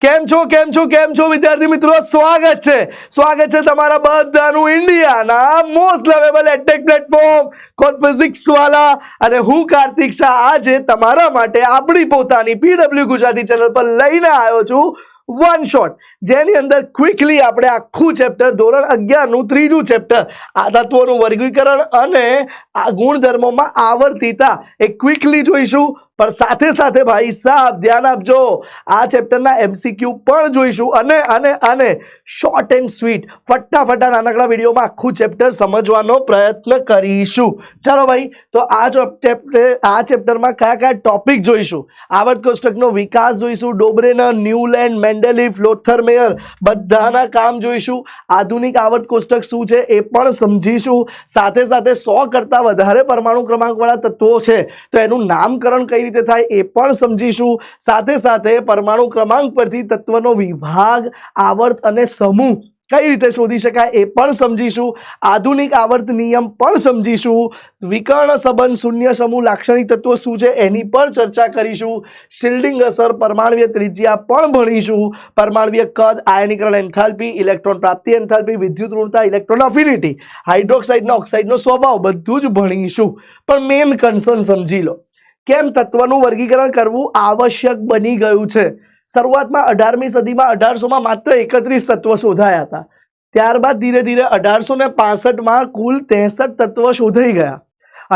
કેમ છો વિદ્યાર્થી મિત્રો, સ્વાગત છે તમારા બધાનું ઇન્ડિયાના most lovable edtech platform call Physics Wallah અને હું કાર્તિક શાહ આજે તમારા માટે આપણી પોતાની પીડબ્લ્યુ ગુજરાતી ચેનલ પર લઈને આવ્યો છું વન શોટ, જેની અંદર ક્વિકલી આપણે આખું ચેપ્ટર ધોરણ 11 નું ત્રીજું ચેપ્ટર આ તત્વોનું વર્ગીકરણ અને આ ગુણધર્મોમાં આવર્તિતા એ ક્વિકલી જોઈશું. પણ સાથે સાથે ભાઈ સાહેબ ધ્યાન આપજો, આ ચેપ્ટરના એમસીક્યુ પણ જોઈશું અને શોર્ટ એન્ડ સ્વીટ ફટાફટ નાનકડા વિડીયોમાં આખું ચેપ્ટર સમજવાનો પ્રયત્ન કરીશું. ચાલો ભાઈ, તો આ ચેપ્ટરમાં કયા ટોપિક જોઈશું? આવર્ત કોષ્ટકનો વિકાસ જોઈશું, ડોબ્રેનર, ન્યુલેન્ડ, મેન્ડેલિફ, લોથરમેયર બધાના કામ જોઈશું. આધુનિક આવર્ત કોષ્ટક શું છે એ પણ સમજીશું. સાથે સાથે 100 કરતાં વધારે પરમાણુ ક્રમાંકવાળા તત્વો છે તો એનું નામકરણ કઈ રીતે થાય એ પણ સમજીશું. સાથે સાથે પરમાણુ ક્રમાંક પરથી તત્વનો વિભાગ, આવર્ત અને સમૂહ કઈ રીતે શોધી શકાય એ પણ સમજીશું. આધુનિક આવર્ત નિયમ પણ સમજીશું. વિકર્ણ સંબંધ, શૂન્ય સમૂહ, લાક્ષણિક તત્વો શું છે એની પર ચર્ચા કરીશું. શિલ્ડિંગ અસર, પરમાણ્વીય ત્રિજ્યા પણ ભણીશું. પરમાણ્વીય કદ, આયનીકરણ એન્થાલ્પી, ઇલેક્ટ્રોન પ્રાપ્તિ એન્થાલ્પી, વિદ્યુત ઋણતા, ઇલેક્ટ્રોન અફિનિટી, હાઇડ્રોક્સાઇડનો ઓક્સાઇડનો સ્વભાવ બધું જ ભણીશું. પણ મેઇન કન્સર્ન સમજી લો, કેમ તત્વનું વર્ગીકરણ કરવું આવશ્યક બની ગયું છે. શરૂઆતમાં 18મી સદીમાં 1800માં માત્ર 31 તત્વો શોધાયા હતા. ત્યારબાદ ધીરે ધીરે 1865માં કુલ 63 તત્વો શોધાઈ ગયા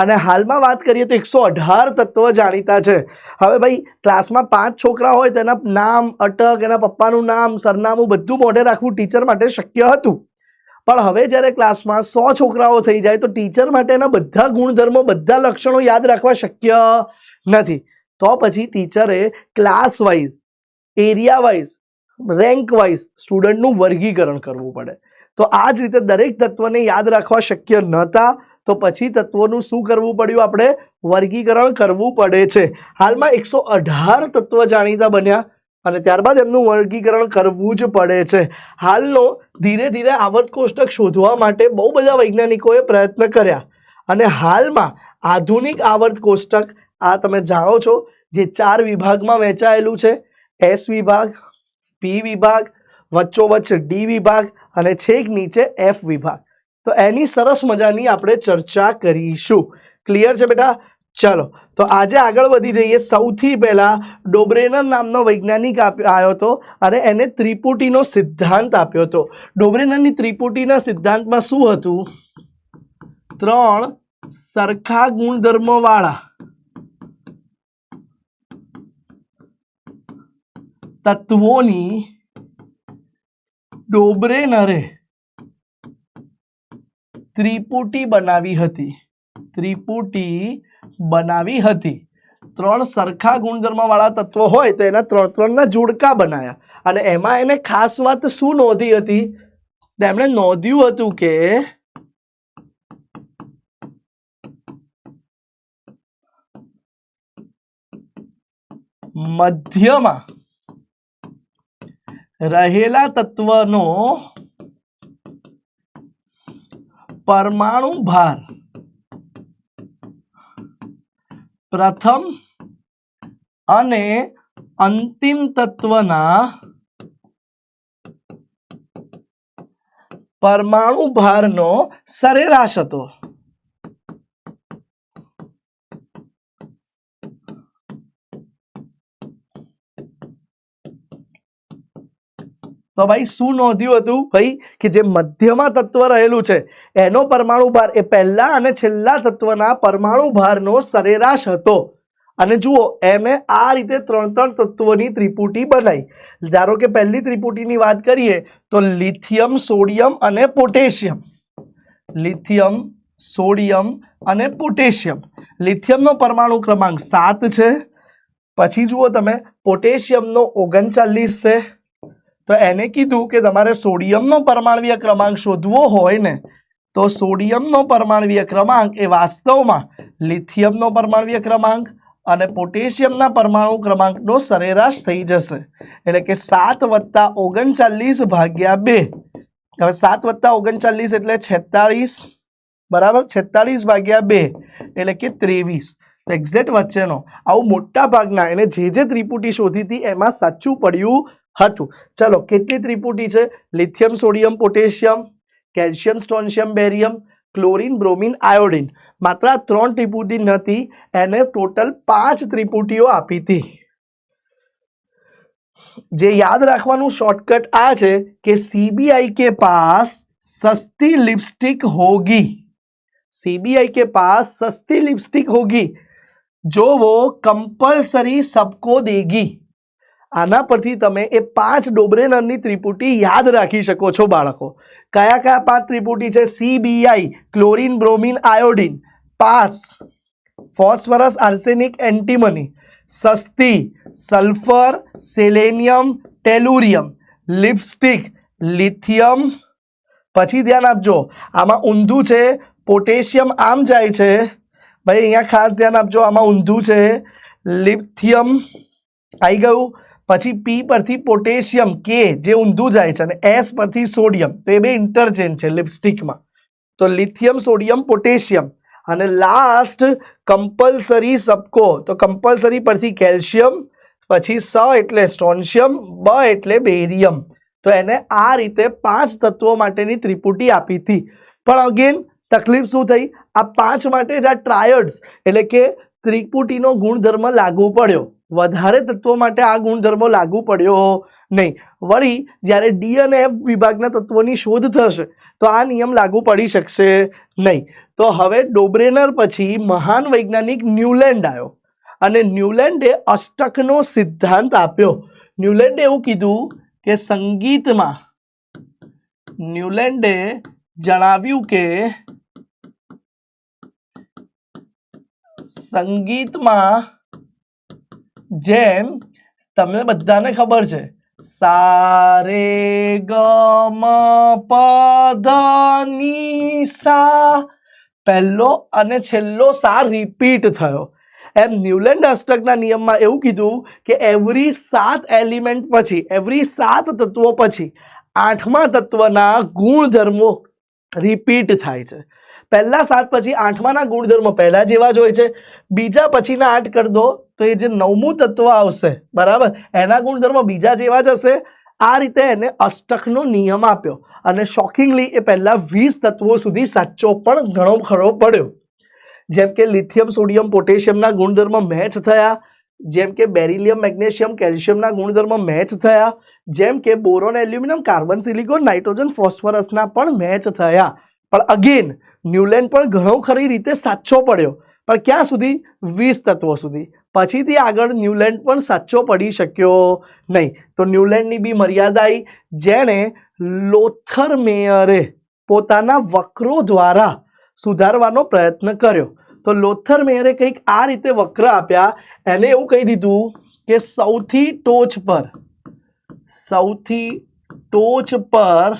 અને હાલમાં વાત કરીએ તો 118 તત્વો જાણીતા છે. હવે ભાઈ, ક્લાસમાં 5 છોકરા હોય તેના નામ, અટક, એના પપ્પાનું નામ, સરનામું બધું મોઢે રાખવું ટીચર માટે શક્ય હતું. પણ હવે જ્યારે ક્લાસમાં 100 છોકરાઓ થઈ જાય તો ટીચર માટેના બધા ગુણધર્મો, બધા લક્ષણો યાદ રાખવા શક્ય નથી. તો પછી ટીચરે class wise, area wise, rank wise સ્ટુડન્ટનું વર્ગીકરણ કરવું પડે. તો આ જ રીતે દરેક તત્વને યાદ રાખવા શક્ય નહોતા, તો પછી તત્વોનું શું કરવું પડ્યું? આપણે વર્ગીકરણ કરવું પડે છે. હાલમાં 118 તત્વ જાણીતા બન્યા અને ત્યારબાદ એમનું વર્ગીકરણ કરવું જ પડે છે. હાલનો ધીરે ધીરે આવર્ત કોષ્ટક શોધવા માટે બહુ બધા વૈજ્ઞાનિકોએ પ્રયત્ન કર્યા અને હાલમાં આધુનિક આવર્ત કોષ્ટક આ તમે જાણો છો જે 4 વિભાગમાં વહેંચાયેલું છે. એસ વિભાગ, પી વિભાગ, વચ્ચોવચ્ચ ડી વિભાગ અને છેક નીચે એફ વિભાગ. તો એની સરસ મજાની આપણે ચર્ચા કરીશું. ક્લિયર છે બેટા? ચલો, તો આજે આગળ વધી જઈએ. સૌથી પહેલા ડોબ્રેનર નામનો વૈજ્ઞાનિક આવ્યો હતો અને એને ત્રિપુટીનો સિદ્ધાંત આપ્યો હતો. ડોબ્રેનરની ત્રિપુટીના સિદ્ધાંતમાં શું હતું? 3 સરખા ગુણધર્મો વાળા તત્વોની ડોબ્રેનરે ત્રિપુટી બનાવી હતી. 3 સરખા ગુણધર્મ વાળા તત્વો હોય તો એના 3 ના જોડકા બનાવ્યા અને એમાં એને ખાસ વાત શું નોંધી હતી? તેમણે નોંધ્યું હતું કે મધ્યમાં રહેલા તત્વનો પરમાણુ ભાર પ્રથમ અને અંતિમ તત્વના પરમાણુ ભારનો સરેરાશ હતો. તો ભાઈ શું નોંધ્યું હતું? ભાઈ કે જે મધ્યમાં તત્વ રહેલું છે એનો પરમાણુ ભાર એ પહેલા અને છેલ્લા તત્વના પરમાણુ ભારનો સરેરાશ હતો. અને જુઓ, એમે આ રીતે 3 તત્વોની ત્રિપુટી બનાવી. ધારો કે પહેલી ત્રિપુટીની વાત કરીએ તો લિથિયમ, સોડિયમ અને પોટેશિયમ. લિથિયમ, સોડિયમ અને પોટેશિયમ. લિથિયમનો પરમાણુ ક્રમાંક 7 છે. પછી જુઓ તમે, પોટેશિયમનો 39 છે. તો એને કીધું કે તમારે સોડિયમનો પરમાણ્વીય ક્રમાંક શોધવો હોય ને તો સોડિયમનો પરમાણ્વીય ક્રમાંક એ વાસ્તવમાં લિથિયમનો પરમાણ્વીય ક્રમાંક અને પોટેશિયમના પરમાણુ ક્રમાંકનો સરેરાશ થઈ જશે. એટલે કે 7 + 39 ભાગ્યા 2. હવે 7 + 39 એટલે 46, બરાબર? 46 ભાગ્યા 2 એટલે કે 23. તો એક્ઝેક્ટ વચ્ચેનો આવું મોટા ભાગના એને જે ત્રિપુટી શોધી હતી એમાં સાચું પડ્યું હતું. ચલો કેટલી ત્રિપુટી છે? Lithium sodium potassium, calcium strontium barium, chlorine bromine iodine. માત્ર 3 ત્રિપુટી નથી, એને ટોટલ 5 ત્રિપુટીઓ આપી હતી. જે યાદ રાખવાનું શોર્ટકટ આ છે કે सीबीआई के पास सस्ती लिपस्टिक होगी, सीबीआई के पास सस्ती लिपस्टिक होगी जो वो कंपल्सरी सबको देगी. આના પરથી તમે એ 5 ડોબ્રેનરની ત્રિપુટી યાદ રાખી શકો છો બાળકો. કયા કયા 5 ત્રિપુટી છે? CBI chlorine bromine iodine, pass phosphorus arsenic antimony, સસ્તી sulphur selenium tellurium, lipstick lithium. પછી ધ્યાન આપજો આમાં ઊંધું છે પોટેશિયમ, આમ જાય છે ભાઈ, અહીંયા ખાસ ધ્યાન આપજો, આમાં ઊંધું છે લિથિયમ આવી ગયું. પછી પી પરથી પોટેશિયમ કે જે ઊંધું જાય છે અને એસ પરથી સોડિયમ, તો એ બે ઇન્ટરચેન્જ છે લિપસ્ટિકમાં. તો લિથિયમ સોડિયમ પોટેશિયમ. અને લાસ્ટ કમ્પલસરી સબકો, તો કમ્પલસરી પરથી કેલ્શિયમ, પછી સ એટલે સ્ટ્રોન્શિયમ, બ એટલે બેરિયમ. તો એને આ રીતે 5 તત્વો માટેની ત્રિપુટી આપી હતી. પણ અગેન તકલીફ શું થઈ? આ 5 માટે જ આ ટ્રાયડ્સ એટલે કે ત્રિપુટીનો ગુણધર્મ લાગુ પડ્યો. વધારે તત્વો માટે આ ગુણધર્મો લાગુ પડ્યો નહીં. વળી જ્યારે ડી અને એફ વિભાગના તત્વોની શોધ થશે તો આ નિયમ લાગુ પડી શકશે નહીં. તો હવે ડોબ્રેનર પછી મહાન વૈજ્ઞાનિક ન્યુલેન્ડ આવ્યો અને ન્યુલેન્ડે અષ્ટકનો સિદ્ધાંત આપ્યો. ન્યુલેન્ડે એવું કીધું કે ન્યુલેન્ડે જણાવ્યું કે સંગીતમાં જેમ તમને બધાને ખબર છે સા રે ગ મ પ ધ ની સા, પહેલો અને છેલ્લો સા રિપીટ થયો. એમ ન્યુલેન્ડ અષ્ટકના નિયમમાં એવું કીધું કે એવરી 7 એલિમેન્ટ પછી, એવરી 7 તત્વો પછી 8મા તત્વના ગુણધર્મો રિપીટ થાય છે. પહેલા 7 પછી 8માના ગુણધર્મો પહેલા જેવા જ હોય છે. બીજા પછીના 8 કરી દો તો એ જે 9મું તત્વ આવશે, બરાબર, એના ગુણધર્મો બીજા જેવા જ હશે. આ રીતે એને અષ્ટકનો નિયમ આપ્યો અને શોકિંગલી એ પહેલા 20 તત્વો સુધી સાચો પણ ઘણો ખરો પડ્યો. જેમ કે લિથિયમ સોડિયમ પોટેશિયમના ગુણધર્મ મેચ થયા, જેમ કે બેરિલિયમ મેગ્નેશિયમ કેલ્શિયમના ગુણધર્મ મેચ થયા, જેમ કે boron aluminium carbon silicon nitrogen ફોસ્ફરસના પણ મેચ થયા. પણ અગેન ન્યુલેન્ડ પણ ઘણો ખરી રીતે સાચો પડ્યો, પણ ક્યાં સુધી? 20 તત્વો સુધી. પછીથી આગળ ન્યુલેન્ડ પણ સાચો પડી શક્યો નહીં. તો ન્યુલેન્ડની બી મર્યાદા આવી, જેણે લોથરમેયરે પોતાના વક્રો દ્વારા સુધારવાનો પ્રયત્ન કર્યો. તો લોથરમેયરે કંઈક આ રીતે વક્ર આપ્યા. એને એવું કહી દીધું કે સૌથી ટોચ પર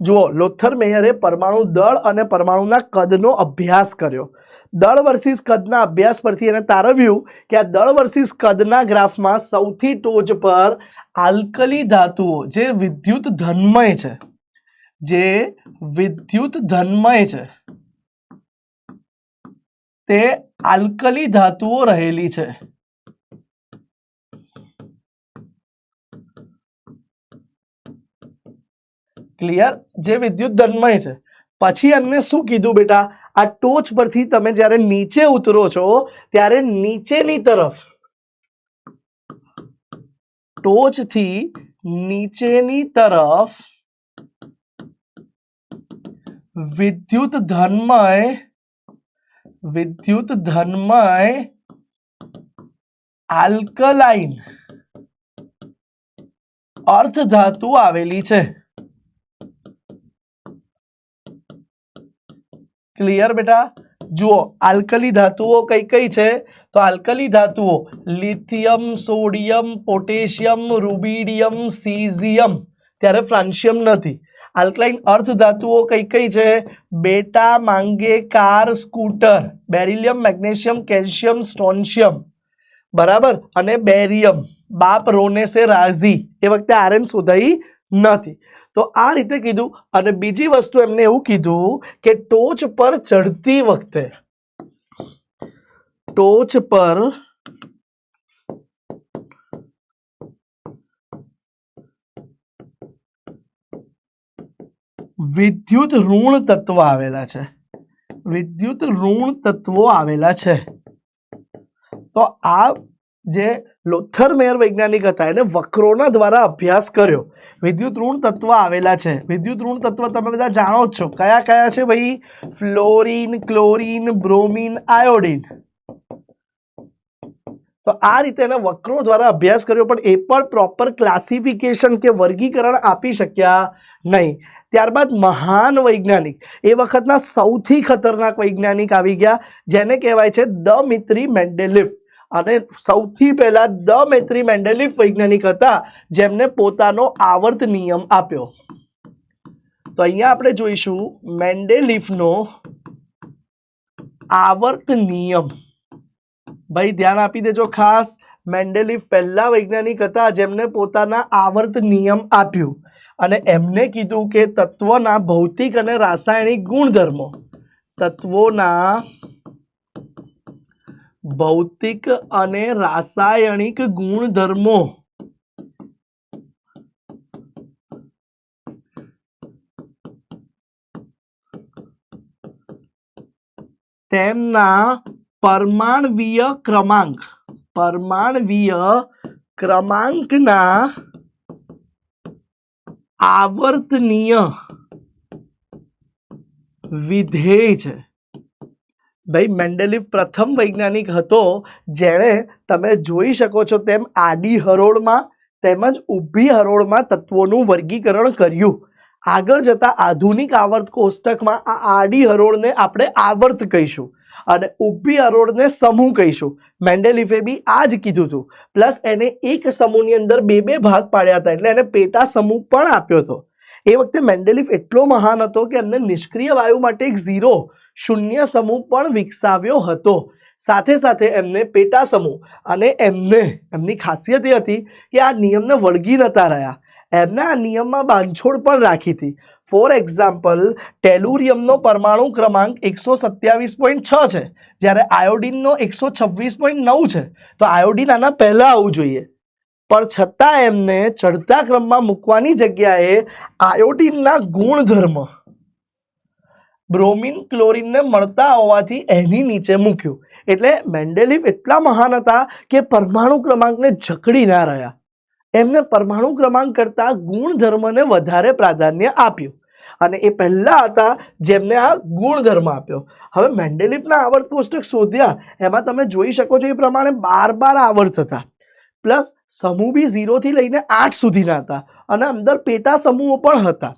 જુઓ, લોથરમેયરે પરમાણુ દળ અને પરમાણુના કદનો અભ્યાસ કર્યો. દળ વર્સિસ કદના અભ્યાસ પરથી એને તારવ્યું કે આ દળ વર્સિસ કદના ગ્રાફમાં સૌથી ટોચ પર આલ્કલી ધાતુઓ જે વિદ્યુત ધન્મય છે, તે આલ્કલી ધાતુઓ રહેલી છે. ક્લિયર? જે વિદ્યુત ધન્મય છે. પછી એમને શું કીધું બેટા? આ ટોચ પરથી તમે જ્યારે નીચે ઉતરો છો ત્યારે નીચેની તરફ, ટોચથી નીચેની તરફ વિદ્યુત ધન્મય આલ્કલાઇન અર્ધધાતુ આવેલી છે. ક્લિયર બેટા? જુઓ, આલ્કલી ધાતુઓ કઈ કઈ છે? તો આલ્કલી ધાતુઓ lithium sodium potassium rubidium caesium, ત્યારે ફ્રાન્સિયમ નથી. આલ્કલાઇન અર્ધધાતુઓ કઈ કઈ છે? બેટા માંગે car scooter, beryllium magnesium calcium strontium, બરાબર, અને બેરિયમ બાપ રોને સે રાઝી. એ વખતે આરએમ શોધાઈ નથી. તો આ રીતે કીધું. અને બીજી વસ્તુ એમને એવું કીધું કે ટોચ પર ચડતી વખતે, ટોચ પર વિદ્યુત ઋણ તત્વો આવેલા છે, વિદ્યુત ઋણ તત્વો આવેલા છે. તો આ જે લોથરમેયર વૈજ્ઞાનિક હતા એને વક્રોના દ્વારા અભ્યાસ કર્યો. વિદ્યુત ઋણ તત્વ આવેલા છે. વિદ્યુત ઋણ તત્વ તમે બધા જાણો જ છો, કયા કયા છે ભાઈ? Fluorine, chlorine, bromine, iodine. તો આ રીતે એના વક્રો દ્વારા અભ્યાસ કર્યો, પણ એ પણ પ્રોપર ક્લાસિફિકેશન કે વર્ગીકરણ આપી શક્યા નહીં. ત્યારબાદ મહાન વૈજ્ઞાનિક, એ વખતના સૌથી ખતરનાક વૈજ્ઞાનિક આવી ગયા, જેને કહેવાય છે દમિત્રી મેન્ડેલિફ. અને સૌથી પહેલા દમિત્રી મેન્ડેલિફ વૈજ્ઞાનિક હતા જેમને પોતાનો આવર્ત નિયમ આપ્યો. તો અહીંયા આપણે જોઈશું મેન્ડેલિફનો આવર્ત નિયમ. ભાઈ ધ્યાન આપી દેજો ખાસ. મેન્ડેલિફ પહેલા વૈજ્ઞાનિક હતા જેમને પોતાના આવર્ત નિયમ આપ્યું અને એમને કીધું કે તત્વના ભૌતિક અને રાસાયણિક ગુણધર્મો, તત્વોના ભૌતિક અને રાસાયણિક ગુણધર્મો તેમના પરમાણવીય ક્રમાંકના આવર્તનીય વિધેય છે. ભાઈ મેન્ડેલિફ પ્રથમ વૈજ્ઞાનિક હતો જેણે તમે જોઈ શકો છો તેમ આડી હરોળમાં તેમજ ઊભી હરોળમાં તત્વોનું વર્ગીકરણ કર્યું. આગળ જતા આધુનિક આવર્ત કોષ્ટકમાં આ આડી હરોળને આપણે આવર્ત કહીશું અને ઊભી હરોળને સમૂહ કહીશું. મેન્ડેલિફે બી આ જ કીધું હતું. પ્લસ એને એક સમૂહની અંદર બે બે ભાગ પાડ્યા હતા, એટલે એને પેટા સમૂહ પણ આપ્યો હતો. એ વખતે મેન્ડેલિફ એટલો મહાન હતો કે એમને નિષ્ક્રિય વાયુ માટે એક શૂન્ય સમૂહ પણ વિકસાવ્યો હતો. સાથે સાથે એમને પેટા સમૂહ અને એમની ખાસિયત એ હતી કે આ નિયમને વળગી નતા રહ્યા. એમને આ નિયમમાં બાંધછોડ પણ રાખી હતી. ફોર એક્ઝામ્પલ, ટેલુરિયમનો પરમાણુ ક્રમાંક 127.6 છે, જ્યારે આયોડિનનો 126.9 છે. તો આયોડિન આના પહેલા આવવું જોઈએ, પણ છતાં એમને ચડતા ક્રમમાં મૂકવાની જગ્યાએ આયોડિનના ગુણધર્મ બ્રોમિન, ક્લોરિનને મળતા હોવાથી એની નીચે મૂક્યું. એટલે મેન્ડેલિફ એટલા મહાન હતા કે પરમાણુ ક્રમાંકને જકડી ના રહ્યા. એમને પરમાણુ ક્રમાંક કરતા ગુણધર્મને વધારે પ્રાધાન્ય આપ્યું અને એ પહેલા હતા જેમને આ ગુણધર્મ આપ્યો. હવે મેન્ડેલિફના આવર્ત કોષ્ટક શોધ્યા, એમાં તમે જોઈ શકો છો એ પ્રમાણે 12 આવર્ત હતા, પ્લસ સમૂહ બી 0 થી લઈને 8 સુધીના હતા અને અંદર પેટા સમૂહો પણ હતા.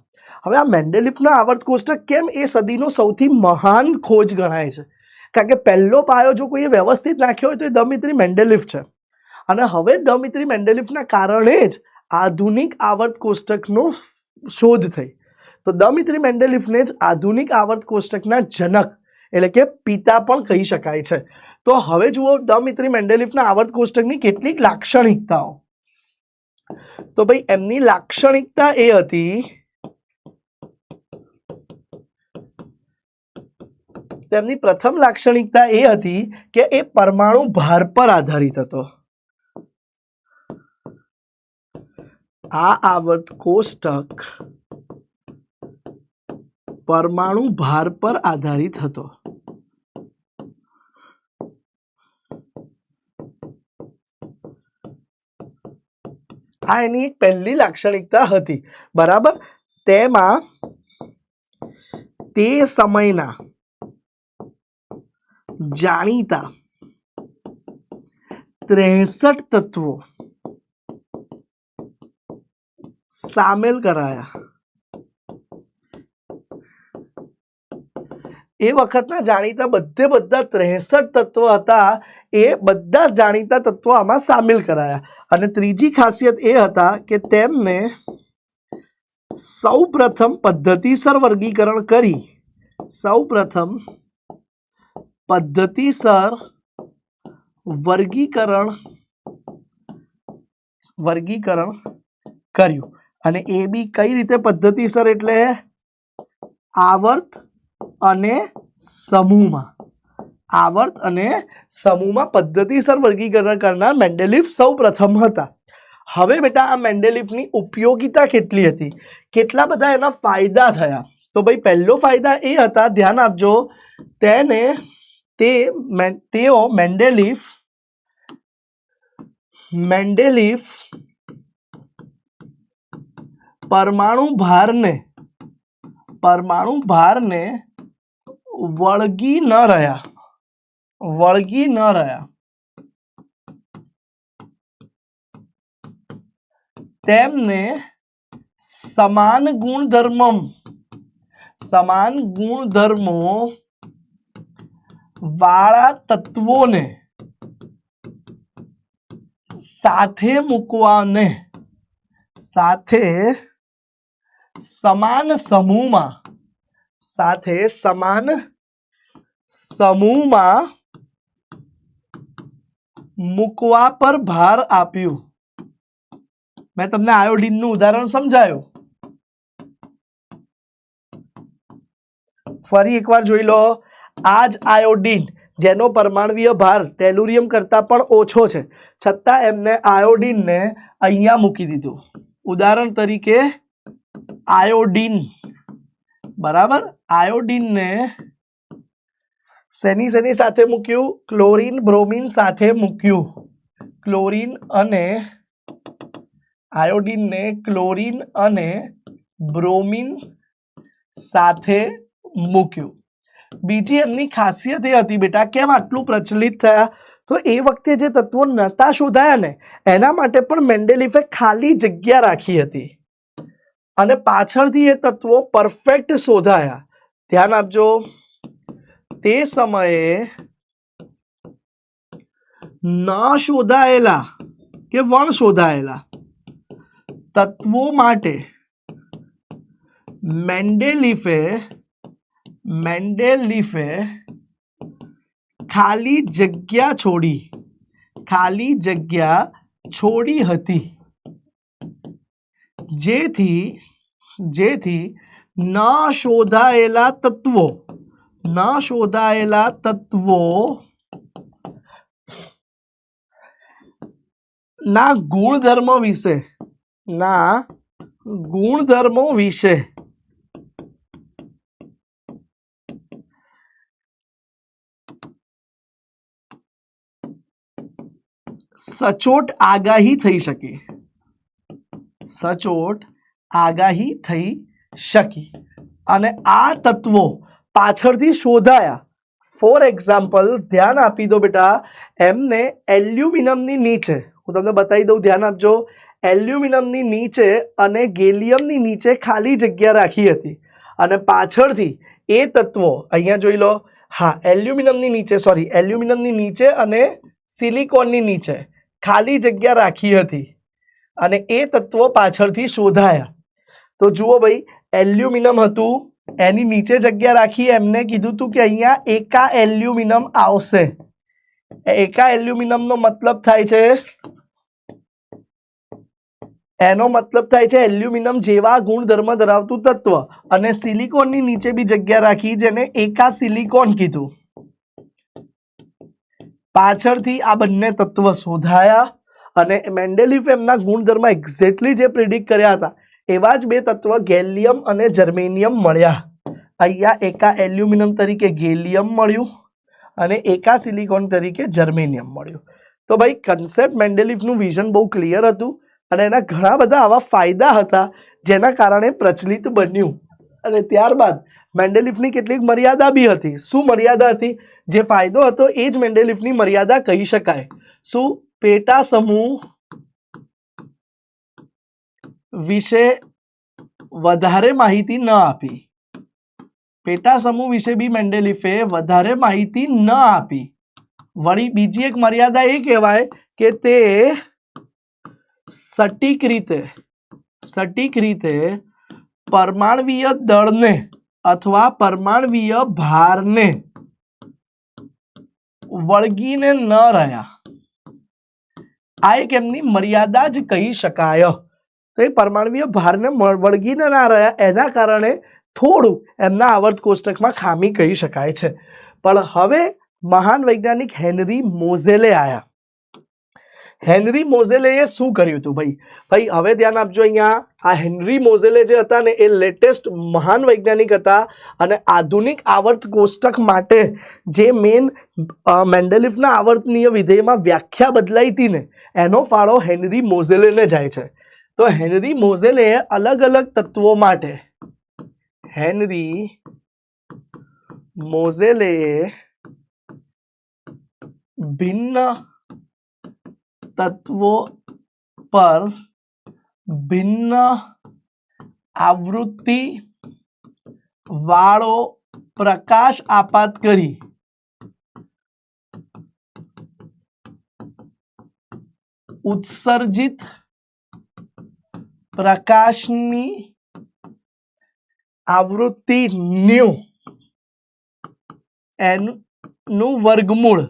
હવે આ મેન્ડેલિફના આવર્ત કોષ્ટક કેમ એ સદીનો સૌથી મહાન ખોજ ગણાય છે? કારણ કે પહેલો પાયો જો કોઈએ વ્યવસ્થિત નાખ્યો હોય તો એ દમિત્રી મેન્ડેલિફ છે. અને હવે દમિત્રી મેન્ડેલિફના કારણે જ આધુનિક આવર્ત કોષ્ટકનો શોધ થઈ. તો દમિત્રી મેન્ડેલિફને જ આધુનિક આવર્ત કોષ્ટકના જનક એટલે કે પિતા પણ કહી શકાય છે. તો હવે જુઓ દમિત્રી મેન્ડેલિફના આવર્ત કોષ્ટકની કેટલીક લાક્ષણિકતાઓ. તો ભાઈ એમની લાક્ષણિકતા એ હતી, તેમની પ્રથમ લાક્ષણિકતા એ હતી કે એ પરમાણુ ભાર પર આધારિત હતો. આ આવર્ત કોષ્ટક પરમાણુ ભાર પર આધારિત હતો. આ એની એક પહેલી લાક્ષણિકતા હતી. બરાબર. તેમાં તે સમયના જાણીતા 63 તત્વો સામેલ કરાયા. એ વખતના જાણીતા બધા 63 તત્વો હતા, એ બધા જાણીતા તત્વો આમાં સામેલ કરાયા. અને ત્રીજી ખાસિયત એ હતા કે તેમને સૌપ્રથમ પદ્ધતિસર વર્ગીકરણ કર્યું. અને એ બી કઈ રીતે પદ્ધતિસર? એટલે આવર્ત અને સમૂહમાં પદ્ધતિસર વર્ગીકરણ કરનાર મેન્ડેલિફ સૌ પ્રથમ હતા. હવે બેટા આ મેન્ડેલિફની ઉપયોગિતા કેટલી હતી, કેટલા બધા એના ફાયદા થયા? તો ભાઈ પહેલો ફાયદા એ હતા, ધ્યાન આપજો, તેઓ મેન્ડેલિફ પરમાણુ ભારને વળગી ન રહ્યા તેમને સમાન ગુણધર્મો વાળા તત્વોને સાથે સમાન સમૂહમાં મૂકવા પર ભાર આપ્યું. મેં તમને આયોડીનનું ઉદાહરણ સમજાયું. ફરી એકવાર જોઈ લો. આ જ આયોડીન જેનો પરમાણ્વીય ભાર ટેલુરિયમ કરતા પણ ઓછો છે, છતાં એમને આયોડીનને અહીંયા મૂકી દીધું. ઉદાહરણ તરીકે આયોડીન, બરાબર, આયોડીનને શેની સાથે મૂક્યું? ક્લોરીન બ્રોમિન સાથે મૂક્યું. આયોડીનને ક્લોરીન અને બ્રોમિન સાથે મૂક્યું. બીજી એમની ખાસિયત એ હતી બેટા, કેમ આટલું પ્રચલિત થયા? તો એ વખતે જે તત્વો નહોતા શોધાયા ને, એના માટે પણ મેન્ડેલિફે ખાલી જગ્યા રાખી હતી અને પાછળથી એ તત્વો પરફેક્ટ શોધાયા. ધ્યાન આપજો, તે સમયે ન શોધાયેલા કે વણ શોધાયેલા તત્વો માટે મેન્ડેલિફે ખાલી જગ્યા છોડી હતી, જેથી ન શોધાયેલા તત્વો ના ગુણધર્મો વિશે સચોટ આગાહી થઈ શકી અને આ તત્વો પાછળથી શોધાયા. ફોર એક્ઝામ્પલ, ધ્યાન આપી દો બેટા, એમને એલ્યુમિનિયમની નીચે, હું તમને બતાવી દઉં, ધ્યાન આપજો, એલ્યુમિનિયમની નીચે અને ગેલિયમની નીચે ખાલી જગ્યા રાખી હતી અને પાછળથી એ તત્વો અહીંયા જોઈ લો. હા, એલ્યુમિનિયમની નીચે અને સિલિકોનની નીચે ખાલી જગ્યા રાખી હતી અને એ તત્વો પાછળથી શોધાયા. તો જુઓ ભાઈ, એલ્યુમિનિયમ હતું, એની નીચે જગ્યા રાખી, એમને કીધું હતું કે અહીંયા એકા એલ્યુમિનિયમ આવશે. એકા એલ્યુમિનિયમનો મતલબ થાય છે, એલ્યુમિનિયમ જેવા ગુણધર્મ ધરાવતું તત્વ, અને સિલિકોનની નીચે બી જગ્યા રાખી, જેને એકા સિલિકોન કીધું. પાછળથી આ બંને તત્વ શોધાયા અને મેન્ડેલિફે એમના ગુણધર્મ એક્ઝેક્ટલી જે પ્રિડિક્ટ કર્યા હતા એવા જ બે તત્વ ગેલિયમ અને જર્મેનિયમ મળ્યા. અહીંયા એકા એલ્યુમિનિયમ તરીકે ગેલિયમ મળ્યું અને એકા સિલિકોન તરીકે જર્મેનિયમ મળ્યું. તો ભાઈ કન્સેપ્ટ મેન્ડેલિફનું વિઝન બહુ ક્લિયર હતું અને એના ઘણા બધા આવા ફાયદા હતા જેના કારણે પ્રચલિત બન્યું. અને ત્યારબાદ મેન્ડેલિફની કેટલીક મર્યાદા બી હતી. શું મર્યાદા હતી? જે ફાયદો હતો એ જ મેન્ડેલિફની મર્યાદા કહી શકાય. શું? પેટા સમૂહ વિશે વધારે માહિતી ન આપી. પેટા સમૂહ વિશે બી મેન્ડેલિફે વધારે માહિતી ન આપી. વળી બીજી એક મર્યાદા એ કહેવાય કે તે સટીક રીતે પરમાણ્વીય દળને અથવા પરમાણ્વીય ભારને વળગીને ન રહ્યા. આ એક એમની મર્યાદા જ કહી શકાય. તો એ પરમાણ્વીય ભારને વળગીને ના રહ્યા એના કારણે થોડું એમના આવર્ત કોષ્ટકમાં ખામી કહી શકાય છે. પણ હવે મહાન વૈજ્ઞાનિક હેનરી મોઝેલે આવ્યા. હેનરી મોઝેલેએ શું કર્યું હતું ભાઈ? ભાઈ હવે ધ્યાન આપજો, અહીંયા આ હેનરી મોઝેલે જે હતા ને એ લેટેસ્ટ મહાન વૈજ્ઞાનિક હતા અને આધુનિક આવર્ત કોષ્ટક માટે જે મેઇન મેન્ડેલિફના આવર્તનીય વિધેયમાં વ્યાખ્યા બદલાઈ હતી ને એનો ફાળો હેનરી મોઝેલેને જાય છે. તો હેનરી મોઝેલે અલગ અલગ તત્વો માટે હેનરી મોઝેલે ભિન્ન તત્વો પર ભિન્ન આવૃત્તિ વાળો પ્રકાશ આપાત કરી ઉત્સર્જિત પ્રકાશની આવૃત્તિ ન્યુ નું વર્ગમૂળ.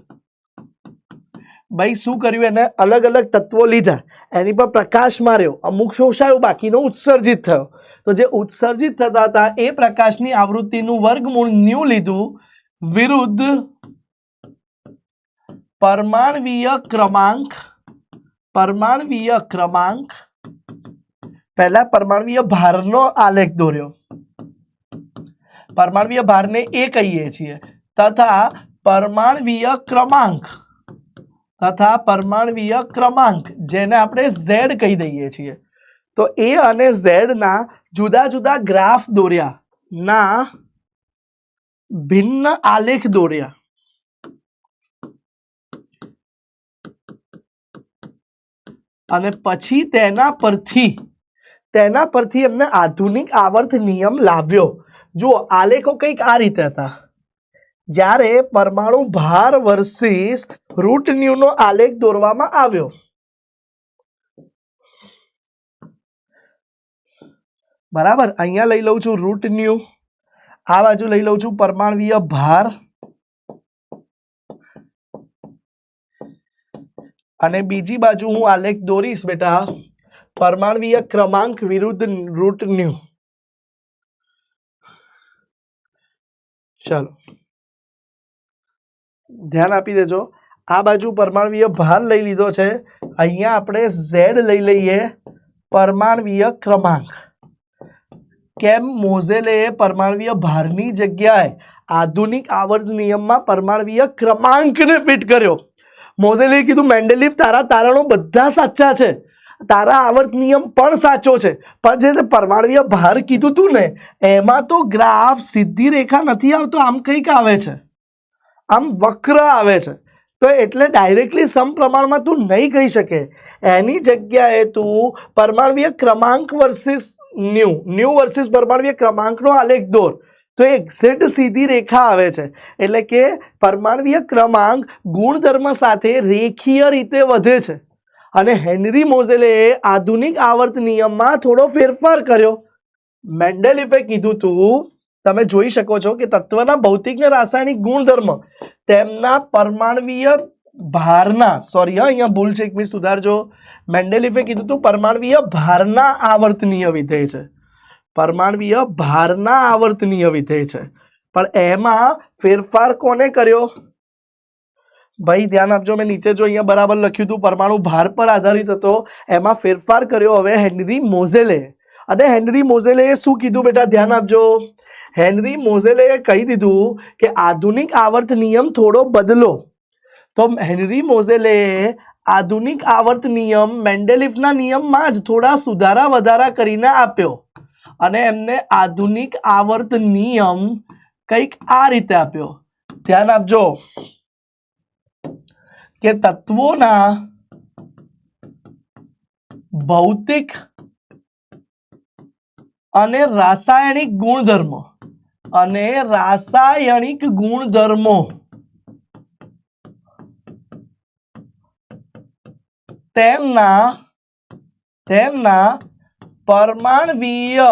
ભાઈ શું કર્યું? એને અલગ અલગ તત્વો લીધા, એની પર પ્રકાશ માર્યો, અમુક શોષાયો, બાકીનો ઉત્સર્જિત થયો. તો જે ઉત્સર્જિત થતા હતા એ પ્રકાશની આવૃત્તિનું વર્ગમૂળ ન્યુ લીધું વિરુદ્ધ પરમાણ્વીય ક્રમાંક પહેલા પરમાણ્વીય ભારનો આલેખ દોર્યો, પરમાણ્વીય ભારને એ કહીએ છીએ, તથા પરમાણ્વીય ક્રમાંક જેને આપણે ઝેડ કહી દઈએ છીએ. તો એ અને ઝેડ ના જુદા જુદા ગ્રાફ દોર્યા, ના ભિન્ન આલેખ દોર્યા. અને પછી તેના પરથી એમને આધુનિક આવર્ત નિયમ લાવ્યો. જુઓ આલેખો કંઈક આ રીતે હતા. જ્યારે પરમાણુ ભાર વર્સિસ રૂટ ન્યુ નો આલેખ દોરવામાં આવ્યો, બરાબર, અહીંયા લઈ લઉં છું રૂટ ન્યુ, આ બાજુ લઈ લઉં છું પરમાણ્વીય ભાર, અને બીજી બાજુ હું આલેખ દોરીશ બેટા પરમાણ્વીય ક્રમાંક વિરુદ્ધ રૂટ ન્યુ. ચાલો ધ્યાન આપી દેજો. આ બાજુ પરમાણ્વીય ભાર લઈ લીધો છે, અહીંયા આપણે ઝેડ લઈ લઈએ પરમાણ્વીય ક્રમાંક. કેમ? મોઝેલે પરમાણ્વીય ભારની જગ્યાએ આધુનિક આવર્ત નિયમમાં પરમાણ્વીય ક્રમાંકને ફિટ કર્યો. મોઝેલે કીધું મેન્ડેલિફ તારા તારણો બધા સાચા છે, તારા આવર્ત નિયમ પણ સાચો છે, પણ જે પરમાણ્વીય ભાર કીધું તું ને એમાં તો ગ્રાફ સીધી રેખા નથી આવતો, આમ કંઈક આવે છે, આમ વક્ર આવે છે. તો એટલે ડાયરેક્ટલી સમપ્રમાણમાં તું નહીં કહી શકે. એની જગ્યાએ તું પરમાણ્વીય ક્રમાંક વર્સિસ ન્યુ વર્સિસ પરમાણ્વીય ક્રમાંકનો આલેખ દોર, તો એક્ઝેક્ટ સીધી રેખા આવે છે. એટલે કે પરમાણ્વીય ક્રમાંક ગુણધર્મ સાથે રેખીય રીતે વધે છે. અને હેનરી મોઝેલે આધુનિક આવર્ત નિયમમાં થોડો ફેરફાર કર્યો. મેન્ડેલિફે કીધું તું, તમે જોઈ શકો છો કે તત્વના ભૌતિક ને રાસાયણિક ગુણધર્મ તેમના પરમાણ્વીય ભારના, સોરી અહીંયા ભૂલ છે, એક મિનિટ સુધારજો. મેન્ડેલિફે કીધું તું પરમાણ્વીય ભારના આવર્તનીય વિધેય છે, પરમાણ્વીય ભારના આવર્તનીય વિધેય છે, પણ એમાં ફેરફાર કોને કર્યો? ભાઈ ધ્યાન આપજો, મેં નીચે જો અહીંયા બરાબર લખ્યું હતું પરમાણુ ભાર પર આધારિત હતો, એમાં ફેરફાર કર્યો હવે હેનરી મોઝેલે. અને હેનરી મોઝેલે શું કીધું બેટા? ધ્યાન આપજો. હેનરી મોઝેલે કહી દીધું કે આધુનિક આવર્ત નિયમ થોડો બદલો. તો હેનરી મોઝેલે આધુનિક આવર્ત નિયમ મેન્ડેલિફના નિયમમાં જ થોડા સુધારા વધારા કરીને આપ્યો, અને એમને આધુનિક આવર્ત નિયમ કંઈક આ રીતે આપ્યો. ધ્યાન આપજો કે તત્વોના ભૌતિક અને રાસાયણિક ગુણધર્મો તેમના પરમાણ્વીય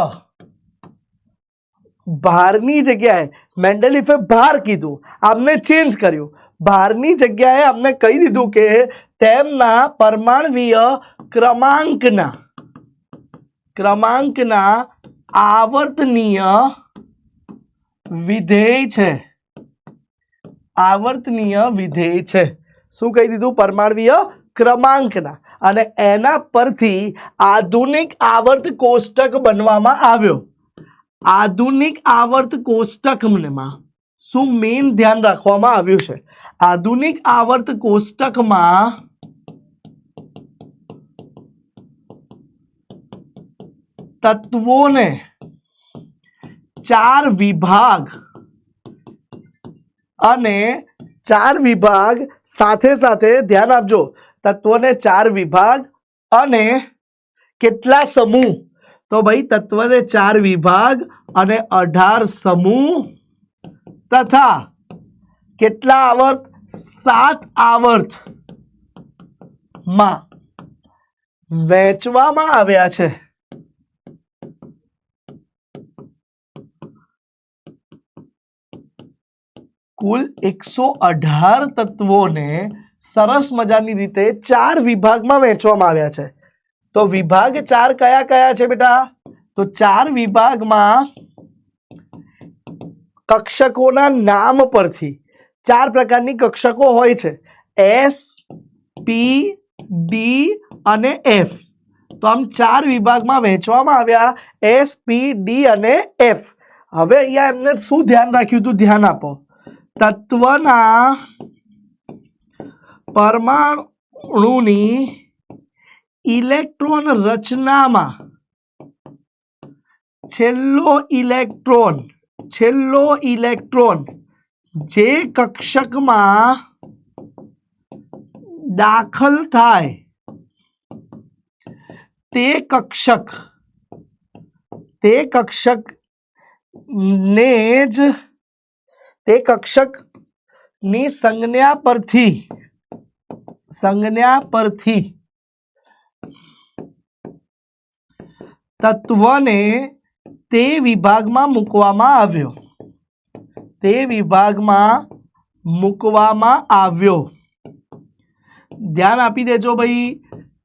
ભારની જગ્યાએ, મેન્ડેલિફે ભાર કીધું, આમને ચેન્જ કર્યું, ભારની જગ્યાએ અમને કહી દીધું કે તેમના પરમાણ્વીય ક્રમાંકના આવર્તનીય વિધેય છે. શું કહી દીધું? પરમાણ્વીય ક્રમાંકના અને એના પરથી આધુનિક આવર્ત કોષ્ટક બનવામાં આવ્યો. આધુનિક આવર્ત કોષ્ટકમાં શું મેઇન ધ્યાન રાખવામાં આવ્યું છે? આધુનિક આવર્ત કોષ્ટકમાં તત્વોને 4 વિભાગ અને 4 વિભાગ સાથે સાથે ધ્યાન આપજો, તત્વોને 4 વિભાગ અને કેટલા સમૂહ? તો ભાઈ તત્વને 4 વિભાગ અને 18 સમૂહ તથા કેટલા આવર્ત? 7 આવર્ત માં વહેંચવામાં આવ્યા છે. કુલ 118 તત્વોને સરસ મજાની રીતે 4 વિભાગમાં વહેંચવામાં આવ્યા છે. તો વિભાગ 4 કયા કયા છે બેટા? તો 4 વિભાગમાં કક્ષકોના નામ પરથી 4 પ્રકારની કક્ષકો હોય છે, S, P, D અને F. તો આમ 4 વિભાગમાં વહેંચવામાં આવ્યા, S, P, D અને F. હવે અહીંયા એમને શું ધ્યાન રાખ્યું હતું? ધ્યાન આપો. તત્વના પરમાણુની ઇલેક્ટ્રોન રચનામાં છેલ્લો ઇલેક્ટ્રોન જે કક્ષકમાં દાખલ થાય તે કક્ષકની સંજ્ઞા પરથી તત્વને તે વિભાગમાં મૂકવામાં આવ્યો. ધ્યાન આપી દેજો ભાઈ.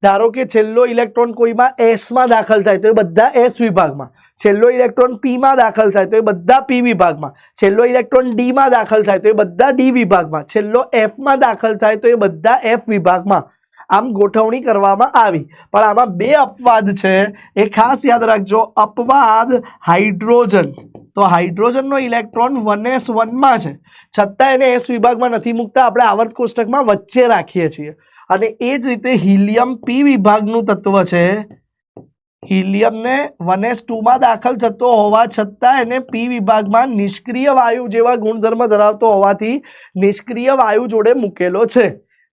ધારો કે છેલ્લો ઇલેક્ટ્રોન કોઈમાં S માં દાખલ થાય તો એ બધા S વિભાગમાં, છેલ્લો ઇલેક્ટ્રોન P માં દાખલ થાય તો એ બધા P વિભાગમાં, છેલ્લો ઇલેક્ટ્રોન D માં દાખલ થાય તો એ બધા D વિભાગમાં, છેલ્લો F માં દાખલ થાય તો એ બધા F વિભાગમાં. આમ ગોઠવણી કરવામાં આવી. પણ આમાં 2 અપવાદ છે, એ ખાસ યાદ રાખજો. અપવાદ હાઇડ્રોજન. તો હાઇડ્રોજનનો ઇલેક્ટ્રોન 1s1 માં છે, છતાં એને S વિભાગમાં નથી મૂકતા, આપણે આવર્ત કોષ્ટકમાં વચ્ચે રાખીએ છીએ. અને એ જ રીતે હિલિયમ P વિભાગનું તત્વ છે, હિલિયમને 1s2 માં દાખલ થતો હોવા છતાં એને P વિભાગમાં નિષ્ક્રિય વાયુ જેવા ગુણધર્મ ધરાવતો હોવાથી નિષ્ક્રિય વાયુ જોડે મૂકેલો છે.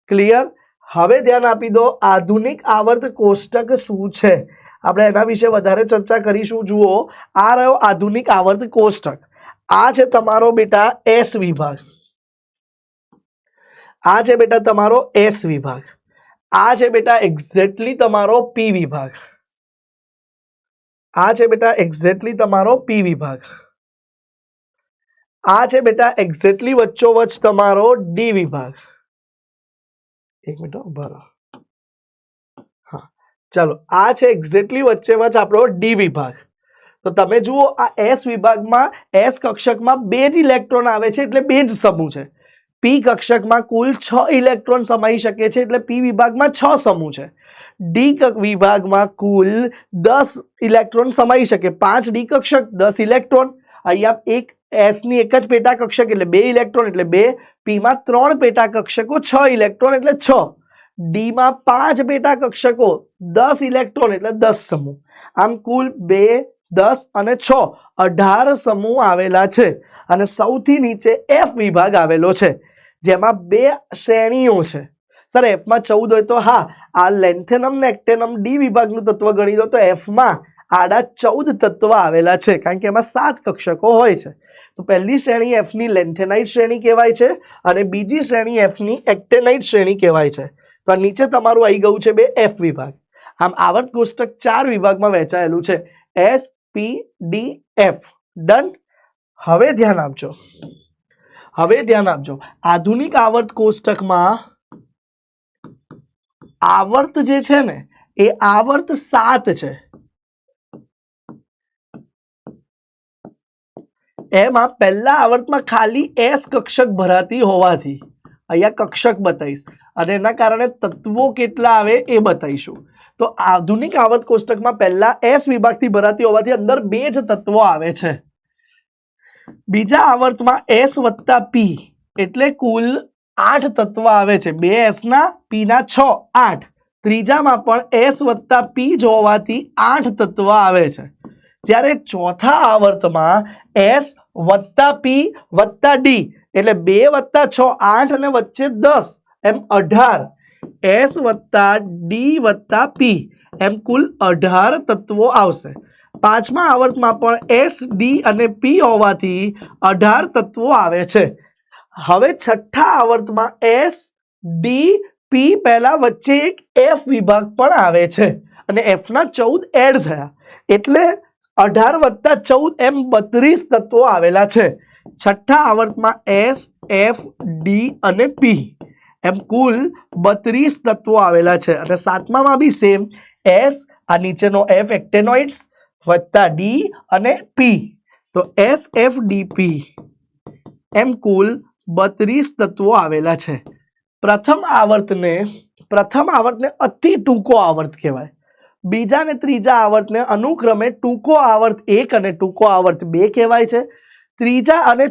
ક્લિયર? હવે ધ્યાન આપી દો, આધુનિક આવર્ત કોષ્ટક શું છે? આપણે એના વિશે વધારે ચર્ચા કરીશું. જુઓ, આ રહ્યો આધુનિક આવર્ત કોષ્ટક. આ છે તમારો બેટા S વિભાગ, આ છે બેટા તમારો S વિભાગ, આ છે બેટા એક્ઝેક્ટલી તમારો P વિભાગ, આ છે બેટા એક્ઝેક્ટલી તમારો P વિભાગ, આ છે બેટા એક્ઝેક્ટલી વચ્ચોવચ્ચ તમારો D વિભાગ. એક મિનિટ બરાબર. હા ચલો, આ છે એક્ઝેક્ટલી વચ્ચે વચ્ચ આપણો D વિભાગ. તો તમે જુઓ, આ S વિભાગમાં S કક્ષકમાં 2 જ ઇલેક્ટ્રોન આવે છે એટલે 2 જ સમૂહ છે. P કક્ષકમાં કુલ 6 ઇલેક્ટ્રોન સમાઈ શકે છે એટલે P વિભાગમાં 6 સમૂહ છે. D વિભાગમાં કુલ 10 ઇલેક્ટ્રોન સમાઈ શકે, 5 D કક્ષક 10 ઇલેક્ટ્રોન. અહીંયા એક S ની એક જ પેટા કક્ષક એટલે 2 ઇલેક્ટ્રોન એટલે 2, P માં 3 પેટા કક્ષકો 6 ઇલેક્ટ્રોન એટલે 6, D માં 5 પેટા કક્ષકો 10 ઇલેક્ટ્રોન એટલે 10 સમૂહ. આમ કુલ 2, 10 અને 6 18 સમૂહ આવેલા છે. અને સૌથી નીચે F વિભાગ આવેલો છે, જેમાં 2 શ્રેણીઓ છે. સર F માં 14 હોય તો હા, આ લેન્થેનમ ને એક્ટેનમ D વિભાગનું તત્વ ગણી લો તો F માં આડા 14 તત્વ આવેલા છે, કારણ કે એમાં 7 કક્ષકો હોય છે. તો પહેલી શ્રેણી F ની લેન્થેનાઇટ શ્રેણી કહેવાય છે અને બીજી શ્રેણી F ની એક્ટેનાઇટ શ્રેણી કહેવાય છે. તો આ નીચે તમારું આવી ગયું છે F વિભાગ. આમ આવર્ત કોષ્ટક 4 વિભાગમાં વહેંચાયેલું છે, S, P, D, F. Done? હવે ધ્યાન આપજો. આધુનિક આવર્ત કોષ્ટકમાં આવર્ત જે છે ને એ આવર્ત 7 છે. એમાં પહેલા આવર્તમાં ખાલી S કક્ષક ભરાતી હોવાથી અહીંયા કક્ષક બતાવીશ અને એના કારણે તત્વો કેટલા આવે એ બતાવીશું. તો આધુનિક આવર્ત કોષ્ટકમાં પહેલા એસ વિભાગથી ભરાતી હોવાથી અંદર 2 જ તત્વો આવે છે. બીજા આવર્તમાં એસ વત્તા પી એટલે કુલ 8 તત્વ આવે છે. 2 એસ ના પી ના 6 8. ત્રીજામાં પણ એસ વત્તા પી જ હોવાથી 8 તત્વ આવે છે. જ્યારે ચોથા આવર્તમાં એસ વત્તા પી વત્તા ડી એટલે 2 વત્તા 6 8 અને વચ્ચે 10 એમ 18. એસ વત્તા ડી વત્તા પી એમ કુલ 18 તત્વો આવશે. પાંચમા આવર્તમાં પણ એસ ડી અને પી હોવાથી 18 તત્વો આવે છે. હવે છઠ્ઠા આવર્તમાં એસ ડી પી પહેલા વચ્ચે એક એફ વિભાગ પણ આવે છે અને એફ ના 14 એડ થયા એટલે 18 વત્તા 14 એમ 32 તત્વો આવેલા છે. છઠ્ઠા આવર્તમાં એસ એફ ડી અને પી એમ કુલ 32 તત્વો આવેલા છે. અને સાતમામાં બી સેમ એસ આ નીચેનો એફ એક્ટેનોઇડ્સ વત્તા ડી અને પી તો એસ એફ ડી પી એમ કુલ 32 તત્વો આવેલા છે. પ્રથમ આવર્તને અતિ ટૂંકો આવર્ત કહેવાય. બીજા અને ત્રીજા આવર્તને અનુક્રમે ટૂંકો આવર્ત 1 અને ટૂંકો આવર્ત 2 કહેવાય છે. ત્રીજા અને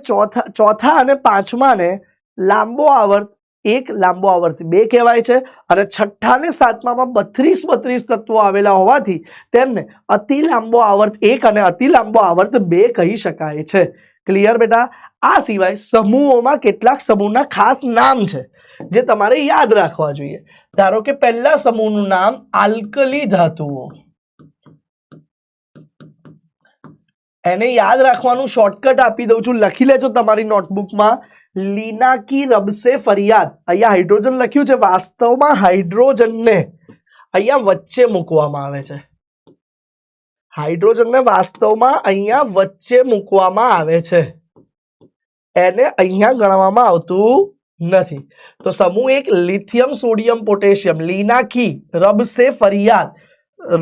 ચોથા અને પાંચમાને લાંબો આવર્ત 1 લાંબો આવર્ત 2 કહેવાય છે. અને છઠ્ઠા અને સાતમામાં 32 તત્વો આવેલા હોવાથી તેમને અતિ લાંબો આવર્ત 1 અને અતિ લાંબો આવર્ત 2 કહી શકાય છે. ક્લિયર બેટા? આ સિવાય સમૂહોમાં કેટલાક સમૂહના ખાસ નામ છે જે તમારે યાદ રાખવા જોઈએ. ધારો કે પહેલા સમૂહનું નામ આલ્કલી ધાતુઓ. એને યાદ રાખવાનું શોર્ટકટ આપી દઉં છું, લખી લેજો તમારી નોટબુકમાં. લીના કી રબ સે ફરિયાદ. અહીંયા હાઇડ્રોજન લખ્યું છે, વાસ્તવમાં હાઇડ્રોજનને અહીંયા વચ્ચે મૂકવામાં આવે છે. હાઇડ્રોજનને વાસ્તવમાં અહીંયા વચ્ચે મૂકવામાં આવે છે, એને અહીંયા ગણવામાં આવતું નથી. તો સમૂહ 1 લિથિયમ સોડિયમ પોટેશિયમ, લીના કી રબ સે ફરિયાદ,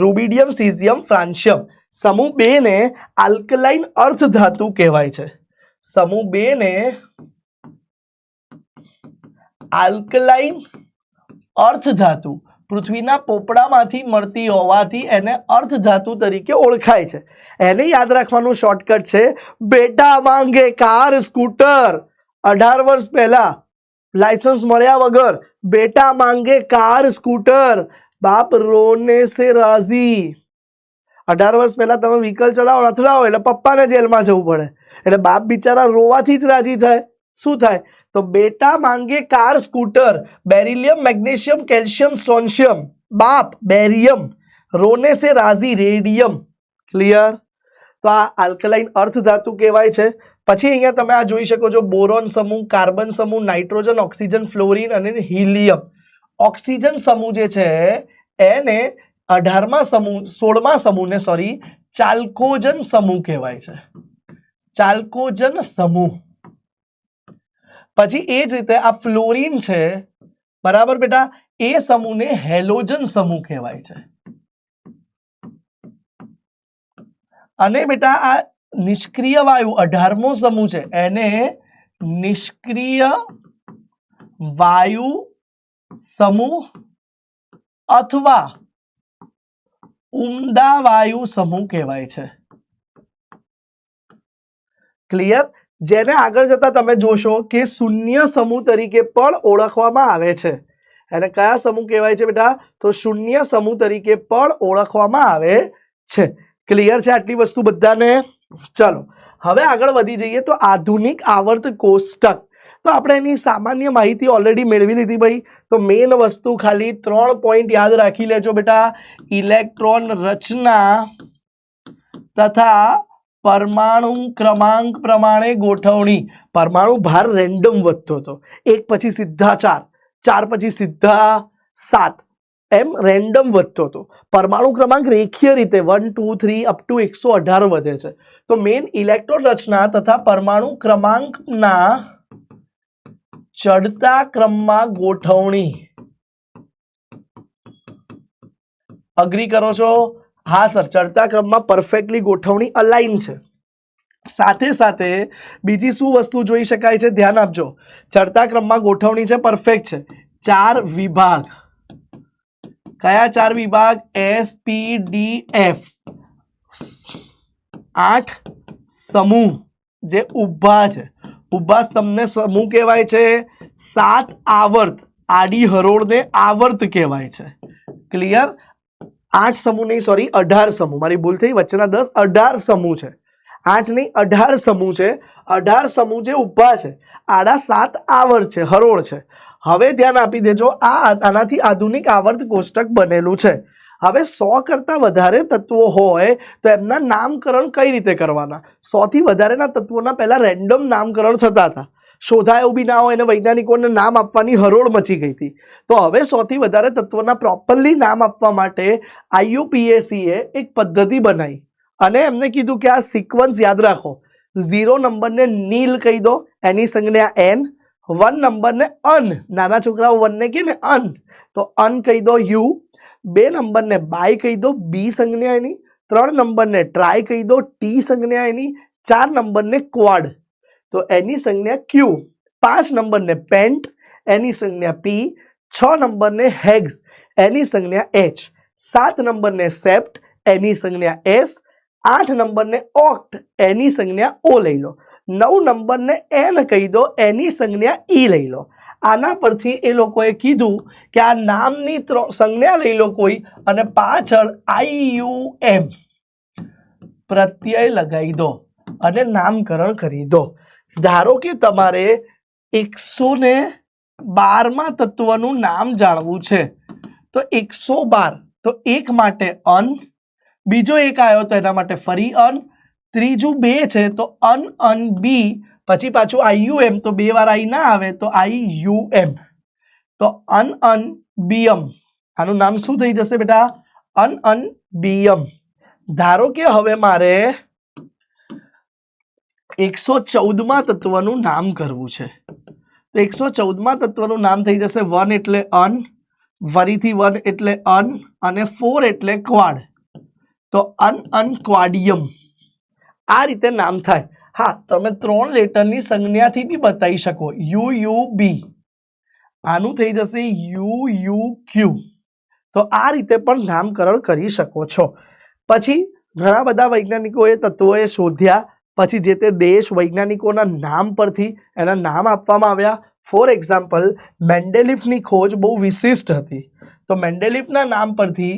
રૂબિડિયમ સીઝિયમ ફ્રાન્સિયમ. સમૂહ 2 ને આલ્કલાઇન અર્ધ ધાતુ કહેવાય છે. સમૂહ 2 ને આલ્કલાઇન અર્ધ ધાતુ પૃથ્વીના પોપડામાંથી મળતી હોવાથી એને અર્ધ ધાતુ તરીકે ઓળખાય છે. એને યાદ રાખવાનું શોર્ટકટ છે બેટા માંગે કાર સ્કૂટર. 18 વર્ષ પહેલા લાયસન્સ મળ્યા વગર બેટા માંગે કાર સ્કૂટર, બાપ રોને સે રાજી. 18 વર્ષ પહેલા તમે વ્હીકલ ચલાવો અથડાવો એટલે પપ્પાને જેલમાં જવું પડે એટલે બાપ બિચારા રોવાથી જ રાજી થાય. શું થાય? તો બેટા માંગે car scooter. Beryllium magnesium calcium strontium, બાપ બેરિયમ. રોને સે રાજી રેડિયમ. ક્લિયર? તો આ આલ્કલાઇન અર્ધ ધાતુ કહેવાય છે. પછી અહીંયા તમે આ જોઈ શકો છો બોરોન સમૂહ, કાર્બન સમૂહ, નાઇટ્રોજન, ઓક્સિજન, ફ્લોરિન અને હિલિયમ. ઓક્સિજન સમૂહ જે છે એને 16મા સમૂહને ચાલ્કોજન સમૂહ કહેવાય છે. ચાલ્કોજન સમૂહ. પછી એ જ રીતે આ ફ્લોરિન છે, બરાબર બેટા, એ સમૂહને હેલોજન સમૂહ કહેવાય છે. અને બેટા આ નિષ્ક્રિય વાયુ 18મો સમૂહ છે એને નિષ્ક્રિય વાયુ સમૂહ અથવા ઉમદા વાયુ સમૂહ કહેવાય છે. ક્લિયર? જેને આગળ જતા તમે જોશો કે શૂન્ય સમૂહ તરીકે પણ ઓળખવામાં આવે છે. એને કયા સમૂહ કહેવાય છે બેટા? તો શૂન્ય સમૂહ તરીકે પણ ઓળખવામાં આવે છે. ક્લિયર છે આટલી વસ્તુ બધાને? ચલો હવે આગળ વધી જઈએ. તો આધુનિક આવર્ત કોષ્ટક, તો આપણે એની સામાન્ય માહિતી ઓલરેડી મેળવી લીધી ભાઈ. તો મેઇન વસ્તુ ખાલી 3 પોઈન્ટ યાદ રાખી લેજો બેટા. ઇલેક્ટ્રોન રચના તથા પરમાણુ ક્રમાંક પ્રમાણે ગોઠવણી. પરમાણુ ભાર રેન્ડમ વધતો હતો, 1 પછી સીધા 4, 4 પછી સીધા 7 એમ રેન્ડમ વધતો હતો. પરમાણુ ક્રમાંક રેખીય રીતે 1 2 3 અપ ટુ 118 વધે છે. તો મેઇન ઇલેક્ટ્રોન રચના તથા પરમાણુ ક્રમાંકના ચડતા ક્રમમાં ગોઠવણી. અગ્રી કરો છો? હા સર, ચડતા ક્રમમાં પરફેક્ટલી ગોઠવણી અલાઈન છે. સાથે સાથે બીજી શું વસ્તુ જોઈ શકાય છે? ધ્યાન આપજો, ચડતા ક્રમમાં ગોઠવણી છે, પરફેક્ટ છે. 4 વિભાગ. કયા 4 વિભાગ? S P D F. 8 સમૂહ જે ઊભા છે, ઊભા સ્તંભને સમૂહ કહેવાય છે. 7 આવર્ત, આડી હરોળને આવર્ત કહેવાય છે. ક્લિયર? 8 સમૂહ નહીં, સોરી 18 સમૂહ, મારી ભૂલ થઈ, વચ્ચેના 10, 18 સમૂહ છે. 8 નહીં 18 સમૂહ છે. 18 સમૂહ જે ઊભા છે, આડા 7 આવર્ત છે, હરોળ છે. હવે ધ્યાન આપી દેજો, આનાથી આધુનિક આવર્ત કોષ્ટક બનેલું છે. હવે 100 કરતા વધારે તત્વો હોય તો એમના નામકરણ કઈ રીતે કરવાના? 100 થી વધારેના તત્વોના પહેલા રેન્ડમ નામકરણ થતા હતા. શોધાયું બી ના હોય અને વૈજ્ઞાનિકોને નામ આપવાની હરોળ મચી ગઈ હતી. તો હવે 100 થી વધારે તત્વોના પ્રોપરલી નામ આપવા માટે IUPAC એ એક પદ્ધતિ બનાવી અને એમને કીધું કે આ સિક્વન્સ યાદ રાખો. 0 નંબરને નીલ કહી દો, એની સંજ્ઞા N. 1 નંબરને અન, નાના છોકરાઓ 1 ને કે ને અન, તો અન કહી દો U. 2 નંબરને બાય કહી દો, B સંજ્ઞા એની. 3 નંબરને ટ્રાય કહી દો, T સંજ્ઞા એની. 4 નંબરને ક્વાડ, તો એની સંજ્ઞા Q. 5 નંબરને પેન્ટ, એની સંજ્ઞા P. 6 નંબરને હેગ્સ, એની સંજ્ઞા H. 7 નંબરને સેપ્ટ, એની સંજ્ઞા S. 8 નંબરને ઓક્ટ, એની સંજ્ઞા O લઈ લો. 9 નંબરને N કહી દો, એની સંજ્ઞા E લઈ લો. આના પરથી એ લોકોએ કીધું કે આ નામની સંજ્ઞા લઈ લો કોઈ અને પાછળ IUM પ્રત્યય લગાવી દો અને નામકરણ કરી દો. ધારો કે તમારે 112માં તત્વનું નામ જાણવું છે, તો 112, તો એક માટે અન, બીજો એક આવ્યો તો એના માટે ફરી અન, ત્રીજું 2 છે તો અન બી, પછી પાછું IUM, તો 2 વાર આઈ ના આવે તો IUM, તો અન બીયમ. આનું નામ શું થઈ જશે બેટા? અન બીયમ. ધારો કે હવે મારે 114માં તત્વનું નામ કરવું છે, તો 114માં તત્વનું નામ થઈ જશે 1 એટલે અન, ફરીથી 1 એટલે અન અને 4 એટલે ક્વાડ, તો અન ક્વાડિયમ. આ રીતે નામ થાય. હા, તમે 3 લેટરની સંજ્ઞાથી બી બતાવી શકો, UUB, આનું થઈ જશે UUQ. તો આ રીતે પણ નામકરણ કરી શકો છો. પછી ઘણા બધા વૈજ્ઞાનિકોએ તત્વોએ શોધ્યા, પછી જે તે દેશ વૈજ્ઞાનિકોના નામ પરથી એના નામ આપવામાં આવ્યા. ફોર એક્ઝામ્પલ, મેન્ડેલિફની ખોજ બહુ વિશિષ્ટ હતી, તો મેન્ડેલિફના નામ પરથી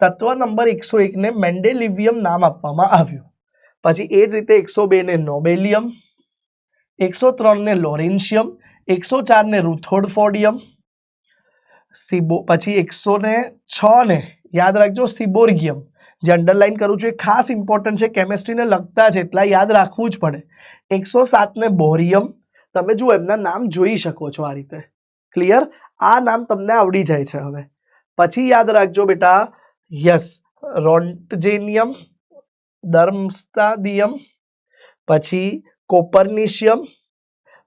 તત્વ નંબર 101ને મેન્ડેલિવિયમ નામ આપવામાં આવ્યું. પછી એ જ રીતે 102 ને નોબેલિયમ, 103 ને લોરેન્શિયમ, 104 ને રુથોડફોર્ડિયમ, પછી 106 ને યાદ રાખજો સિબોર્ગિયમ. જે અંડરલાઈન કરું છું એ ખાસ ઇમ્પોર્ટન્ટ છે, કેમેસ્ટ્રીને લગતા છે એટલા યાદ રાખવું જ પડે. 107 ને બોરિયમ. તમે જુઓ એમના નામ જોઈ શકો છો આ રીતે. ક્લિયર? આ નામ તમને આવડી જાય છે. હવે પછી યાદ રાખજો બેટા, યસ, રોન્ટજેનિયમ, દર્મસ્તાદિયમ, પછી કોપરનિશિયમ,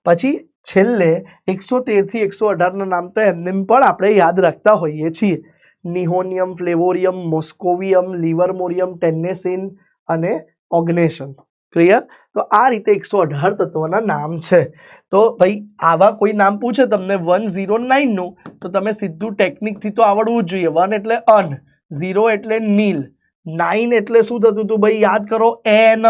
પછી છેલ્લે 113 થી 118 ના નામ તો એમને પણ આપણે યાદ રાખતા હોઈએ છીએ. નિહોનિયમ, ફ્લેવોરિયમ, મોસ્કોવિયમ, લિવરમોરિયમ, ટેન્નેસિન અને ઓગ્નેશન. ક્લિયર? તો આ રીતે 118 તત્વોના નામ છે. તો ભાઈ આવા કોઈ નામ પૂછે તમને 109 નું, તો તમે સીધું ટેકનિકથી તો આવડવું જ જોઈએ. 1 એટલે અન, 0 એટલે નીલ, 9 એટલે શું થતું હતું ભાઈ? યાદ કરો, એન,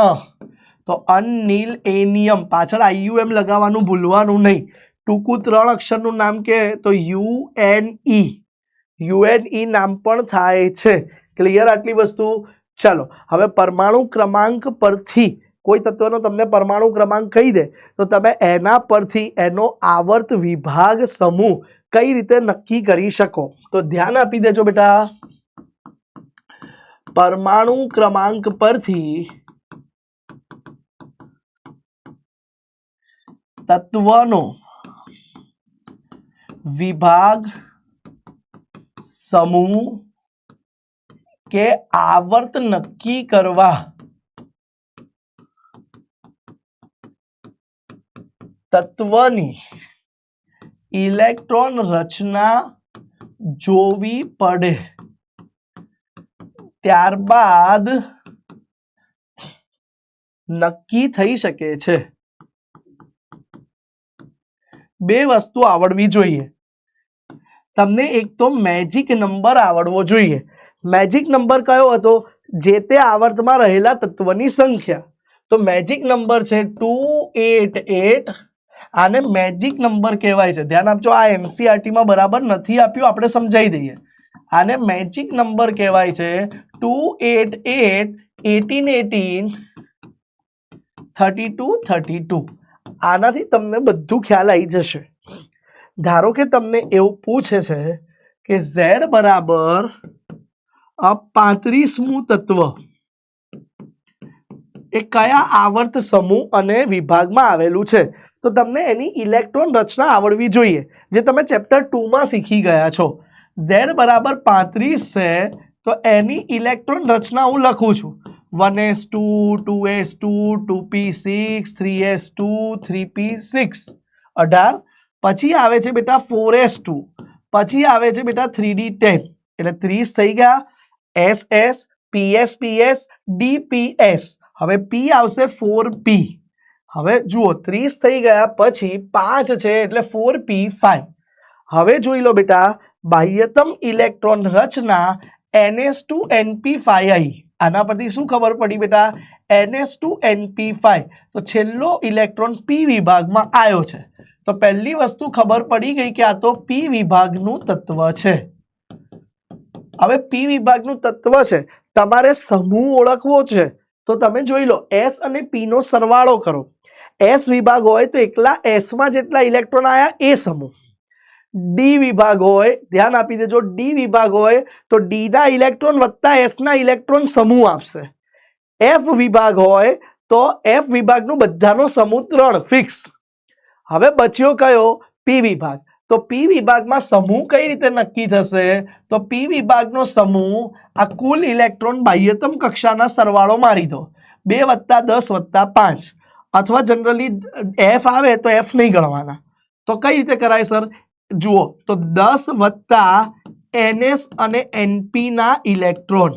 તો અનનીલ એનિયમ, પાછળ IUM લગાવવાનું ભૂલવાનું નહીં. ટૂંકું 3 અક્ષરનું નામ કે તો UNE, UNE નામ પણ થાય છે. ક્લિયર આટલી વસ્તુ? ચાલો હવે પરમાણુ ક્રમાંક પરથી કોઈ તત્વનો તમને પરમાણુ ક્રમાંક કહી દે તો તમે એના પરથી એનો આવર્ત વિભાગ સમૂહ કઈ રીતે નક્કી કરી શકો. તો ધ્યાન આપી દેજો બેટા, પરમાણુ ક્રમાંક પરથી તત્વનો વિભાગ સમૂહ કે આવર્ત નક્કી કરવા તત્વની ઇલેક્ટ્રોન રચના જોવી પડે, ત્યારબાદ નક્કી થઈ શકે છે. બે વસ્તુ આવડવી જોઈએ. તમને એક તો મેજિક નંબર આવડવો જોઈએ. મેજિક નંબર કયો હતો? જે તે આવર્તમાં રહેલા તત્વની સંખ્યા. તો મેજિક નંબર છે 288. આને મેજિક નંબર કહેવાય છે. ધ્યાન આપજો, આ એનસીઈઆરટી માં બરાબર નથી આપ્યું, આપણે સમજાવી દઈએ. આને મેજિક નંબર કહેવાય છે 288 18 32 32. આનાથી તમને બધું ખ્યાલ આવી જશે. ધારો કે તમને એવું પૂછે છે કે Z બરાબર 35મું તત્વ એ કયા આવર્ત સમૂહ અને વિભાગમાં આવેલું છે, તો તમને એની ઇલેક્ટ્રોન રચના આવડવી જોઈએ, જે તમે ચેપ્ટર 2 માં શીખી ગયા છો. Z બરાબર 35 છે તો એની ઇલેક્ટ્રોન રચના હું લખું છું 1s2 2s2 2p6 3s2 3p6 18. પછી આવે છે બેટા 4s2, પછી આવે છે બેટા 3d10 એટલે 30 થઈ ગયા. ss ps ps dps. હવે p આવશે 4p. હવે જુઓ 30 થઈ ગયા પછી 5 છે એટલે 4p5. હવે જોઈ લો બેટા, બાહ્યતમ ઇલેક્ટ્રોન રચના ns2np5i. આના પરથી શું ખબર પડી બેટા? ns2np5. તો છેલ્લો ઇલેક્ટ્રોન p વિભાગમાં આવ્યો છે. તો પહેલી વસ્તુ ખબર પડી ગઈ કે આ તો p વિભાગનું તત્વ છે. હવે p વિભાગનું તત્વ છે, તમારે સમૂહ ઓળખવો છે, તો તમે જોઈ લો s અને p નો સરવાળો કરો. s વિભાગ હોય તો એકલા s માં જેટલા ઇલેક્ટ્રોન આયા એ સમૂહ. d વિભાગ હોય, ધ્યાન આપી દેજો, d વિભાગ હોય તો d ના ઇલેક્ટ્રોન વત્તા s ના ઇલેક્ટ્રોન સમૂહ આપશે. f વિભાગ હોય તો f વિભાગનું બધાનો સમૂહ 3 ફિક્સ. હવે બચ્યો કયો? p વિભાગ. તો p વિભાગમાં સમૂહ કઈ રીતે નક્કી થશે? તો p વિભાગનો સમૂહ આ કુલ ઇલેક્ટ્રોન બાહ્યતમ કક્ષાના સરવાળો મારી દો 2 + 10 + 5, અથવા જનરલી f આવે તો f નહીં ગણવાના. તો કઈ રીતે કરાય સર? જુઓ તો 10 + ns અને np ના ઇલેક્ટ્રોન,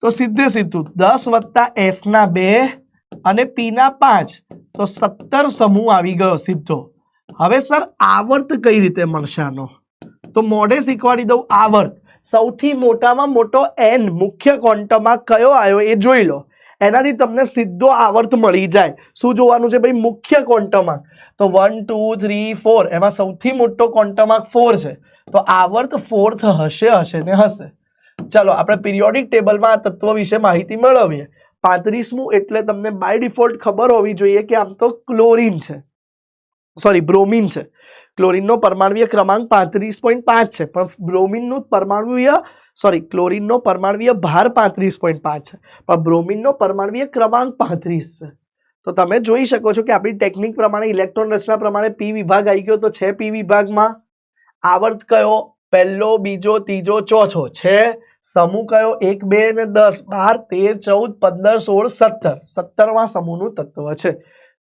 તો સીધે સીધું 10 + s ના 2 અને p ના 5, તો 17 સમૂહ આવી ગયો સીધો. હવે સર આવર્ત કઈ રીતે મળશે આનો? તો મોઢે શીખવાડી દઉં. આવર્ત સૌથી મોટામાં મોટો n મુખ્ય ક્વોન્ટમમાં કયો આવ્યો એ જોઈ લો, એનાથી તમને સીધો આવર્ત મળી જાય. શું જોવાનું છે ભાઈ? મુખ્ય ક્વોન્ટમમાં. તો 1 2 3 4 એમાં સૌથી મોટો ક્વોન્ટમમાં 4 છે, તો આવર્ત 4th હશે ને હશે. ચલો આપણે પિરિયોડિક ટેબલમાં આ તત્વ વિશે માહિતી મેળવીએ. 35મું એટલે તમને બાય ડિફોલ્ટ ખબર હોવી જોઈએ કે આમ તો ક્લોરીન છે, સોરી બ્રોમિન છે. ક્લોરીનનો પરમાણ્વીય ક્રમાંક 35.5 છે, પણ બ્રોમિનનું ક્લોરીનનો પરમાણ્વીય ભાર 35.5 છે, પણ બ્રોમિનનો પરમાણ્વીય ક્રમાંક 35 છે. તો તમે જોઈ શકો છો કે આપણી ટેકનિક પ્રમાણે, ઇલેક્ટ્રોન રચના પ્રમાણે p વિભાગ આવી ગયો. તો છે p વિભાગમાં આવર્ત કયો? પહેલો, બીજો, ત્રીજો, ચોથો છે. સમૂહ કયો? 1 2 ને 10 12 13 14 15 16 17 17માં સમૂહનું તત્વ છે.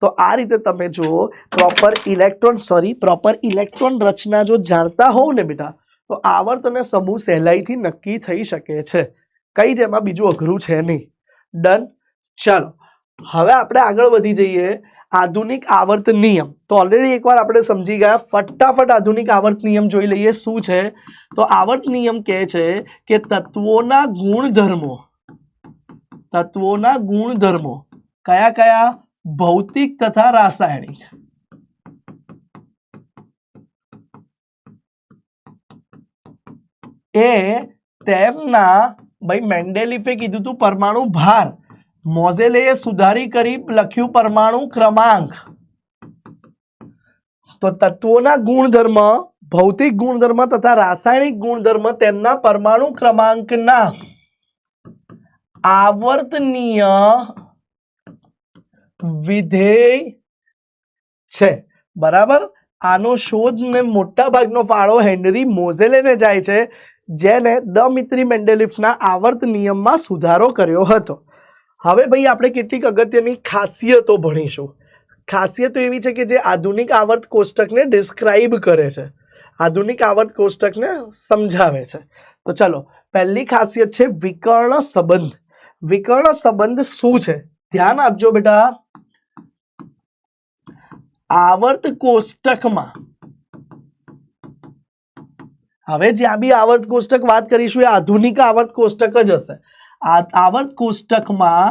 તો આ રીતે તમે જો પ્રોપર ઇલેક્ટ્રોન રચના જો જાણતા હોવ ને બેટા, તો આવર્ત અને સમૂહ સહેલાઈથી નક્કી થઈ શકે છે. કઈ જેમાં બીજું અઘરું છે નહીં. ડન. ચાલો હવે આપણે આગળ વધી જઈએ. આધુનિક આવર્ત નિયમ તો ઓલરેડી એકવાર આપણે સમજી ગયા. ફટાફટ આધુનિક આવર્ત નિયમ જોઈ લઈએ શું છે. તો આવર્ત નિયમ કહે છે કે તત્વોના ગુણધર્મો કયા કયા? ભૌતિક તથા રાસાયણિક. એ તેમના, ભાઈ મેન્ડેલિફે કીધું તું પરમાણુ ભાર, મોઝેલેએ સુધારી કરી લખ્યું પરમાણુ ક્રમાંક. તો તત્વોના ગુણધર્મ, ભૌતિક ગુણધર્મ તથા રાસાયણિક ગુણધર્મ તેમના પરમાણુ ક્રમાંકના આવર્તનીય વિધેય છે. બરાબર. આનો શોધ ને મોટા ભાગનો ફાળો હેનરી મોઝેલેને જાય છે, જેને દમિત્રી મેન્ડેલિફના આવર્ત નિયમમાં સુધારો કર્યો હતો. હવે ભાઈ આપણે કેટલીક અગત્યની ખાસિયતો ભણીશું. ખાસિયતો એવી છે કે જે આધુનિક આવર્ત કોષ્ટકને ડિસ્ક્રાઇબ કરે છે, આધુનિક આવર્ત કોષ્ટકને સમજાવે છે. તો ચલો, પહેલી ખાસિયત છે વિકર્ણ સંબંધ. વિકર્ણ સંબંધ શું છે? ધ્યાન આપજો બેટા. આવર્ત કોષ્ટકમાં, હવે જ્યાં બી આવર્ત કોષ્ટક વાત કરીશું એ આધુનિક આવર્ત કોષ્ટક જ હશે. આવર્ત કોષ્ટકમાં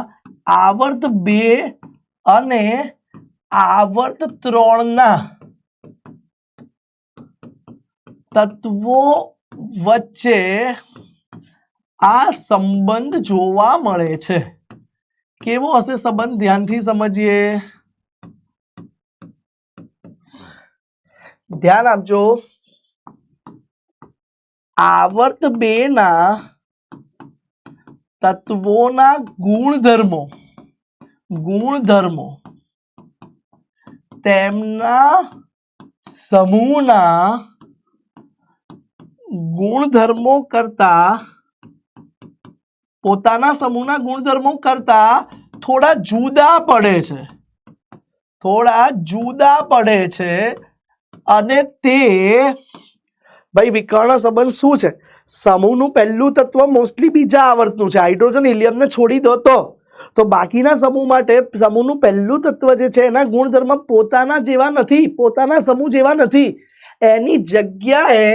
આવર્ત 2 અને આવર્ત 3 ના તત્વો વચ્ચે આ સંબંધ જોવા મળે છે. કેવો હશે સંબંધ? ધ્યાનથી સમજીએ. ધ્યાન આપજો. આવર્ત 2 ના તત્વોના ગુણધર્મો તેમના સમૂહના ગુણધર્મો કરતા, પોતાના સમૂહના ગુણધર્મો કરતા થોડા જુદા પડે છે અને તે ભાઈ વિકર્ણ સંબંધ શું છે? સમૂહનું પહેલું તત્વ મોસ્ટલી બીજા આવર્તનું છે. હાઇડ્રોજન હિલિયમને છોડી દો તો બાકીના સમૂહ માટે સમૂહનું પહેલું તત્વ જે છે એના ગુણધર્મ પોતાના જેવા નથી, પોતાના સમૂહ જેવા નથી. એની જગ્યાએ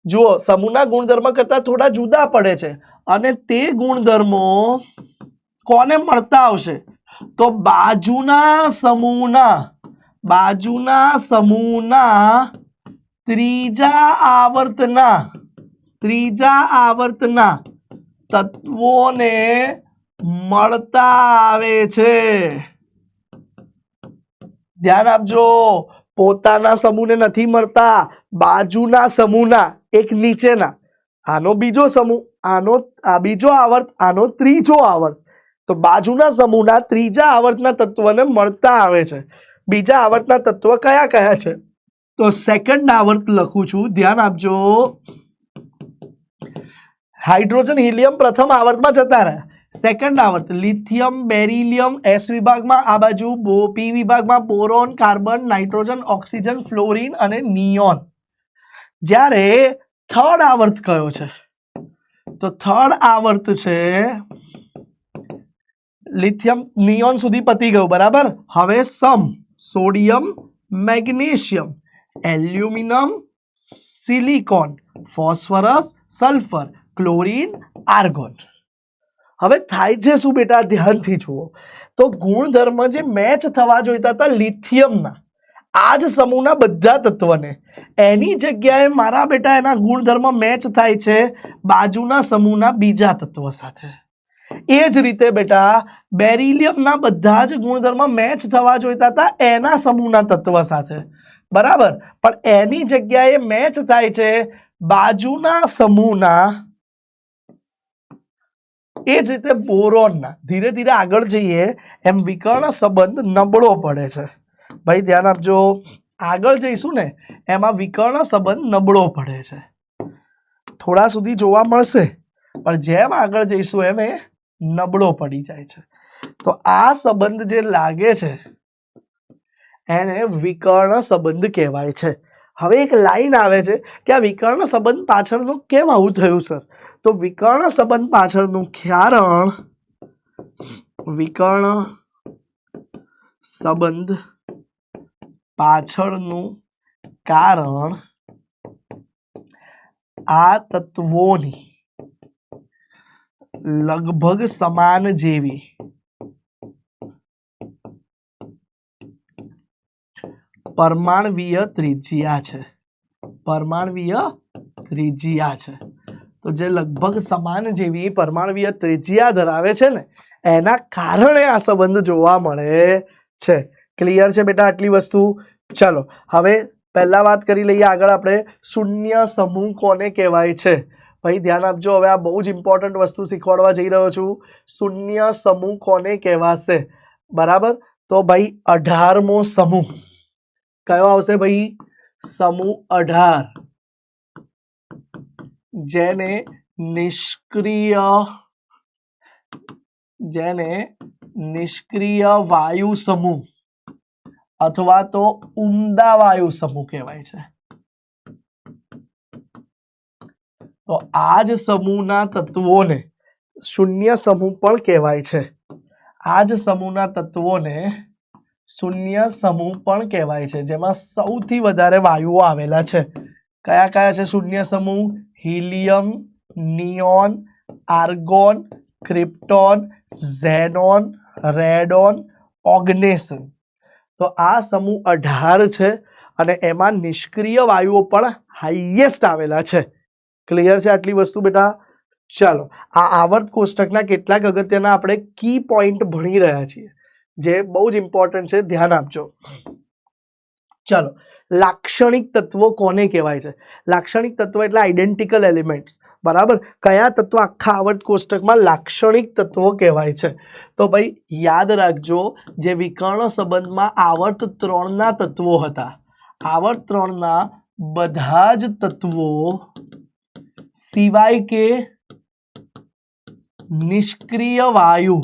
જુઓ, સમૂહના ગુણધર્મ કરતા થોડા જુદા પડે છે અને તે ગુણધર્મો કોને મળતા આવશે? તો બાજુના સમૂહના ત્રીજા આવર્તના તત્વોને મળતા આવે છે. ધ્યાન આપજો. પોતાના સમૂહને નથી મળતા, બાજુના સમૂહના, એક નીચેના. આનો બીજો સમૂહ, આ બીજો આવર્ત, આનો ત્રીજો આવર્ત. તો બાજુના સમૂહના ત્રીજા આવર્તના તત્વને મળતા આવે છે. બીજા આવર્તના તત્વ કયા કયા છે? તો સેકન્ડ આવર્ત લખું છું, ધ્યાન આપજો. હાઇડ્રોજન હિલિયમ પ્રથમ આવર્તમાં જતા રહ્યા. સેકન્ડ આવર્ત લિથિયમ, બેરિલિયમ એસ વિભાગમાં, આ બાજુ પી વિભાગમાં boron, carbon, nitrogen, oxygen, fluorine અને નિયોન. જ્યારે થર્ડ આવર્ત કયો છે? તો થર્ડ આવર્ત છે લિથિયમ, નિયોન સુધી પતી ગયું, બરાબર. હવે sodium, magnesium, aluminium, silicon, phosphorus, sulphur, chlorine, argon. હવે થાય છે શું બેટા? ધ્યાનથી જુઓ. તો ગુણધર્મ જે મેચ થવા જોઈતા હતા લિથિયમના, આ જ સમૂહના બધા તત્વને, એની જગ્યાએ મારા બેટા એના ગુણધર્મ મેચ થાય છે બાજુના સમૂહના બીજા તત્વ સાથે. એ જ રીતે બેટા બેરિલિયમના બધા જ ગુણધર્મ મેચ થવા જોઈતા હતા એના સમૂહના તત્વ સાથે, બરાબર. પણ એની જગ્યાએ મેચ થાય છે બાજુના સમૂહના, એ જ રીતે બોરોનના. ધીરે ધીરે આગળ જઈએ એમ વિકર્ણ સંબંધ નબળો પડે છે. ભાઈ ધ્યાન આપજો. આગળ જઈશું ને એમાં વિકર્ણ સંબંધ નબળો પડે છે. થોડા સુધી જોવા મળશે પણ જેમ આગળ જઈશું એમ એ નબળો પડી જાય છે. તો આ સંબંધ જે લાગે છે એને વિકર્ણ સંબંધ કહેવાય છે. હવે એક લાઈન આવે છે કે આ વિકર્ણ સંબંધ પાછળનું કેમ આવું થયું સર? તો વિકર્ણ સંબંધ પાછળનું કારણ, વિકર્ણ સંબંધ પાછળનું કારણ આ તત્વોની લગભગ સમાન જેવી પરમાણવીય ત્રિજ્યા છે. પરમાણવીય ત્રિજ્યા છે. તો જે લગભગ સમાન જેવી પરમાણવીય ત્રિજ્યા ધરાવે છે ને એના કારણે આ સંબંધ જોવા મળે છે. ક્લિયર છે બેટા આટલી વસ્તુ? ચલો હવે પહેલા વાત કરી લઈએ. આગળ આપણે શૂન્ય સમૂહ કોને કહેવાય છે? ભાઈ ધ્યાન આપજો. હવે આ બહુ જ ઇમ્પોર્ટન્ટ વસ્તુ શીખવાડવા જઈ રહ્યો છું. શૂન્ય સમૂહ કોને કહેવાશે? બરાબર. તો ભાઈ 18મો સમૂહ કયો આવશે ભાઈ? સમૂહ 18, જેને નિષ્ક્રિય વાયુ સમૂહ અથવા તો ઉમદા વાયુ સમૂહ કહેવાય છે. તો આ જ સમૂહના તત્વોને શૂન્ય સમૂહ પણ કહેવાય છે. આ જ સમૂહના તત્વોને શૂન્ય સમૂહ પણ કહેવાય છે, જેમાં સૌથી વધારે વાયુઓ આવેલા છે. કયા કયા છે શૂન્ય સમૂહ? Helium, neon, argon, krypton, xenon, radon, oganesson. તો આ સમૂહ 18 છે અને એમાં નિષ્ક્રિય વાયુઓ પણ હાઈએસ્ટ આવેલા છે. ક્લિયર છે આટલી વસ્તુ બેટા? ચાલો, આ આવર્ત કોષ્ટકના કેટલાક અગત્યના આપણે કી પોઈન્ટ ભણી રહ્યા છીએ, જે બહુ જ ઇમ્પોર્ટન્ટ છે, ધ્યાન આપજો. ચાલો, લાક્ષણિક તત્વો કોને કહેવાય છે? લાક્ષણિક તત્વો એટલે આઈડેન્ટિકલ એલિમેન્ટ્સ. બરાબર, કયા તત્વો આખા આવર્ત કોષ્ટકમાં લાક્ષણિક તત્વો કહેવાય છે? તો ભાઈ યાદ રાખજો, જે વિકર્ણ સંબંધમાં આવર્ત 3ના તત્વો હતા, આવર્ત 3ના બધા જ તત્વો સિવાય કે નિષ્ક્રિય વાયુ,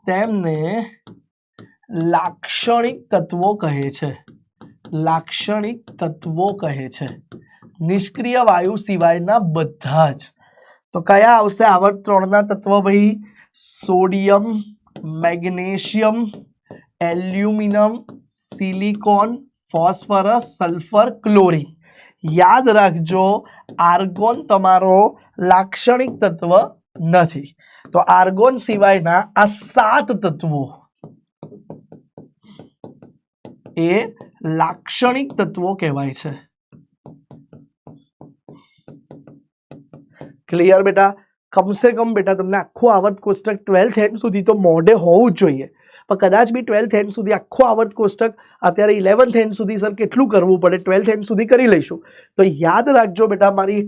તેમને લાક્ષણિક તત્વો કહે છે. લાક્ષણિક તત્વો કહે છે નિષ્ક્રિય વાયુ સિવાયના બધા જ. તો કયા આવશે આવર્ત 3ના તત્વો ભાઈ? Sodium, magnesium, aluminium, silicon, phosphorus, sulphur, chlorine. યાદ રાખજો, આર્ગોન તમારો લાક્ષણિક તત્વ નથી. તો આર્ગોન સિવાયના આ 7 તત્વો એ લાક્ષણિક તત્વો કહેવાય છે. ક્લિયર બેટા? કમસે કમ બેટા તમને આખું આવર્ત કોષ્ટક 12th એન્ડ સુધી તો મોઢે હોવું જ જોઈએ, પણ કદાચ બી 12th એન્ડ સુધી આખું આવર્ત કોષ્ટક અત્યારે 11th એન્ડ સુધી સર કેટલું કરવું પડે, 12th એન્ડ સુધી કરી લઈશું. તો યાદ રાખજો બેટા, મારી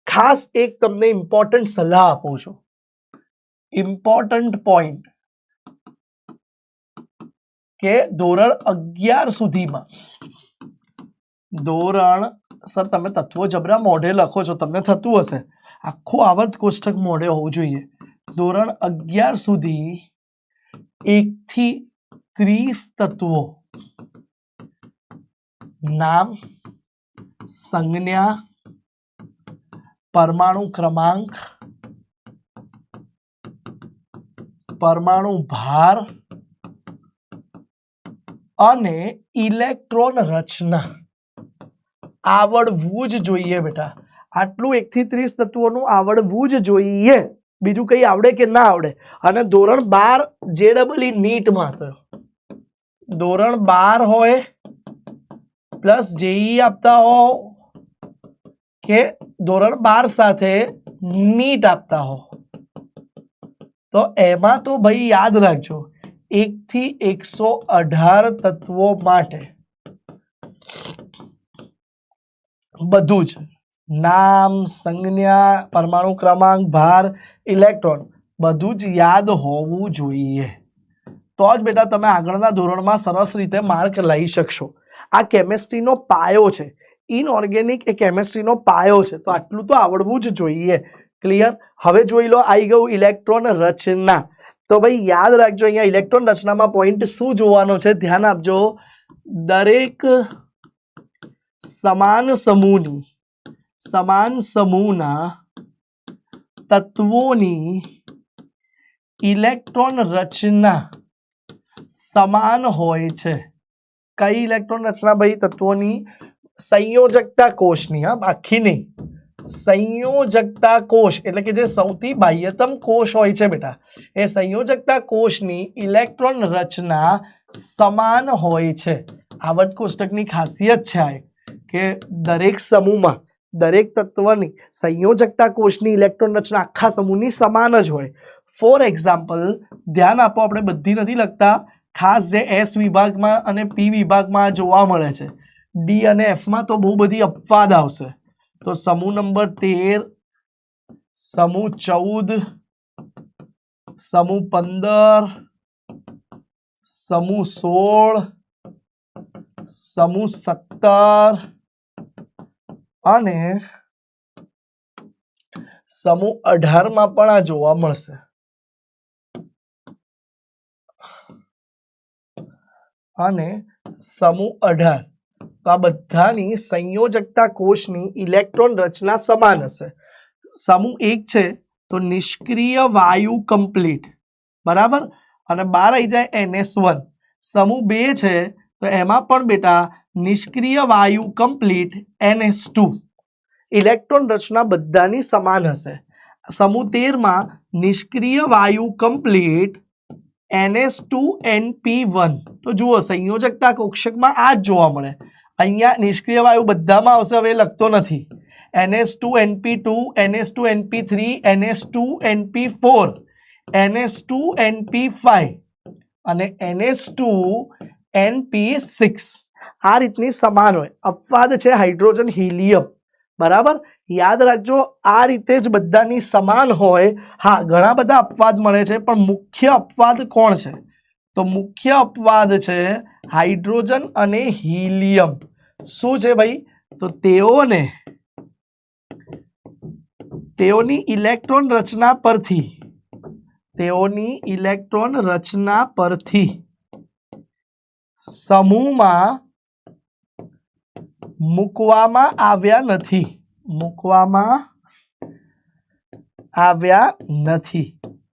ખાસ એક તમને ઇમ્પોર્ટન્ટ સલાહ આપું છું, ઇમ્પોર્ટન્ટ પોઈન્ટ, કે ધોરણ 11 સુધીમાં સર તમે તત્વો જબરા મોઢે લખો છો, તમને થતું હશે, આખું આવર્ત કોષ્ટક મોઢે હોવું જોઈએ. ધોરણ 11 સુધી 1 થી 30 તત્વો, નામ, સંજ્ઞા, પરમાણુ ક્રમાંક, પરમાણુ ભાર અને ઇલેક્ટ્રોન રચના આવડવું જ જોઈએ બેટા. આટલું 1 થી 30 તત્વોનું આવડવું જ જોઈએ, બીજું કઈ આવડે કે ના આવડે. અને ધોરણ 12 JEE નીટમાં તો ધોરણ 12 હોય પ્લસ JEE આપતા હો કે ધોરણ 12 સાથે નીટ આપતા હો, તો એમાં તો ભાઈ યાદ રાખજો, 1 થી 118 તત્વો માટે બધું જ નામ, સંજ્ઞા, પરમાણુ ક્રમાંક, ભાર, ઇલેક્ટ્રોન બધું જ યાદ હોવું જોઈએ. તો જ બેટા તમે આગળના ધોરણમાં સરસ રીતે માર્ક લઈ શકશો. આ કેમેસ્ટ્રીનો પાયો છે, ઇનઓર્ગેનિક એ કેમેસ્ટ્રીનો પાયો છે, તો આટલું તો આવડવું જ જોઈએ. ક્લિયર? હવે જોઈ લો, આવી ગયું ઇલેક્ટ્રોન રચના. તો ભાઈ યાદ રાખજો, અહીંયા ઇલેક્ટ્રોન રચનામાં પોઈન્ટ શું જોવાનો છે, ધ્યાન આપજો. દરેક સમાન સમૂહના તત્વોની ઇલેક્ટ્રોન રચના સમાન હોય છે. કઈ ઇલેક્ટ્રોન રચના ભાઈ? તત્વોની સંયોજકતા કોષની, હા બાકી નહીં. સંયોજકતા કોષ એટલે કે જે સૌથી બાહ્યતમ કોષ હોય છે બેટા, એ સંયોજકતા કોષની ઇલેક્ટ્રોન રચના સમાન હોય છે. આવર્ત કોષ્ટકની ખાસિયત છે આ, કે દરેક સમૂહમાં દરેક તત્વની સંયોજકતા કોષની ઇલેક્ટ્રોન રચના આખા સમૂહની સમાન જ હોય. ફોર એક્ઝામ્પલ, ધ્યાન આપો, આપણે બધી નથી લખતા, ખાસ જે S વિભાગમાં અને P વિભાગમાં જોવા મળે છે. D અને F માં તો બહુ બધી અપવાદ આવશે. તો સમૂહ નંબર 13, સમૂહ 14, સમૂહ 15, સમૂહ 16, સમૂહ 17 અને સમૂહ 18 માં પણ આ જોવા મળશે. અને સમૂહ 18 તો આ બધાની સંયોજકતા કોષની ઇલેક્ટ્રોન રચના સમાન હશે. સમૂહ 1 છે તો નિષ્ક્રિય વાયુ કમ્પ્લીટ, બરાબર, અને બહાર આવી જાય NS1. સમૂહ 2 છે તો એમાં પણ બેટા નિષ્ક્રિય વાયુ કમ્પ્લીટ NS2. ઇલેક્ટ્રોન રચના બધાની સમાન હશે. સમૂહ 13 માં નિષ્ક્રિય વાયુ કમ્પ્લીટ NS2NP1. તો જુઓ સંયોજકતા કોષ્ટકમાં આ જ જોવા મળે. અહીંયા નિષ્ક્રિય વાયુ બધામાં આવશે, હવે લખતો નથી. NS2NP2, NS2NP3, NS2NP4, NS2NP5 અને NS2NP6 આ રીતની સમાન હોય. અપવાદ છે હાઇડ્રોજન હિલિયમ, બરાબર. યાદ રાખજો આ રીતે જ બધાની સમાન હોય. હા, ઘણા બધા અપવાદ મળે છે પણ મુખ્ય અપવાદ કોણ છે? તો મુખ્ય અપવાદ છે હાઇડ્રોજન અને હિલિયમ. શું છે ભાઈ? તો તેઓની ઇલેક્ટ્રોન રચના પરથી સમૂહમાં મૂકવામાં આવ્યા નથી.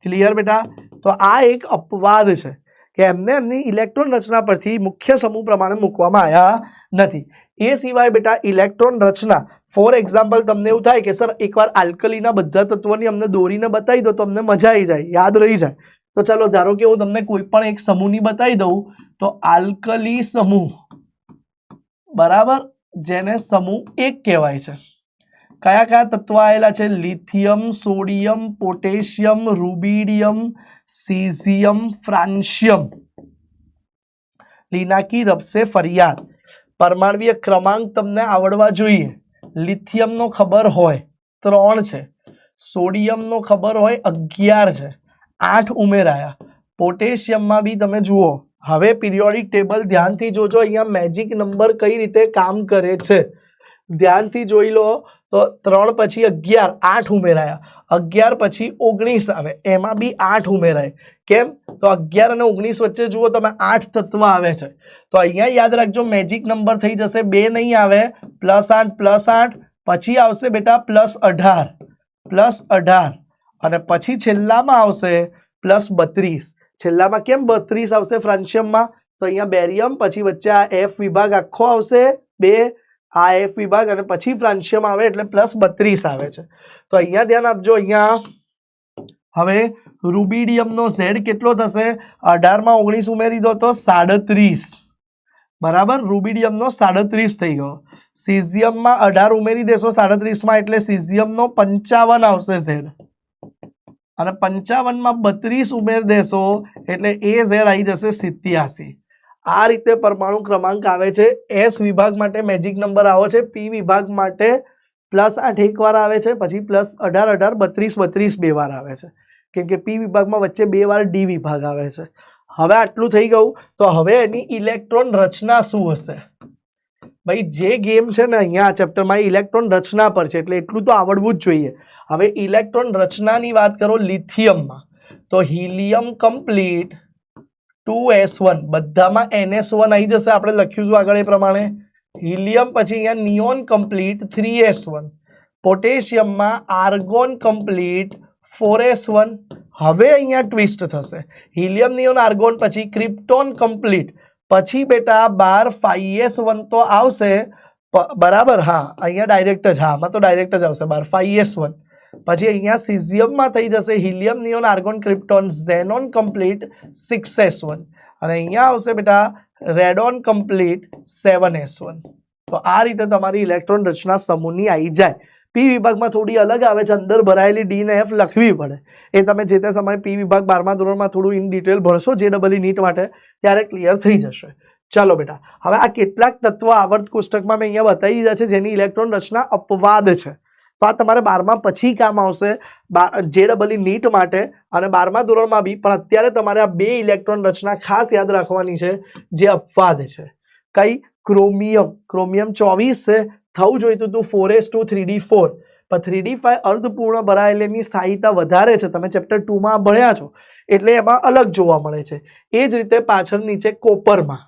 ક્લિયર બેટા? તો આ એક અપવાદ છે કે એમની ઇલેક્ટ્રોન રચના પરથી મુખ્ય સમૂહ પ્રમાણે મૂકવામાં આવ્યા નથી. એ સિવાય બેટા ઇલેક્ટ્રોન રચના, ફોર એક્ઝામ્પલ તમને એવું થાય કે સર એકવાર આલ્કલીના બધા તત્વોની અમને દોરીને બતાવી દો તો અમને મજા આવી જાય, યાદ રહી જાય. તો ચલો ધારો કે હું તમને કોઈ પણ એક સમૂહની બતાવી દઉં તો આલ્કલી સમૂહ, બરાબર, જેને સમૂહ 1 કહેવાય છે. કયા કયા તત્વો આવેલા છે? Lithium, sodium, potassium, rubidium, caesium, francium. લીનાકી રબસે ફરિયાદ. પરમાણ્વીય ક્રમાંક તમને આવડવા જોઈએ. લિથિયમનો ખબર હોય 3 છે, સોડિયમનો ખબર હોય 11 છે, 8 ઉમેરાયા. પોટેશિયમમાં બી તમે જુઓ, હવે પિરિયોડિક ટેબલ ધ્યાનથી જોજો, અહીંયા મેજિક નંબર કઈ રીતે કામ કરે છે ધ્યાનથી જોઈ લો. તો 3 પછી 11, 8 ઉમેરાયા. 11 પછી 19 આવે, એમાં બી 8 ઉમેરાય. કેમ? તો 11 અને 19 વચ્ચે જુઓ તમે 8 તત્વ આવે છે. તો અહીંયા યાદ રાખજો મેજિક નંબર થઈ જશે, 2 નહીં આવે, +8 પછી આવશે બેટા +18 અને પછી છેલ્લામાં આવશે +32. છેલ્લામાં કેમ 32 આવશે ફ્રાન્સિયમમાં? તો અહીંયા બેરિયમ, પછી વચ્ચે આ F વિભાગ આખો આવશે 2, આ F વિભાગ અને પછી ફ્રાન્સિયમ આવે એટલે +32 આવે છે. તો અહીંયા ધ્યાન આપજો. અહીંયા હવે રૂબિડિયમનો Z કેટલો થશે? 18 માં 19 ઉમેરી દો તો 37, બરાબર. રૂબિડિયમનો 37 થઈ ગયો. સીઝિયમમાં 18 ઉમેરી દેશો 37 માં એટલે સીઝિયમનો 55 આવશે Z, અને 55 માં 32 ઉમેર દેશો એટલે એ Z આવી જશે 87. આ રીતે પરમાણુ ક્રમાંક આવે છે. S વિભાગ માટે મેજિક નંબર આવો છે. P વિભાગ માટે +8 એક વાર આવે છે, પછી +18 32 બે વાર આવે છે, કેમ કે P વિભાગમાં વચ્ચે 2 વાર D વિભાગ આવે છે. હવે આટલું થઈ ગયું. તો હવે એની ઇલેક્ટ્રોન રચના શું હશે? ભાઈ જે ગેમ છે ને અહીંયા ચેપ્ટરમાં ઇલેક્ટ્રોન રચના પર છે એટલે એટલું તો આવડવું જ જોઈએ. હવે ઇલેક્ટ્રોન રચનાની વાત કરો લિથિયમમાં, તો હિલિયમ કમ્પ્લીટ 2s1, બધામાં NS1 આવી જશે, આપણે લખ્યું હતું આગળ એ પ્રમાણે. હિલિયમ પછી અહીંયા નિયોન કમ્પ્લીટ 3s1. પોટેશિયમમાં આર્ગોન કમ્પ્લીટ 4s1. હવે અહીંયા ટ્વિસ્ટ થશે. હિલિયમ નિયોન આર્ગોન પછી ક્રિપ્ટોન કમ્પ્લીટ, પછી બેટા 12 5s1 તો આવશે, બરાબર. હા, અહીંયા ડાયરેક્ટ જ, હા આમાં તો ડાયરેક્ટ જ આવશે 12 5s1. પછી અહીંયા સીઝિયમમાં થઈ જશે helium neon argon krypton xenon complete 6s1, અને અહીંયા આવશે બેટા રેડોન કમ્પ્લીટ 7s1. તો આ રીતે તમારી ઇલેક્ટ્રોન રચના સમૂહની આવી જાય. P વિભાગમાં થોડી અલગ આવે છે, અંદર ભરાયેલી D ને F લખવી પડે. એ તમે જે તે સમયે P વિભાગ 12મા ધોરણમાં થોડું ઇન ડિટેલ ભણશો JEE નીટ માટે, ત્યારે ક્લિયર થઈ જશે. ચલો બેટા, હવે આ કેટલાક તત્વ આવર્ત કોષ્ટકમાં મેં અહીંયા બતાવી દીધા છે જેની ઇલેક્ટ્રોન રચના અપવાદ છે. તો આ તમારે 12મા પછી કામ આવશે JEE નીટ માટે અને 12મા ધોરણમાં બી. પણ અત્યારે તમારે આ 2 ઇલેક્ટ્રોન રચના ખાસ યાદ રાખવાની છે જે અપવાદ છે. કઈ? ક્રોમિયમ 24 છે, થવું જોઈતું હતું 4s2 3d4, પણ 3d5 અર્ધપૂર્ણ ભરાયેલીની સ્થાયીતા વધારે છે, તમે ચેપ્ટર 2માં ભણ્યા છો એટલે એમાં અલગ જોવા મળે છે. એ જ રીતે પાછળ નીચે કોપરમાં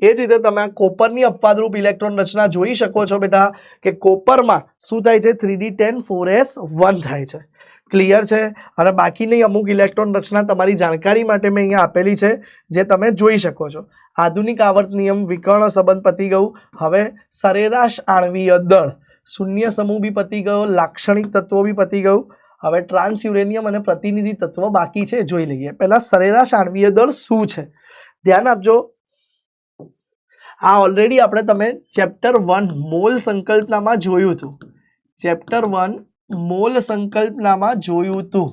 એ જ રીતે તમે આ કોપરની અપવાદરૂપ ઇલેક્ટ્રોન રચના જોઈ શકો છો બેટા કે કોપરમાં શું થાય છે 3d10 4s1 થાય છે. ક્લિયર છે? અને બાકીની અમુક ઇલેક્ટ્રોન રચના તમારી જાણકારી માટે મેં અહીંયા આપેલી છે જે તમે જોઈ શકો છો. આધુનિક આવર્ત નિયમ, વિકર્ણ સંબંધ પતી ગયું. હવે સરેરાશ આણ્વીય દળ, શૂન્ય સમૂહ બી પતી ગયો, લાક્ષણિક તત્વો બી પતી ગયું. હવે ટ્રાન્સ યુરેનિયમ અને પ્રતિનિધિ તત્વ બાકી છે, જોઈ લઈએ. પહેલા સરેરાશ આણ્વીય દળ શું છે ધ્યાન આપજો. આ ઓલરેડી આપણે તમે ચેપ્ટર 1 મોલ સંકલ્પનામાં જોયું હતું. ચેપ્ટર 1 મોલ સંકલ્પનામાં જોયું હતું.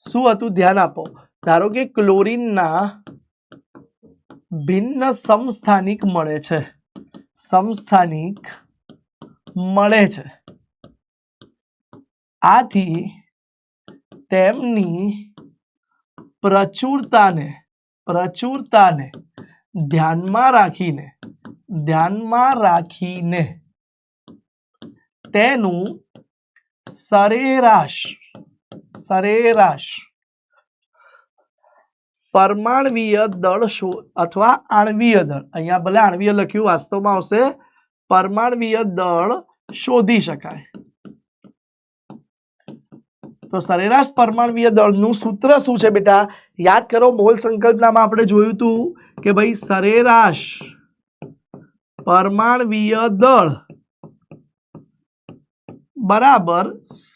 શું હતું ધ્યાન આપો. ધારો કે ક્લોરીનના ભિન્ન સમસ્થાનિક મળે છે, સમસ્થાનિક મળે છે. આથી તેમની પ્રચુરતાને ધ્યાનમાં રાખીને તેનું સરેરાશ પરમાણ્વીય દળ અથવા આણ્વીય દળ, અહીંયા ભલે આણ્વીય લખ્યું, વાસ્તવમાં આવશે પરમાણ્વીય દળ શોધી શકાય. તો સરેરાશ પરમાણ્વીય દળનું સૂત્ર શું છે બેટા? યાદ કરો, મોલ સંકલ્પનામાં આપણે જોયું હતું કે ભાઈ સરેરાશ પરમાણ્વીય દળ બરાબર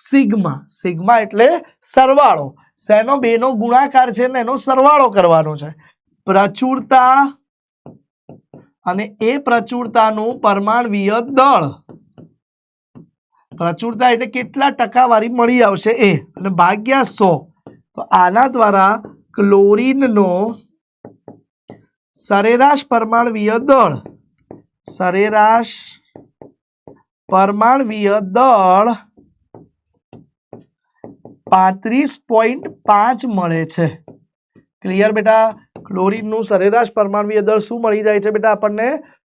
સિગ્મા. સિગ્મા એટલે સરવાળો. શેનો? બેનો ગુણાકાર છે ને એનો સરવાળો કરવાનો છે. પ્રચુરતા અને એ પ્રચુરતાનું પરમાણ્વીય દળ. પ્રચુરતા એટલે કેટલા ટકાવારી મળી આવશે એ, અને ભાગ્યા 100. તો આના દ્વારા ક્લોરીનનો સરેરાશ પરમાણ્વીય દળ 35.5 મળે છે. ક્લિયર બેટા? ક્લોરીનનું સરેરાશ પરમાણ્વીય દળ શું મળી જાય છે બેટા આપણને?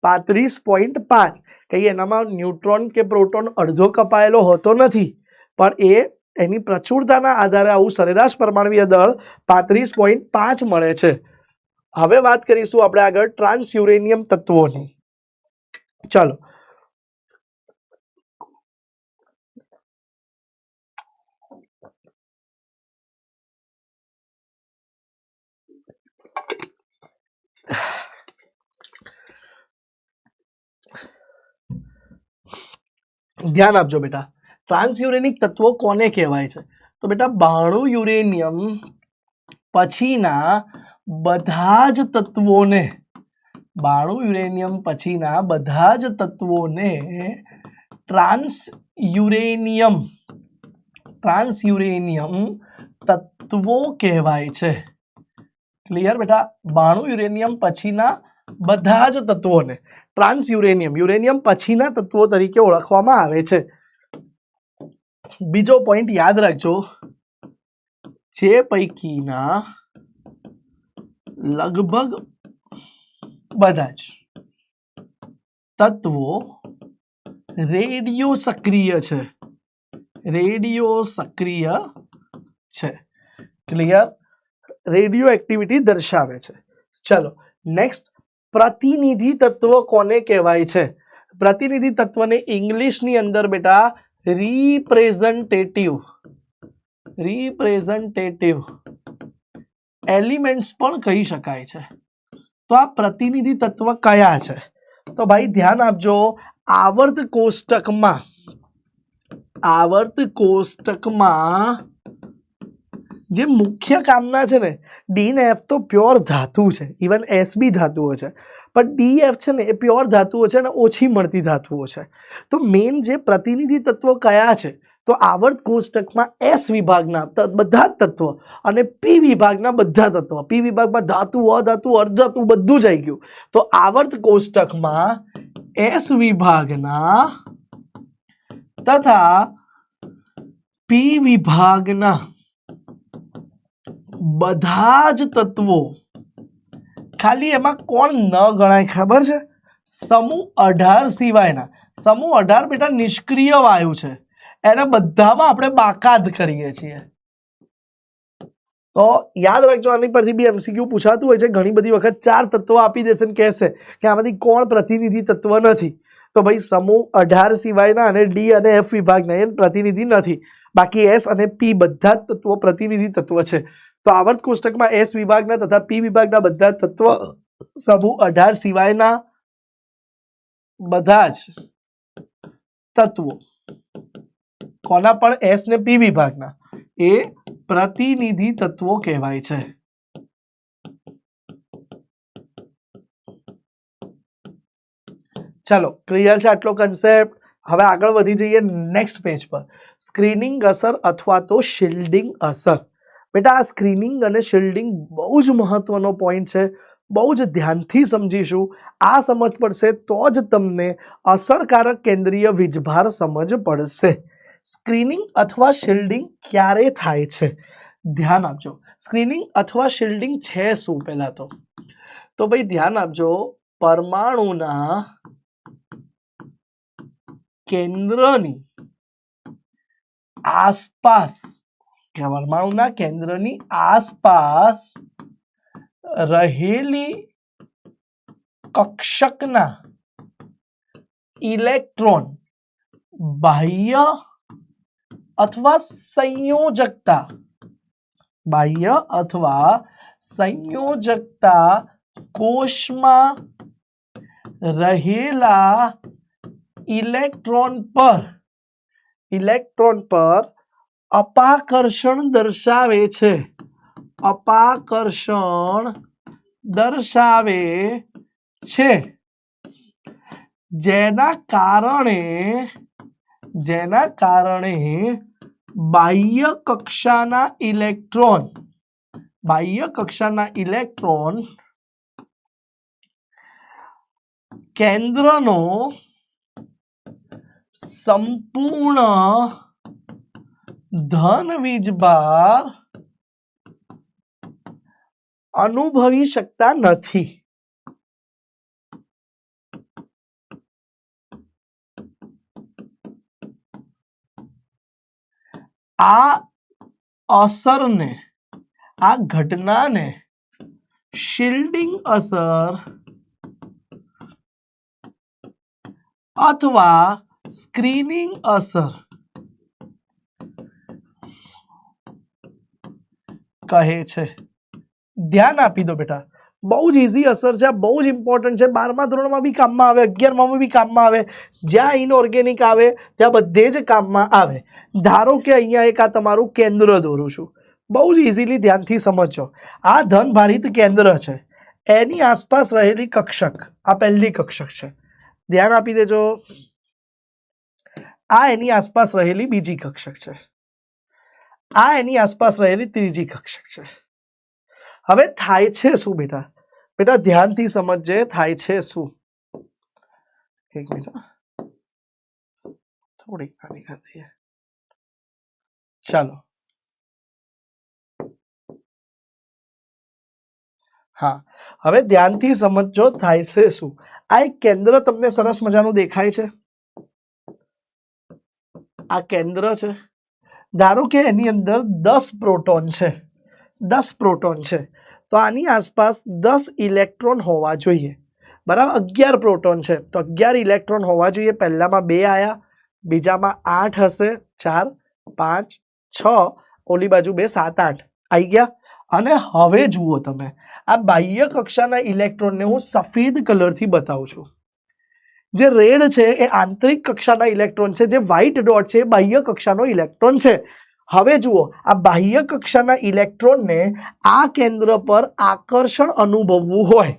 35.5. કહીએ એનામાં ન્યુટ્રોન કે પ્રોટોન અડધો કપાયેલો હોતો નથી, પણ એની પ્રચુરતાના આધારે આવું સરેરાશ પરમાણ્વીય દળ 35.5 મળે છે. હવે વાત કરીશું આપણે આગળ ટ્રાન્સ યુરેનિયમ તત્વોની. ચલો, ધ્યાન આપજો બેટા. ટ્રાન્સયુરેનિક તત્વો કોને કહેવાય છે? તો બેટા 92 યુરેનિયમ પછીના બધા જ તત્વોને 92 યુરેનિયમ પછીના બધા જ તત્વોને ટ્રાન્સયુરેનિયમ તત્વો કહેવાય છે. ક્લિયર બેટા? 92 યુરેનિયમ પછીના બધા જ તત્વોને યુરેનિયમ પછીના તત્વો તરીકે ઓળખવામાં આવે છે. બીજો પોઈન્ટ યાદ રાખજો, જે પૈકીના લગભગ બધા જ તત્વો રેડિયો સક્રિય છે. ક્લિયર? રેડિયો એક્ટિવિટી દર્શાવે છે. ચલો નેક્સ્ટ, પ્રતિનિધિ તત્વ કોને કહેવાય છે? પ્રતિનિધિ તત્વને ઇંગ્લિશની અંદર બેટા રિપ્રેઝન્ટેટિવ એલિમેન્ટ્સ પણ કહી શકાય છે. તો આ પ્રતિનિધિ તત્વ કયા છે? તો ભાઈ ધ્યાન આપજો, આવર્ત કોષ્ટકમાં જે મુખ્ય કામના છે ને, ડી ને એફ તો પ્યોર ધાતુ છે, ઇવન એસ બી ધાતુઓ છે, પણ ડી એફ છે ને એ પ્યોર ધાતુઓ છે અને ઓછી મળતી ધાતુઓ છે. તો મેઇન જે પ્રતિનિધિ તત્વો કયા છે? તો આવર્ત કોષ્ટકમાં એસ વિભાગના બધા જ તત્વો અને પી વિભાગના બધા તત્વો. પી વિભાગમાં ધાતુ, અધાતુ, અર્ધધાતુ બધું જ આવી ગયું. તો આવર્ત કોષ્ટકમાં એસ વિભાગના તથા પી વિભાગના બધા જ તત્વો, ખાલી એમાં કોણ ન ગણાય ખબર છે? સમૂહ 18 સિવાયના. સમૂહ 18 બેટા નિષ્ક્રિય વાયુ છે, એને બધામાં આપણે બાકાત કરીએ છીએ. તો યાદ રાખજો, આની પરથી બી MCQ પૂછાતું હોય છે ઘણી બધી વખત. 4 તત્વો આપી દેશે ને કહેશે કે આમાંથી કોણ પ્રતિનિધિ તત્વ નથી. તો ભાઈ સમૂહ 18 સિવાયના અને ડી અને એફ વિભાગના એ પ્રતિનિધિ નથી. બાકી એસ અને પી બધા જ તત્વો પ્રતિનિધિ તત્વ છે. તો આવર્ત કોષ્ટકમાં એસ વિભાગના તથા પી વિભાગના બધા તત્વ, સમૂહ 18 સિવાયના બધા જ તત્વો કોના પણ એસ ને પી વિભાગના એ પ્રતિનિધિ તત્વો કહેવાય છે. ચલો ક્લિયર છે આટલો કન્સેપ્ટ. હવે આગળ વધી જઈએ નેક્સ્ટ પેજ પર. સ્ક્રીનિંગ અસર અથવા તો શિલ્ડિંગ અસર. બેટા આ સ્ક્રીનિંગ અને શિલ્ડિંગ બહુ જ મહત્વનો પોઈન્ટ છે. બહુ જ ધ્યાનથી સમજીશું. આ સમજ પડશે તો જ તમને અસરકારક કેન્દ્રીય વીજભાર સમજ પડશે. સ્ક્રીનિંગ અથવા શિલ્ડિંગ ક્યારે થાય છે? ધ્યાન આપજો. સ્ક્રીનિંગ અથવા શિલ્ડિંગ છે શું? પહેલા તો ભાઈ ધ્યાન આપજો, પરમાણુના કેન્દ્રની આસપાસ, પરમાણુના કેન્દ્રની આસપાસ રહેલી કક્ષકના ઇલેક્ટ્રોન બાહ્ય અથવા સંયોજકતા, બાહ્ય અથવા સંયોજકતા કોષમાં રહેલા ઇલેક્ટ્રોન પર અપાકર્ષણ દર્શાવે છે. અપાકર્ષણ દર્શાવે છે, જેના કારણે બાહ્ય કક્ષાના ઇલેક્ટ્રોન કેન્દ્રનો સંપૂર્ણ ધન વીજભાર અનુભવી શકતા નથી. આ અસરને, આ ઘટનાને શિલ્ડિંગ અસર અથવા સ્ક્રીનિંગ અસર કહે છે. ધ્યાન આપી દો બેટા, બહુ જ ઇઝી અસર છે, બહુ જ ઇમ્પોર્ટન્ટ છે. 12મા ધોરણમાં બી કામમાં આવે, 11મામાં બી કામમાં આવે. જ્યાં ઇનઓર્ગેનિક આવે ત્યાં બધે જ કામમાં આવે. ધારો કે અહીંયા એક આ તમારું કેન્દ્ર દોરું છું, બહુ જ ઇઝીલી ધ્યાનથી સમજો. આ ધનભારિત કેન્દ્ર છે, એની આસપાસ રહેલી કક્ષક, આ પહેલી કક્ષક છે. ધ્યાન આપી દેજો. આ એની આસપાસ રહેલી બીજી કક્ષક છે. આ એની આસપાસ રહેલી ત્રીજી કક્ષક છે. હવે થાય છે શું બેટા? બેટા ધ્યાનથી સમજજે, થાય છે શું? એક મિનિટ, થોડીક નાની કરી દઈએ. ચાલો, હા હવે ધ્યાનથી સમજજો, થાય છે શું? આ એક કેન્દ્ર તમને સરસ મજાનું દેખાય છે. આ કેન્દ્ર છે. ધારો કે એની અંદર 10 પ્રોટોન છે, 10 પ્રોટોન છે. તો આની આસપાસ 10 ઇલેક્ટ્રોન હોવા જોઈએ. બરાબર, 11 પ્રોટોન છે તો 11 ઇલેક્ટ્રોન હોવા જોઈએ. પહેલામાં 2 આયા, બીજામાં 8 હશે, 4 5 6, ઓલી બાજુ 2 7 8 આવી ગયા. અને હવે જુઓ તમે, આ બાહ્ય કક્ષાના ઇલેક્ટ્રોનને હું સફેદ કલરથી બતાવું છું. જે રેડ છે એ આંતરિક કક્ષાના ઇલેક્ટ્રોન છે, જે વ્હાઇટ ડોટ છે એ બાહ્ય કક્ષાનો ઇલેક્ટ્રોન છે. હવે જુઓ, આ બાહ્ય કક્ષાના ઇલેક્ટ્રોનને આ કેન્દ્ર પર આકર્ષણ અનુભવવું હોય,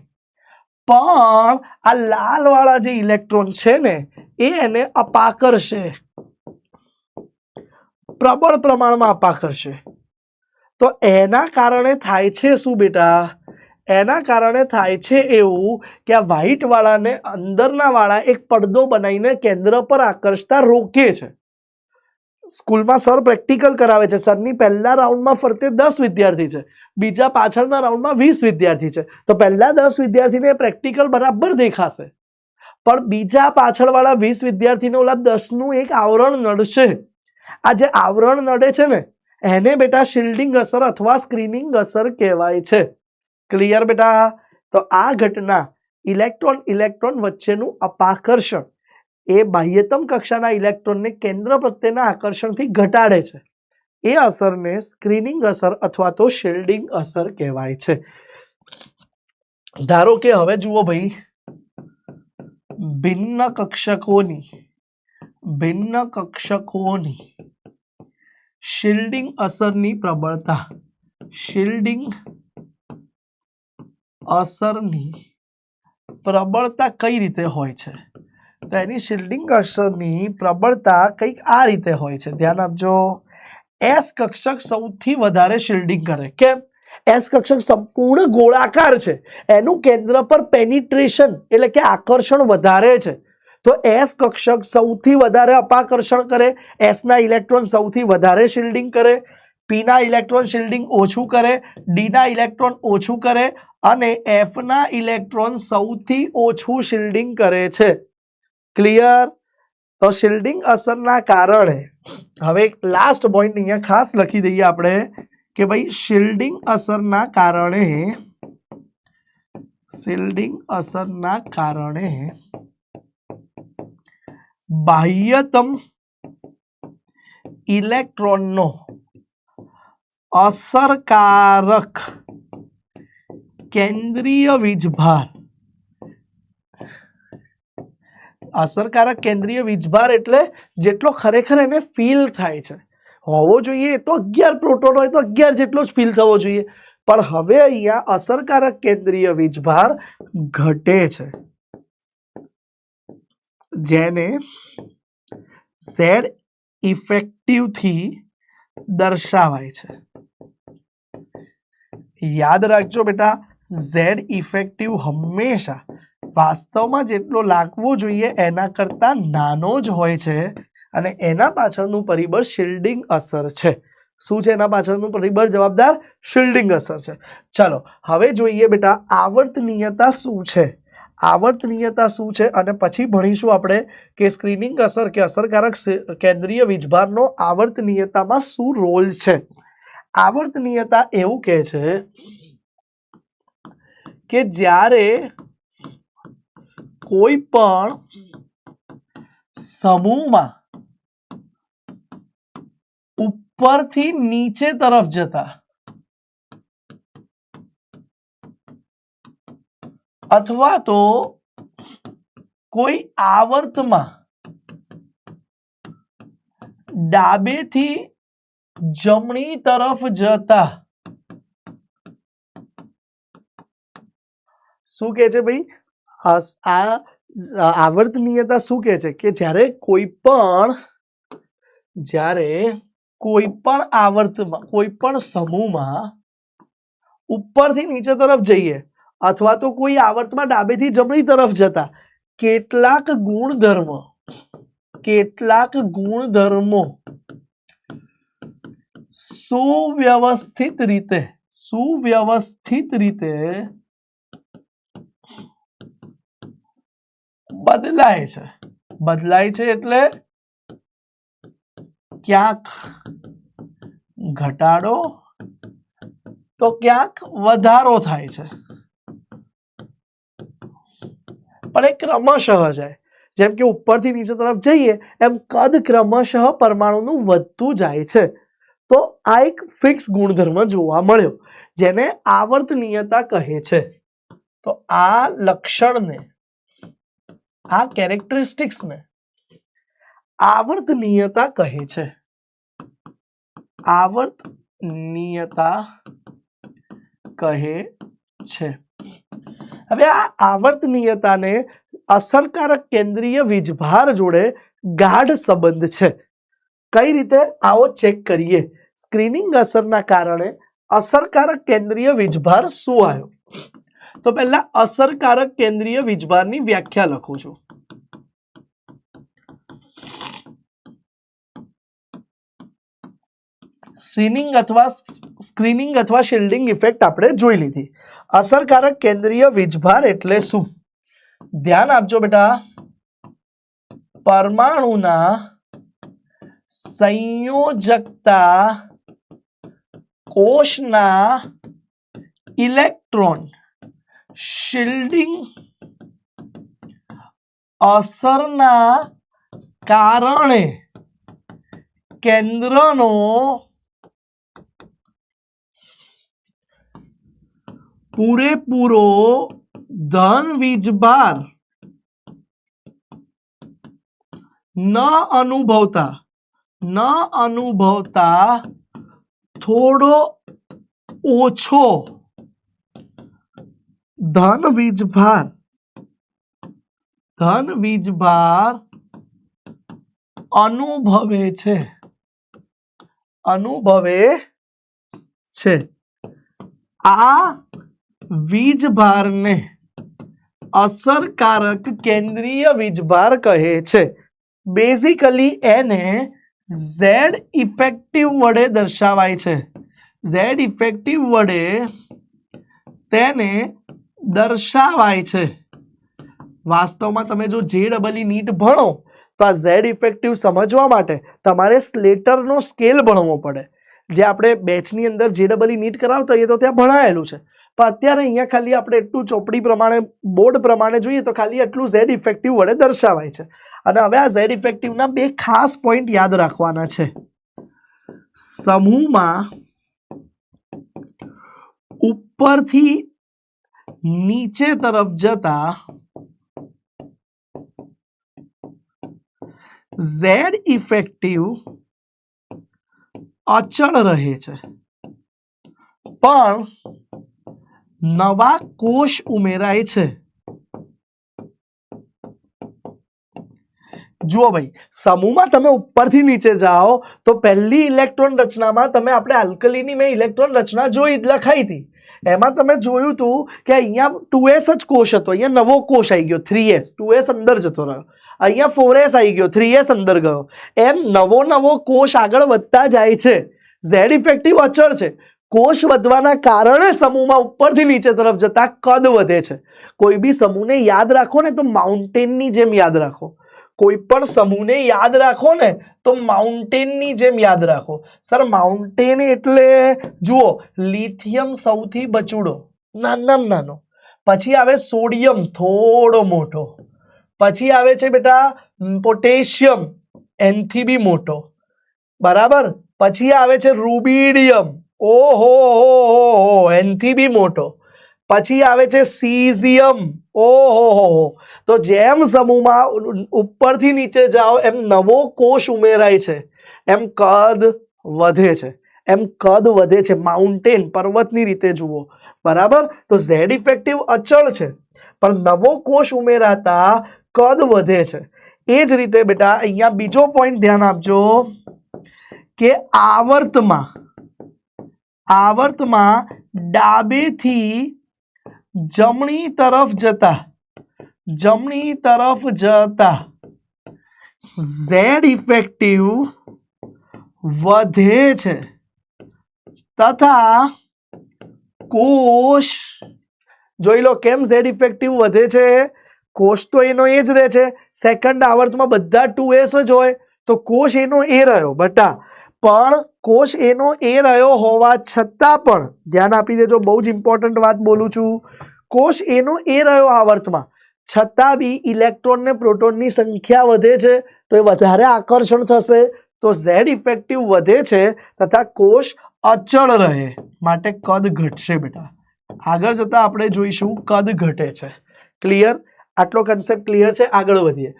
પણ આ લાલ વાળા જે ઇલેક્ટ્રોન છે ને એ એને અપાકર્ષે, પ્રબળ પ્રમાણમાં અપાકર્ષે. તો એના કારણે થાય છે શું બેટા? એના કારણે થાય છે એવું કે આ વ્હાઇટ વાળાને અંદરના વાળા એક પડદો બનાવીને કેન્દ્ર પર આકર્ષતા રોકે છે. સ્કૂલમાં સર પ્રેક્ટિકલ કરાવે છે. સરની પહેલા રાઉન્ડમાં ફરતે 10 વિદ્યાર્થી છે, બીજા પાછળના રાઉન્ડમાં 20 વિદ્યાર્થી છે. તો પહેલા 10 વિદ્યાર્થીને પ્રેક્ટિકલ બરાબર દેખાશે, પણ બીજા પાછળવાળા 20 વિદ્યાર્થીને ઓલા 10નું એક આવરણ નડશે. આ જે આવરણ નડે છે ને એને બેટા શિલ્ડિંગ અસર અથવા સ્ક્રીનિંગ અસર કહેવાય છે. ક્લિયર બેટા? તો આ ઘટના ઇલેક્ટ્રોન ઇલેક્ટ્રોન વચ્ચેનું અપાકર્ષણ એ બાહ્યતમ કક્ષાના ઇલેક્ટ્રોનને કેન્દ્ર પ્રત્યેના આકર્ષણથી ઘટાડે છે. એ અસરને સ્ક્રીનિંગ અસર અથવા તો શિલ્ડિંગ અસર કહેવાય છે. ધારો કે હવે જુઓ ભાઈ, ભિન્ન કક્ષકોની શિલ્ડિંગ અસરની પ્રબળતા કઈ રીતે હોય છે? તો એની શિલ્ડિંગ અસરની પ્રબળતા કંઈક આ રીતે હોય છે. ધ્યાન આપજો. એસ કક્ષક સૌથી વધારે શિલ્ડિંગ કરે. કેમ? એસ કક્ષક સંપૂર્ણ ગોળાકાર છે, એનું કેન્દ્ર પર પેનિટ્રેશન એટલે કે આકર્ષણ વધારે છે. તો એસ કક્ષક સૌથી વધારે અપાકર્ષણ કરે, એસ ના ઇલેક્ટ્રોન સૌથી વધારે શિલ્ડિંગ કરે, પી ના ઇલેક્ટ્રોન શિલ્ડિંગ ઓછું કરે, ડી ના ઇલેક્ટ્રોન ઓછું કરે અને એફ ના ઇલેક્ટ્રોન સૌથી ઓછું શિલ્ડિંગ કરે છે. ક્લિયર? તો શિલ્ડિંગ અસરના કારણે હવે એક લાસ્ટ પોઈન્ટ અહીંયા ખાસ લખી દઈએ આપણે કે ભાઈ શિલ્ડિંગ અસરના કારણે બાહ્યતમ ઇલેક્ટ્રોનનો અસરકારક કેન્દ્રીય વીજભાર એટલે જેટલો ખરેખર એને ફીલ થાય છે હોવો જોઈએ એ તો 11 પ્રોટોન હોય તો 11 જેટલો જ ફીલ થવો જોઈએ, પણ હવે અહીંયા અસરકારક કેન્દ્રીય વીજભાર ઘટે છે, જેને ઝેડ ઇફેક્ટિવ થી દર્શાવાય છે. યાદ રાખજો બેટા, ઝેડ ઇફેક્ટિવ હંમેશા વાસ્તવમાં જેટલો લાગવો જોઈએ એના કરતા નાનો જ હોય છે અને એના પાછળનું પરિબળ શિલ્ડિંગ અસર છે. શું છે એના પાછળનું પરિબળ જવાબદાર? શિલ્ડિંગ અસર છે. ચલો હવે જોઈએ બેટા આવર્તનીયતા શું છે. આવર્તનીયતા શું છે અને પછી ભણીશું આપણે કે સ્ક્રીનિંગ અસર કે અસરકારક કેન્દ્રીય વીજભારનો આવર્તનીયતામાં શું રોલ છે. આવર્તનીયતા એવું કહે છે કે જ્યારે કોઈ પણ સમૂહમાં ઉપરથી નીચે તરફ જતા અથવા તો કોઈ આવર્તમાં ડાબેથી જમણી તરફ જતા શું કહે છે ભાઈ? આ આવર્તનીયતા શું કહે છે કે જ્યારે કોઈ પણ આવર્તમાં કોઈ પણ સમૂહમાં ઉપરથી નીચે તરફ જઈએ અથવા તો કોઈ આવર્તમાં ડાબેથી જમણી તરફ જતા કેટલાક ગુણધર્મો સુવ્યવસ્થિત રીતે બદલાય છે એટલે ક્યાંક ઘટાડો તો ક્યાંક વધારો થાય છે, પણ એ ક્રમશઃ જાય. જેમ કે ઉપરથી નીચે તરફ જઈએ એમ કદ ક્રમશઃ પરમાણુનું વધતું જાય છે. તો આ એક ફિક્સ ગુણધર્મ જોવા મળ્યો જેને આવર્તનીયતા કહે છે. તો આ લક્ષણને, આ કેરેક્ટરિસ્ટિક્સને આવર્તનીયતા કહે છે. હવે આ આવર્તનીયતાને અસરકારક કેન્દ્રીય વીજભાર જોડે ગાઢ સંબંધ છે. કઈ રીતે? આવો ચેક કરીએ. સ્ક્રીનિંગ અસરના કારણે અસરકારક કેન્દ્રીય વીજભાર શું આવ્યો? તો પહેલા અસરકારક કેન્દ્રીય વીજભારની વ્યાખ્યા લખું છું. સ્ક્રીનિંગ અથવા શિલ્ડિંગ ઇફેક્ટ આપણે જોઈ લીધી. અસરકારક કેન્દ્રીય વીજભાર એટલે શું? ધ્યાન આપજો બેટા, પરમાણુના સંયોજકતા કોષના ઇલેક્ટ્રોન શિલ્ડિંગ અસરના કારણે કેન્દ્રનો પૂરેપૂરો ધન વીજભાર ન અનુભવતા થોડો ઓછો ધન વીજભાર અનુભવે છે આ વીજભારને અસરકારક કેન્દ્રીય વીજભાર કહે છે. બેઝિકલી એને ઝેડ ઇફેક્ટિવ વડે દર્શાવાય છે. ઝેડ ઇફેક્ટિવ વડે તેને દર્શાવાય છે. વાસ્તવમાં તમે જો JEE નીટ ભણો તો આ ઝેડ ઇફેક્ટિવ સમજવા માટે તમારે સ્લેટરનો સ્કેલ ભણવો પડે. જે આપણે બેચની અંદર JEE નીટ કરાવતા હોઈએ તો ત્યાં ભણાયેલું છે, પણ અત્યારે અહીંયા ખાલી આપણે એટલું ચોપડી પ્રમાણે બોર્ડ પ્રમાણે જોઈએ તો ખાલી એટલું ઝેડ ઇફેક્ટિવ વડે દર્શાવાય છે. અને હવે આ ઝેડ ઇફેક્ટિવના બે ખાસ પોઈન્ટ યાદ રાખવાના છે. સમૂહમાં ઉપરથી નીચે તરફ જતા ઝેડ ઇફેક્ટિવ અચળ રહે છે, પણ નવા કોષ ઉમેરાય છે. જુઓ ભાઈ, સમૂહમાં તમે ઉપરથી નીચે જાઓ તો પહેલી ઇલેક્ટ્રોન રચનામાં તમે આપણે આલ્કલીની મેં ઇલેક્ટ્રોન રચના જોઈ લખાઈ હતી, એમાં તમે જોયું હતું કે અહીંયા 2s જ કોષ હતો, અહીંયા નવો કોષ આવી ગયો 3s, 2s અંદર જતો રહ્યો, અહીંયા 4s આવી ગયો, 3s અંદર ગયો, એમ નવો કોષ આગળ વધતા જાય છે. ઝેડ ઇફેક્ટિવ અચળ છે. કોષ વધવાના કારણે સમૂહમાં ઉપરથી નીચે તરફ જતા કદ વધે છે. કોઈ બી સમૂહને યાદ રાખો ને તો માઉન્ટેનની જેમ યાદ રાખો. કોઈ પણ સમૂહને યાદ રાખો ને તો માઉન્ટેનની જેમ યાદ રાખો. સર માઉન્ટેન એટલે જુઓ, લિથિયમ સૌથી બચુડો, નાનો, પછી આવે સોડિયમ થોડો મોટો, પછી આવે છે બેટા પોટેશિયમ એનથી બી મોટો, બરાબર, પછી આવે છે રૂબિડિયમ, ઓહો એનથી બી મોટો, પછી આવે છે સીઝિયમ, ઓહો. તો જેમ સમૂહમાં ઉપરથી નીચે જાઓ એમ નવો કોષ ઉમેરાય છે, એમ કદ વધે છે. માઉન્ટેન પર્વતની રીતે જુઓ, બરાબર. તો ઝેડ ઇફેક્ટિવ અચળ છે, પણ નવો કોષ ઉમેરાતા કદ વધે છે. એ જ રીતે બેટા અહીંયા બીજો પોઈન્ટ ધ્યાન આપજો કે આવર્તમાં ડાબેથી જમણી તરફ જતા ઝેડ ઇફેક્ટિવ વધે છે તથા કોષ, જોઈ લો કેમ ઝેડ ઇફેક્ટિવ વધે છે. કોષ તો એનો એ જ રહે છે, સેકન્ડ આવર્તમાં બધા 2s જ હોય તો કોષ એનો એ રહ્યો બટા, પણ કોષ એનો એ રહ્યો હોવા છતાં પણ ધ્યાન આપી દેજો, બહુ જ ઇમ્પોર્ટન્ટ વાત બોલું છું. કોષ એનો એ રહ્યો આવર્તમાં, છતાં બી ઇલેક્ટ્રોન ને પ્રોટોનની સંખ્યા વધે છે, તો એ વધારે આકર્ષણ થશે, તો ઝેડ ઇફેક્ટિવ વધે છે તથા કોષ અચળ રહે, માટે કદ ઘટશે બેટા. આગળ જતા આપણે જોઈશું કદ ઘટે છે. ક્લિયર? આટલો કન્સેપ્ટ ક્લિયર છે? આગળ વધીએ.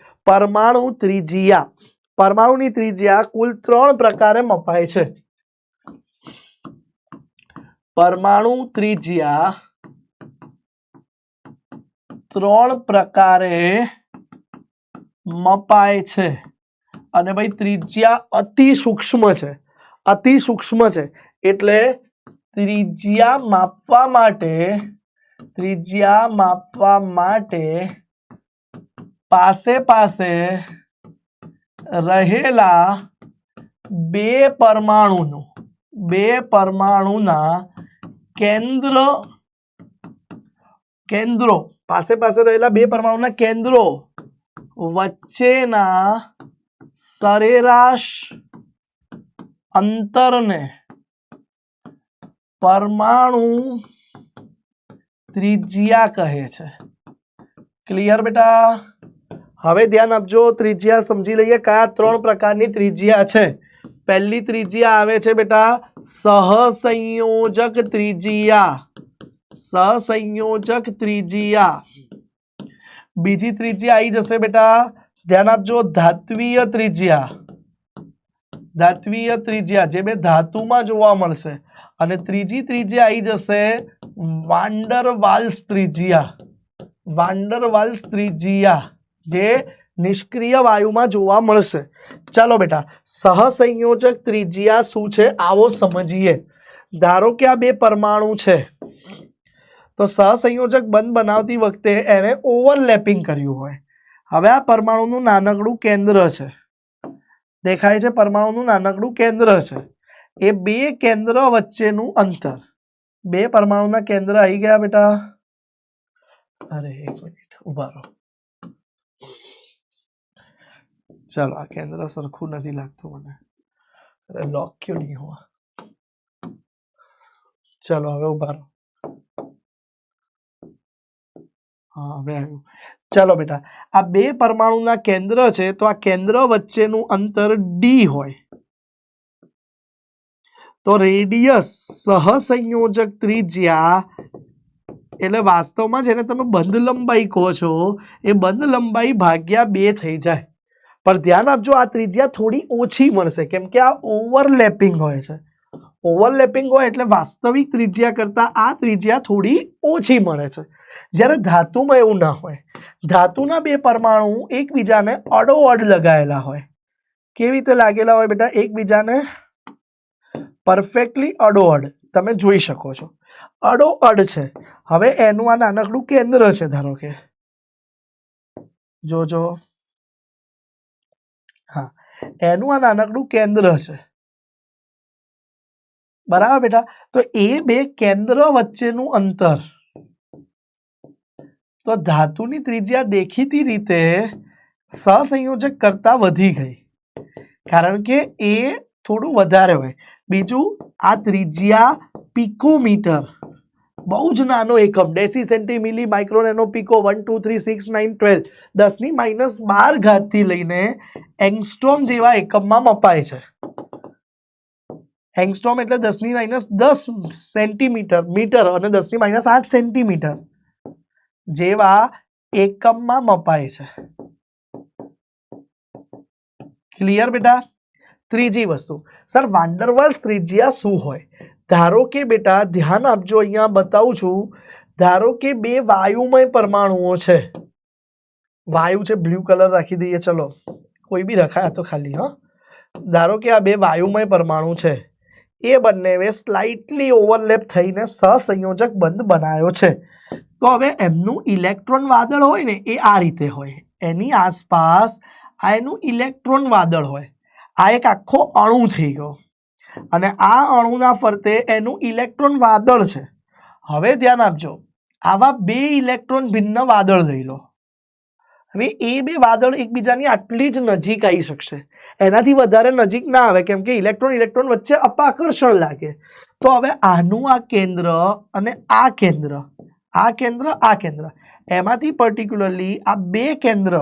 પરમાણુની ત્રિજ્યા કુલ 3 પ્રકારે મપાય છે. પરમાણુ ત્રિજ્યા 3 પ્રકારે મપાય છે. અને ભાઈ ત્રિજ્યા અતિ સૂક્ષ્મ છે, એટલે ત્રિજ્યા માપવા માટે પાસે રહેલા બે પરમાણુના કેન્દ્રો પાસે રહેલા બે પરમાણુના કેન્દ્રો વચ્ચેના સરેરાશ અંતરને પરમાણુ ત્રિજ્યા કહે છે. ક્લિયર બેટા? હવે ધ્યાન આપજો, ત્રિજ્યા સમજી લઈએ કયા 3 પ્રકારની ત્રિજ્યા છે. પહેલી ત્રિજ્યા આવે છે બેટા સહસંયોજક ત્રિજ્યા. સહસંયોજક ત્રિજ્યા. બીજી ત્રિજ્યા આવી જશે બેટા, ધ્યાન આપજો, ધાત્વીય ત્રિજ્યા. ધાત્વીય ત્રિજ્યા જે બે ધાતુમાં જોવા મળશે. અને ત્રીજી ત્રિજ્યા આવી જશે વાન્ડર વાલ્સ ત્રિજ્યા. વાન્ડર વાલ્સ ત્રિજ્યા જે નિષ્ક્રિય વાયુમાં જોવા મળશે. ચાલો બેટા, સહસંયોજક ત્રિજ્યા શું છે આવો સમજીએ. ધારો કે આ બે પરમાણુ છે, તો સહસંયોજક બંધ બનાવતી વખતે એને ઓવરલેપિંગ કર્યું હોય. હવે આ પરમાણુનું નાનકડું કેન્દ્ર છે, દેખાય છે? પરમાણુનું નાનકડું કેન્દ્ર છે. એ બે કેન્દ્ર વચ્ચેનું અંતર, બે પરમાણુના કેન્દ્ર આવી ગયા બેટા. અરે એક મિનિટ ઉભા રહો. चलो आ केंद्र सरखू नहीं लगत मैंने, लॉक क्यों नहीं हुआ? चलो हमें उभा रहो. हाँ हमें आयु. चलो बेटा, आ बे परमाणुना केंद्र है, तो आ केंद्र वच्चेनु अंतर d होय तो रेडियस सहसंयोजक त्रिज्या એટલે વાસ્તવમાં જેને તમે બંધ લંબાઈ કહો છો એ બંધ લંબાઈ ભાગ્યા 2 થઈ જાય. पर ध्यान आपजो, आ त्रिज्या थोड़ी ओछी मळशे केम के आ ओवरलेपिंग होय छे. ओवरलेपिंग होय एटले वास्तविक त्रिज्या करता आ त्रिज्या थोड़ी ओछी मळे छे. ज्यारे धातुमां एवुं न होय. धातुना बे परमाणु एकबीजाने अडोअड लगायेला होय. केवी रीते लागेला होय बेटा? एकबीजाने परफेक्टली अडोअड तमे जोई शको छो. अडोअड छे. हवे एनुं आ नानकडुं केंद्र छे, धारो के जोजो. हाँ, एनु आ नानकड़ू केंद्र है बराबर बेटा. तो ए बे केंद्र वच्चेनु अंतर, तो धातुनी त्रिज्या देखीती रीते सहसंयोजक करता वधी गई, कारण के ए थोड़ू वधारे होय. बीजू आ त्रिज्या पिकोमीटर, बहुज नानो एकम, deci centi milli micro nano pico 1 2 3 6 9 12 10⁻12 घात थी लईने एंगस्ट्रोम जेवा एकम में मपाय छे. एंगस्ट्रोम एटले 10⁻10 सेंटीमीटर मीटर और 10⁻8 सेंटीमीटर जेवा एकम में मपाय छे. क्लियर बेटा? त्रीजी वस्तु, सर वान डर वाल्स त्रिज्या शुं होय? धारो के बेटा ध्यान आपजो, अहींया बताऊं छुं. धारो के बे वायुमय परमाणुओं छे. वायु छे, ब्लू कलर राखी दईए. चलो कोई भी रखाया तो खाली. हाँ, धारो के आ बे वायुमय परमाणु छे, ए बंने स्लाइटली ओवरलेप थईने सहसंयोजक बंध बनायो छे. तो हवे एमनुं इलेक्ट्रॉन वादळ होय ने ए आ रीते होय. एनी आसपास आ एनुं इलेक्ट्रॉन वादळ होय. आ एक आखो अणु थई गयो અને આ અણુના ફરતે એનું ઇલેક્ટ્રોન વાદળ છે. હવે ધ્યાન આપજો, આવા બે ઇલેક્ટ્રોન ભિન્ન વાદળ લઈ લો. હવે એ બે વાદળ એકબીજાની આટલી જ નજીક આવી શકશે, એનાથી વધારે નજીક ના આવે, કેમ કે ઇલેક્ટ્રોન ઇલેક્ટ્રોન વચ્ચે અપાકર્ષણ લાગે. તો હવે આનું આ કેન્દ્ર અને આ કેન્દ્ર, આ કેન્દ્ર, આ કેન્દ્ર, એમાંથી પર્ટિક્યુલરલી આ બે કેન્દ્ર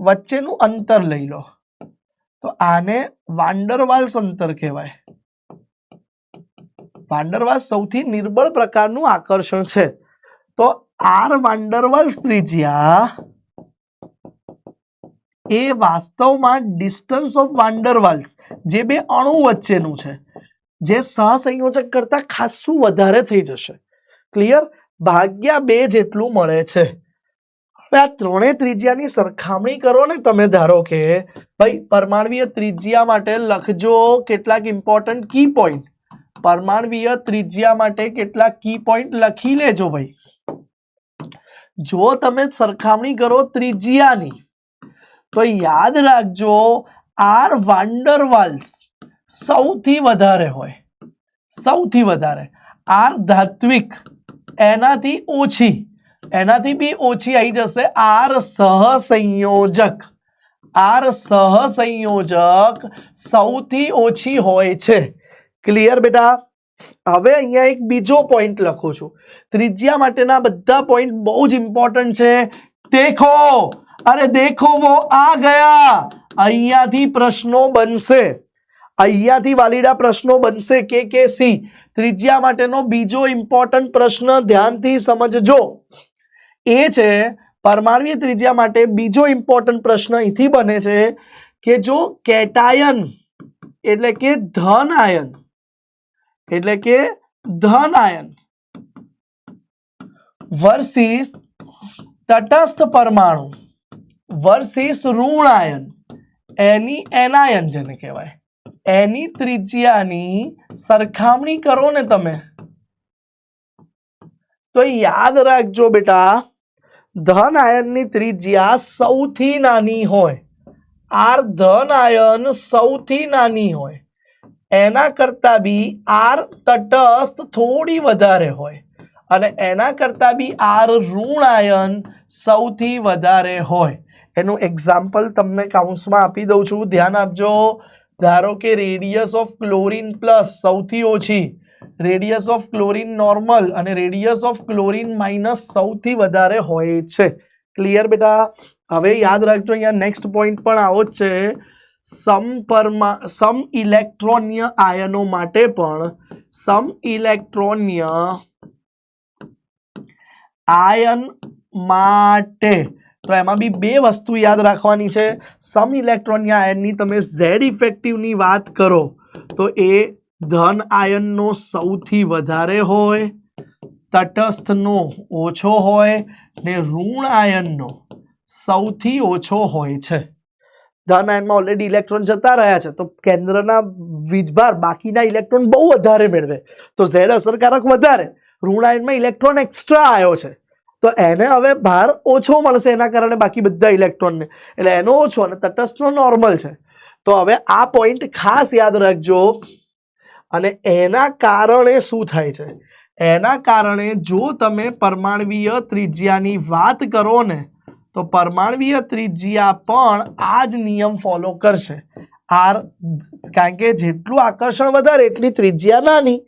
વચ્ચેનું અંતર લઈ લો. तो आने वांडरवाल्स अंतर कहेवाय. वांडरवाल्स सौथी निर्बल प्रकारनुं आकर्षण छे. तो आर वांडरवाल्स त्रिज्या ए वास्तवमां डिस्टन्स ऑफ वांडरवाल्स जे बे अणु वच्चेनुं छे, जे सहसंयोजक करता खासुं वधारे थई जशे. क्लियर? भाग्या 2 जेटलुं मळे छे. आ त्रणेय त्रिज्यानी सरखामणी करो ने तमे. धारो के भाई परमाणवीय त्रिज्या माटे लखजो केटलाक इम्पोर्टंट की पॉइंट. परमाणवीय त्रिज्या माटे केटलाक की पॉइंट लखी लेजो भाई. जो तमे सरखामणी करो त्रिज्यानी तो याद राखजो आर वांडरवाल्स सौथी वधारे होय, सौथी वधारे. आर धात्विक एनाथी ओछी, एनाथी भी ओछी आई जैसे आर सहसंयोजक. आर सहसंयोजक सौथी ओछी होय छे. क्लियर बेटा? હવે અહીંયા એક બીજો પોઈન્ટ લખું છું. ત્રિજ્યા માટેના બધા પોઈન્ટ બહુ જ ઇમ્પોર્ટન્ટ છે. દેખો, અરે દેખો વો આ ગયા. અહીંયાથી પ્રશ્નો બનશે, અહીંયાથી વાલીડા પ્રશ્નો બનશે. કે સી ત્રિજ્યા માટેનો બીજો ઇમ્પોર્ટન્ટ પ્રશ્ન ધ્યાનથી સમજજો. એ છે પરમાણ્વીય ત્રિજ્યા માટે બીજો ઇમ્પોર્ટન્ટ પ્રશ્ન અહીંથી બને છે કે જો કેટાયન એટલે કે ધન આયન, એટલે કે ધન આયન વર્સિસ તટસ્થ પરમાણુ વર્સિસ ઋણ આયન, એની એનાયન જેને કહેવાય, એની ત્રિજ્યાની સરખામણી કરો ને તમે, તો યાદ રાખજો બેટા, ધન આયનની ત્રિજ્યા સૌથી નાની હોય. આર ધન આયન સૌથી નાની હોય, એના કરતા બી આર તટસ્થ થોડી વધારે હોય, અને એના કરતા બી આર ઋણ આયન સૌથી વધારે હોય. એનું એક્ઝામ્પલ તમને કાઉન્સમાં આપી દઉં છું, ધ્યાન આપજો. ધારો કે રેડિયસ ઓફ ક્લોરીન પ્લસ સૌથી ઓછી, રેડિયસ ઓફ ક્લોરીન નોર્મલ અને રેડિયસ ઓફ ક્લોરીન માઇનસ સૌથી વધારે હોય છે. ક્લિયર બેટા? હવે યાદ રાખજો, અહીંયા નેક્સ્ટ પોઈન્ટ પણ આવો જ છે. સમ ઇલેક્ટ્રોનીય આયનો માટે પણ, સમ ઇલેક્ટ્રોનીય આયન માટે તો એમાં બી બે વસ્તુ યાદ રાખવાની છે. સમ ઇલેક્ટ્રોનીય આયનની તમે ઝેડ ઇફેક્ટિવની વાત કરો તો એ ધન આયનનો સૌથી વધારે હોય, તટસ્થનો ઓછો હોય ને ઋણ આયનનો સૌથી ઓછો હોય છે. ધન આયનમાં ઓલરેડી ઇલેક્ટ્રોન જતા રહ્યા છે, તો કેન્દ્રના વીજભાર બાકીના ઇલેક્ટ્રોન બહુ વધારે મેળવે, તો ઝેડ અસરકારક વધારે. ઋણ આયનમાં ઇલેક્ટ્રોન એક્સ્ટ્રા આવ્યો છે, તો એને હવે ભાર ઓછો મળશે, એના કારણે બાકી બધા ઇલેક્ટ્રોનને, એટલે એનો ઓછો અને તટસ્થનો નોર્મલ છે. તો હવે આ પોઈન્ટ ખાસ યાદ રાખજો. અને એના કારણે શું થાય છે? એના કારણે જો તમે પરમાણ્વીય ત્રિજ્યાની વાત કરો ને, તો પરમાણ્વીય ત્રિજ્યા પણ આ જ નિયમ ફોલો કરશે. આર, કારણ કે જેટલું આકર્ષણ વધારે એટલી ત્રિજ્યા નાની,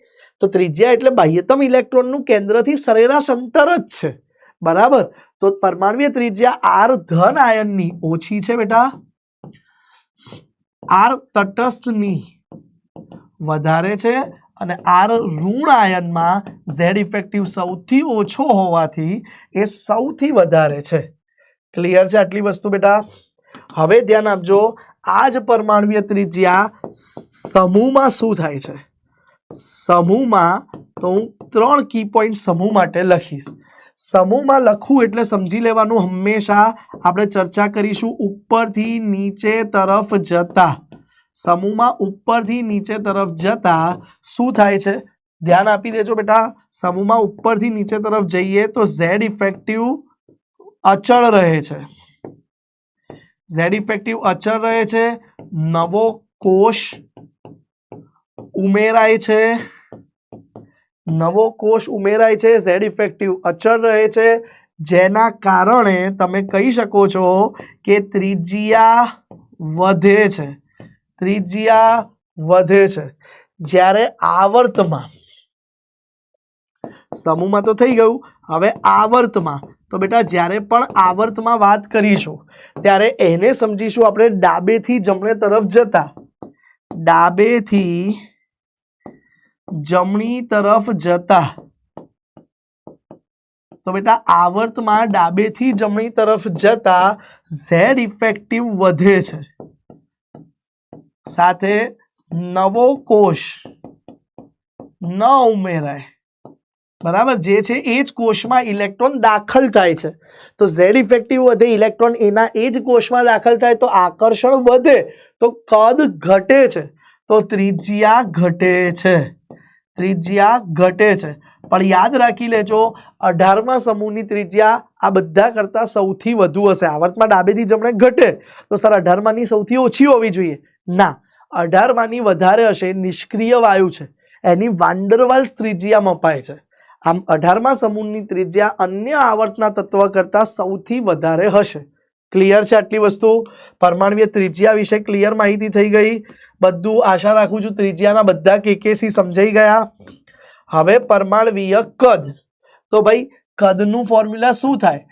તો ત્રિજ્યા એટલે બાહ્યતમ ઇલેક્ટ્રોનનું કેન્દ્રથી સરેરાશ અંતર જ છે, બરાબર? તો પરમાણ્વીય ત્રિજ્યા આર ધન આયનની ઓછી છે બેટા, આર તટસ્થની વધારે છે, અને આર ઋણ આયનમાં ઝેડ ઇફેક્ટિવ સૌથી ઓછો હોવાથી એ સૌથી વધારે છે. ક્લિયર છે આટલી વસ્તુ બેટા? હવે ધ્યાન આપજો, આ જ પરમાણ્વીય ત્રિજ્યા સમૂહમાં શું થાય છે? સમૂહમાં તો હું 3 કી પોઈન્ટ સમૂહ માટે લખીશ. સમૂહમાં લખવું એટલે સમજી લેવાનું, હંમેશા આપણે ચર્ચા કરીશું ઉપરથી નીચે તરફ જતા. સમૂહમાં ઉપરથી નીચે તરફ જતા શું થાય છે? ધ્યાન આપી દેજો બેટા. સમૂહમાં ઉપરથી નીચે તરફ જઈએ તો ઝેડ ઇફેક્ટિવ અચળ રહે છે, ઝેડ ઇફેક્ટિવ અચળ રહે છે. નવો કોષ ઉમેરાય છે, નવો કોષ ઉમેરાય છે, ઝેડ ઇફેક્ટિવ અચળ રહે છે, જેના કારણે તમે કહી શકો છો કે ત્રિજ્યા વધે છે, ત્રિજ્યા વધે છે. જ્યારે આવર્તમાં, સમૂહમાં તો થઈ ગયું, હવે આવર્તમાં, તો બેટા જ્યારે પણ આવર્તમાં વાત કરીશું ત્યારે એને સમજીશું આપણે ડાબેથી જમણે તરફ જતા. ડાબેથી જમણી તરફ જતા, તો બેટા આવર્તમાં ડાબેથી જમણી તરફ જતા ઝેડ ઇફેક્ટિવ વધે છે, સાથે નવો કોષ ન ઉમેરાય, બરાબર? જે છે એ જ કોષમાં ઇલેક્ટ્રોન દાખલ થાય છે, તો ઝેડ ઇફેક્ટિવ વધે, ઇલેક્ટ્રોન એના એ જ કોષમાં દાખલ થાય, તો આકર્ષણ વધે, તો કદ ઘટે છે, તો ત્રિજ્યા ઘટે છે, ત્રિજ્યા ઘટે છે. પણ યાદ રાખી લેજો, 18મા સમૂહની ત્રિજ્યા આ બધા કરતા સૌથી વધુ હશે. આવર્તમાં ડાબેથી જમણે ઘટે તો સર 18માની સૌથી ઓછી હોવી જોઈએ? ના, 18માની વધારે હશે. નિષ્ક્રિય વાયુ છે, એની વાન્ડરવાલ્સ ત્રિજ્યા મપાય છે. આમ 18મા સમૂહની ત્રિજ્યા અન્ય આવર્તના તત્વ કરતા સૌથી વધારે હશે. ક્લિયર છે આટલી વસ્તુ? પરમાણ્વીય ત્રિજ્યા વિશે ક્લિયર માહિતી થઈ ગઈ બધું? આશા રાખું છું ત્રિજ્યાના બધા કેસી સમજાઈ ગયા. હવે પરમાણવીય કદ, તો ભાઈ કદનું ફોર્મ્યુલા શું થાય?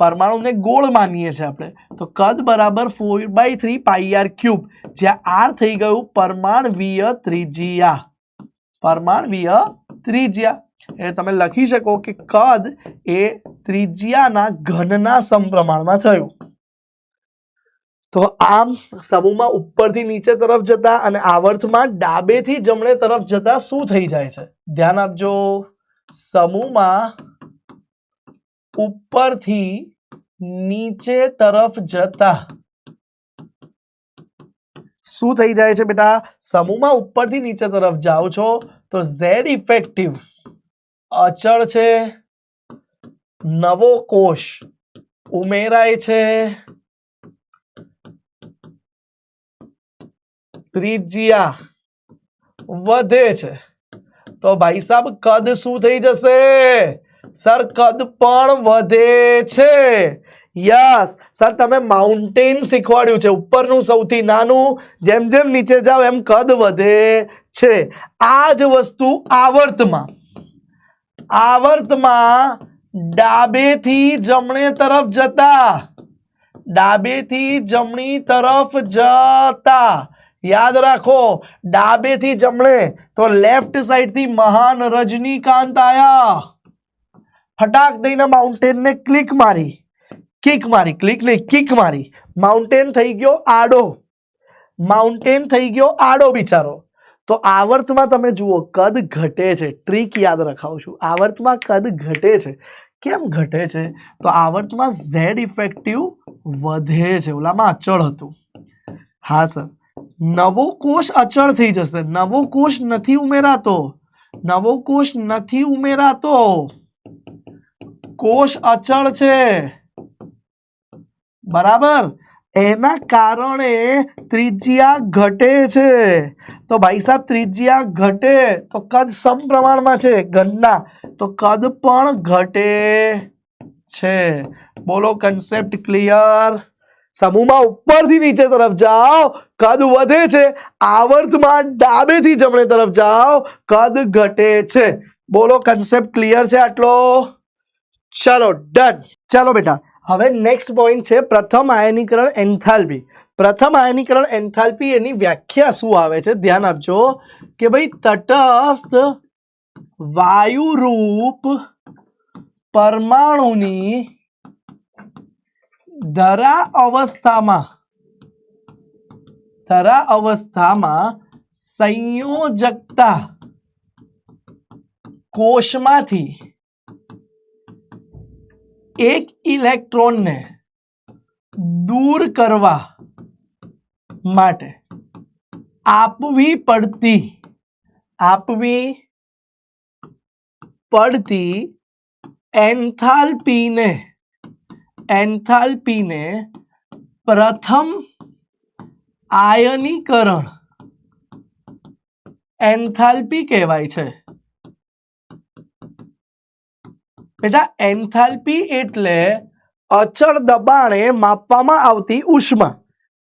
પરમાણુને ગોળ માનીએ છીએ આપણે, તો કદ બરાબર 4/3 πr³, જ્યાં r થઈ ગયું પરમાણવીય ત્રિજ્યા. પરમાણવીય ત્રિજ્યા એટલે તમે લખી શકો કે કદ એ ત્રિજ્યાના ઘનના સમપ્રમાણમાં થયું. તો આમ સમૂહમાં ઉપરથી નીચે તરફ જતા અને આવર્તમાં ડાબેથી જમણે તરફ જતા શું થઈ જાય છે? ધ્યાન આપજો. સમૂહમાં ઉપરથી નીચે તરફ જતા શું થઈ જાય છે બેટા? સમૂહમાં ઉપરથી નીચે તરફ જાઓ છો તો ઝેડ ઇફેક્ટિવ અચળ છે, નવો કોષ ઉમેરાય છે, ત્રિજ્યા વધે છે. તો ભાઈ સાહેબ કદ શું થઈ જશે? સર કદ પણ વધે છે. યસ સર, તમે માઉન્ટેન શીખવાડ્યું છે, ઉપરનું સૌથી નાનું, જેમ જેમ નીચે જાવ એમ કદ વધે છે. આ જ વસ્તુ આવર્તમાં ડાબેથી જમણે તરફ જતા, ડાબેથી જમણી તરફ જતા, યાદ રાખો ડાબેથી જમણે તો લેફ્ટ સાઈડ થી મહાન રજનીકાંત આયા, ફટાક દઈને માઉન્ટેન ને કિક મારી, માઉન્ટેન થઈ ગયો આડો, માઉન્ટેન થઈ ગયો આડો બિચારો. તો આવર્તમાં તમે જુઓ કદ ઘટે છે. ટ્રીક યાદ રખાવું છું, આવર્તમાં કદ ઘટે છે. કેમ ઘટે છે? તો આવર્તમાં ઝેડ ઇફેક્ટિવ વધે છે, ઓલામાં અચળ હતું. હા સર, નવો કોષ અચળ થઈ જશે, નવો કોષ નથી ઉમેરાતો, નવો કોષ નથી ઉમેરાતો, કોષ અચળ છે, બરાબર. એના કારણે ત્રિજ્યા ઘટે છે. તો ભાઈ સાહેબ ત્રિજ્યા ઘટે તો કદ સમપ્રમાણમાં છે ઘનના, તો કદ પણ ઘટે છે. બોલો કન્સેપ્ટ ક્લિયર? સમૂહમાં ઉપરથી નીચે તરફ જાઓ કદ વધે છે, આવર્તમાં ડાબેથી જમણે તરફ જાઓ કદ ઘટે છે. બોલો કન્સેપ્ટ ક્લિયર છે આટલો? ચલો ડન. ચાલો બેટા, હવે નેક્સ્ટ પોઈન્ટ છે પ્રથમ આયનીકરણ એન્થાલ્પી. પ્રથમ આયનીકરણ એન્થાલ્પી એની વ્યાખ્યા શું આવે છે? ધ્યાન આપજો કે ભાઈ તટસ્થ વાયુરૂપ પરમાણુની ધરા અવસ્થામાં સંયોજકતા કોષમાંથી એક ઇલેક્ટ્રોનને દૂર કરવા માટે આપવી પડતી એન્થાલ્પીને પ્રથમ આયનીકરણ એન્થાલ્પી કહેવાય છે. બેટા એન્થાલ્પી એટલે અચળ દબાણે માપવામાં આવતી ઉષ્મા.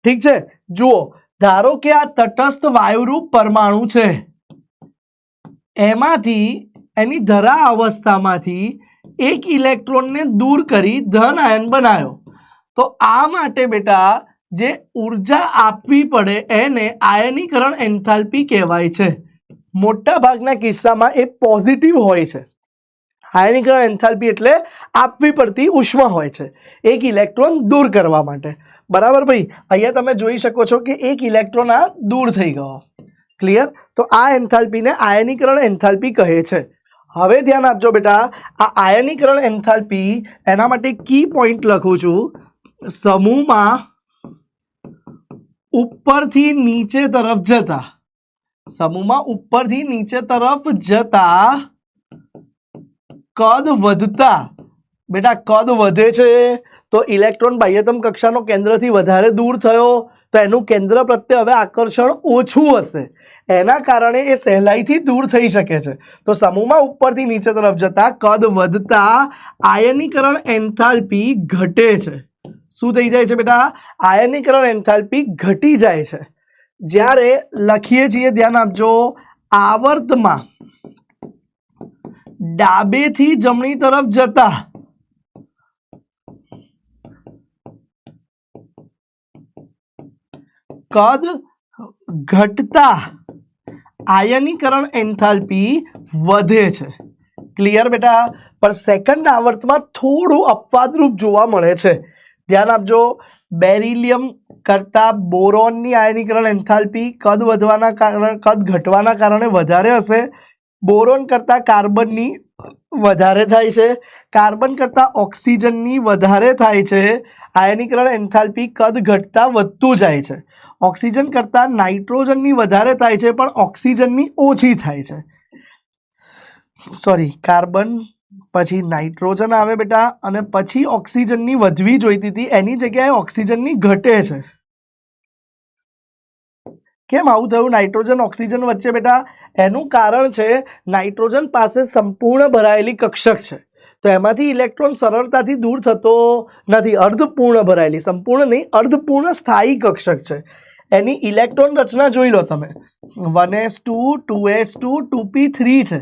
ઠીક છે, જુઓ ધારો કે આ તટસ્થ વાયુરૂપ પરમાણુ છે, એમાંથી એની ધરા અવસ્થામાંથી એક ઇલેક્ટ્રોનને દૂર કરી ધન આયન બનાવ્યો. તો આ માટે બેટા જે ઉર્જા આપવી પડે એને આયનીકરણ એન્થાલ્પી કહેવાય છે. મોટા ભાગના કિસ્સામાં એ પોઝિટિવ હોય છે. આયનીકરણ એન્થાલ્પી એટલે આપવી પડતી ઉષ્મા હોય છે એક ઇલેક્ટ્રોન દૂર કરવા માટે. બરાબર ભાઈ, અહીંયા તમે જોઈ શકો છો કે એક ઇલેક્ટ્રોન આ દૂર થઈ ગયો. ક્લિયર? તો આ એન્થાલ્પીને આયનીકરણ એન્થાલ્પી કહે છે. હવે ધ્યાન આપજો બેટા, આ આયનીકરણ એન્થાલ્પી એના માટે કી પોઈન્ટ લખું છું. સમૂહમાં ઉપરથી નીચે તરફ જતા, સમૂહમાં ઉપરથી નીચે તરફ જતા કદ વધતા, બેટા કદ વધે છે તો ઇલેક્ટ્રોન બાહ્યતમ કક્ષાનો કેન્દ્રથી વધારે દૂર થયો તો એનું કેન્દ્ર પ્રત્યે હવે આકર્ષણ ઓછું હશે, એના કારણે એ સહેલાઈથી દૂર થઈ શકે છે. તો સમૂહમાં ઉપરથી નીચે તરફ જતા કદ વધતા આયનીકરણ એન્થાલ્પી ઘટે છે. શું થઈ જાય છે બેટા? આયનીકરણ એન્થાલ્પી ઘટી જાય છે. જ્યારે લખીએ છીએ, ધ્યાન આપજો, આવર્તમાં ડાબેથી જમણી તરફ જતા કદ ઘટતા આયનીકરણ એન્થાલ્પી વધે છે. ક્લિયર બેટા? પણ સેકન્ડ આવર્તમાં થોડું અપવાદરૂપ જોવા મળે છે. ધ્યાન આપજો. બેરિલિયમ કરતા બોરોનની આયનીકરણ એન્થાલ્પી કદ ઘટવાના કારણે વધારે હશે. બોરોન કરતા કાર્બનની વધારે થાય છે. કાર્બન કરતા ઓક્સિજનની વધારે થાય છે. આયનીકરણ એન્થાલ્પી કદ ઘટતા વધતું જાય છે. ઓક્સિજન કરતા નાઇટ્રોજનની વધારે થાય છે પણ ઓક્સિજનની ઓછી થાય છે. સોરી, કાર્બન પછી નાઇટ્રોજન આવે બેટા, અને પછી ઓક્સિજનની વધવી જોઈતી હતી, એની જગ્યાએ ઓક્સિજનની ઘટે છે. કેમ આવું થયું નાઇટ્રોજન ઓક્સિજન વચ્ચે બેટા? એનું કારણ છે નાઇટ્રોજન પાસે સંપૂર્ણ ભરાયેલી કક્ષક છે, તો એમાંથી ઇલેક્ટ્રોન સરળતાથી દૂર થતો નથી. અર્ધપૂર્ણ ભરાયેલી, સંપૂર્ણ નહીં, અર્ધપૂર્ણ સ્થાયી કક્ષક છે. એની ઇલેક્ટ્રોન રચના જોઈ લો તમે. 1s2 2s2 2p3 છે,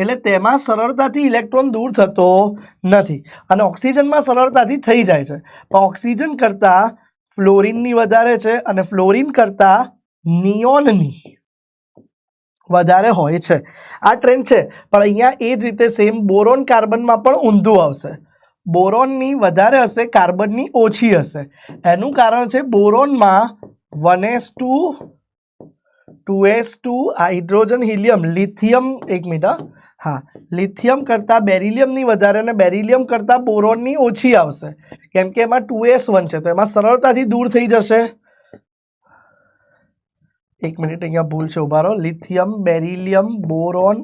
એટલે તેમાં સરળતાથી ઇલેક્ટ્રોન દૂર થતો નથી, અને ઓક્સિજનમાં સરળતાથી થઈ જાય છે. પણ ઓક્સિજન કરતાં ફ્લોરિનની વધારે છે, અને ફ્લોરિન કરતાં નિયોનની વધારે હોય છે. આ ટ્રેન્ડ છે. પણ અહીંયા એ જ રીતે સેમ બોરોન કાર્બનમાં પણ ઊંધું આવશે. બોરોનની વધારે હશે, કાર્બનની ઓછી હશે. એનું કારણ છે બોરોનમાં 1s2 2s2 hydrogen helium lithium, એક મિનિટ, હા, લિથિયમ કરતાં બેરિલિયમની વધારે અને બેરિલિયમ કરતાં બોરોનની ઓછી આવશે, કેમ કે એમાં 2s1 છે, તો એમાં સરળતાથી દૂર થઈ જશે. એક મિનિટ, અહીંયા ભૂલ છે, ઉભા રહો. લિથિયમ, બેરિલિયમ, બોરોન,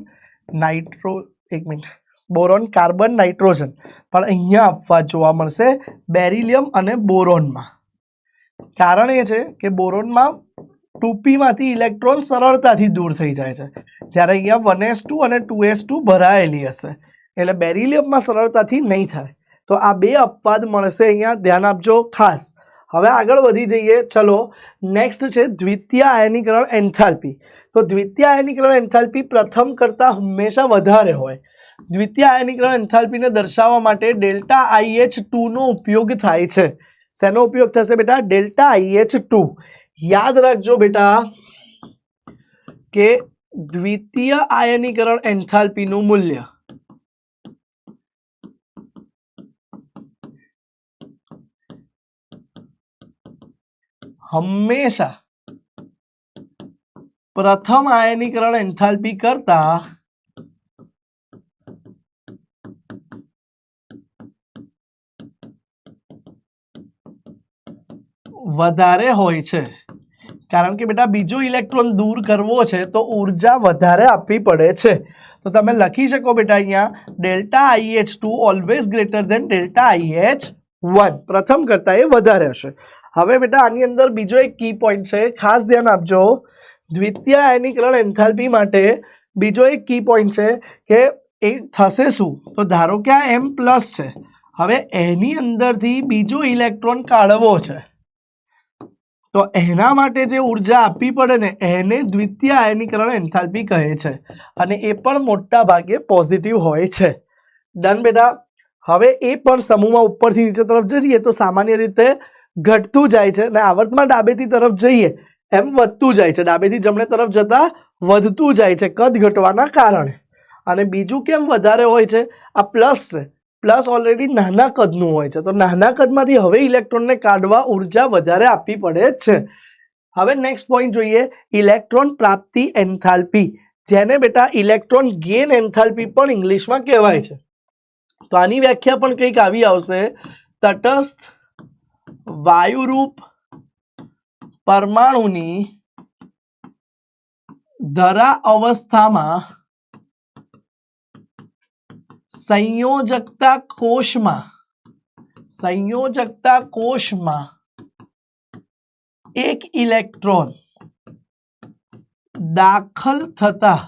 એક મિનિટ, બોરોન, કાર્બન, નાઇટ્રોજન, પણ અહીંયા અપવાદ જોવા મળશે બેરિલિયમ અને બોરોનમાં. કારણ એ છે કે બોરોનમાં 2p ઇલેક્ટ્રોન સરળતાથી દૂર થઈ જાય છે, જ્યારે અહીંયા 1s2 અને 2s2 ભરાયેલી હશે, એટલે બેરિલિયમમાં સરળતાથી નહીં થાય. તો આ બે અપવાદ મળશે અહીંયા, ધ્યાન આપજો ખાસ. હવે આગળ વધી જઈએ. ચલો, નેક્સ્ટ છે દ્વિતીય આયનીકરણ એન્થાલ્પી. તો દ્વિતીય આયનીકરણ એન્થાલ્પી પ્રથમ કરતાં હંમેશા વધારે હોય. દ્વિતીય આયનીકરણ એન્થાલ્પીને દર્શાવવા માટે ડેલ્ટા IH2 નો ઉપયોગ થાય છે. શેનો ઉપયોગ થશે બેટા? Delta IH2. યાદ રાખજો બેટા કે દ્વિતીય આયનીકરણ એન્થાલ્પીનું મૂલ્ય હંમેશા પ્રથમ આયનીકરણ એન્થાલ્પી કરતા વધારે હોય છે. કારણ કે બેટા બીજો ઇલેક્ટ્રોન દૂર કરવો છે તો ઉર્જા વધારે આપવી પડે છે. તો તમે લખી શકો બેટા અહીંયા delta IH2 always greater than delta IH1. પ્રથમ કરતા એ વધારે હશે. હવે બેટા આની અંદર બીજો એક કી પોઈન્ટ છે, ખાસ ધ્યાન આપજો. દ્વિતીય આયનીકરણ એન્થાલ્પી માટે બીજો એક કી પોઈન્ટ છે કે એ થશે શું? તો ધારો કે આ M+ છે, હવે એની અંદરથી બીજો ઇલેક્ટ્રોન કાઢવો છે, તો એના માટે જે ઉર્જા આપવી પડે ને એને દ્વિતીય આયનીકરણ એન્થાલ્પી કહે છે, અને એ પણ મોટા ભાગે પોઝિટિવ હોય છે. ડન બેટા? હવે એ પણ સમૂહમાં ઉપરથી નીચે તરફ જઈએ તો સામાન્ય રીતે ઘટતું જાય છે, અને આવર્તમાં ડાબેથી તરફ જઈએ એમ વધતું જાય છે. ડાબેથી જમણે તરફ જતા વધતું જાય છે કદ ઘટવાના કારણે. અને બીજું કેમ વધારે હોય છે? આ પ્લસ છે, પ્લસ ઓલરેડી નાના કદનું હોય છે, તો નાના કદમાંથી હવે ઇલેક્ટ્રોનને કાઢવા ઉર્જા વધારે આપવી પડે જ છે. હવે નેક્સ્ટ પોઈન્ટ જોઈએ, ઇલેક્ટ્રોન પ્રાપ્તિ એન્થાલ્પી, જેને બેટા ઇલેક્ટ્રોન ગેઇન એન્થાલ્પી પણ ઇંગ્લિશમાં કહેવાય છે. તો આની વ્યાખ્યા પણ કંઈક આવી આવશે. તટસ્થ વાયુરૂપ પરમાણુની ધરા અવસ્થામાં સંયોજકતા કોષમાં એક ઇલેક્ટ્રોન દાખલ થતા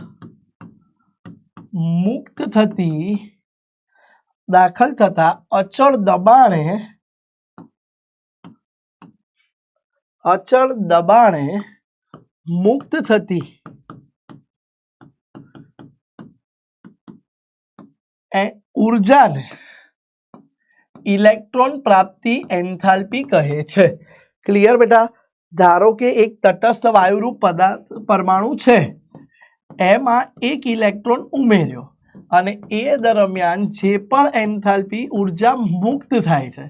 અચળ દબાણે મુક્ત થતી ઉર્જાને ઇલેક્ટ્રોન પ્રાપ્તિ એન્થાલ્પી કહે છે. ક્લિયર બેટા? ધારો કે એક તટસ્થ વાયુરૂપ પદાર્થ પરમાણુ છે, એમાં એક ઇલેક્ટ્રોન ઉમેર્યો અને એ દરમિયાન જે પણ એન્થાલ્પી ઉર્જા મુક્ત થાય છે,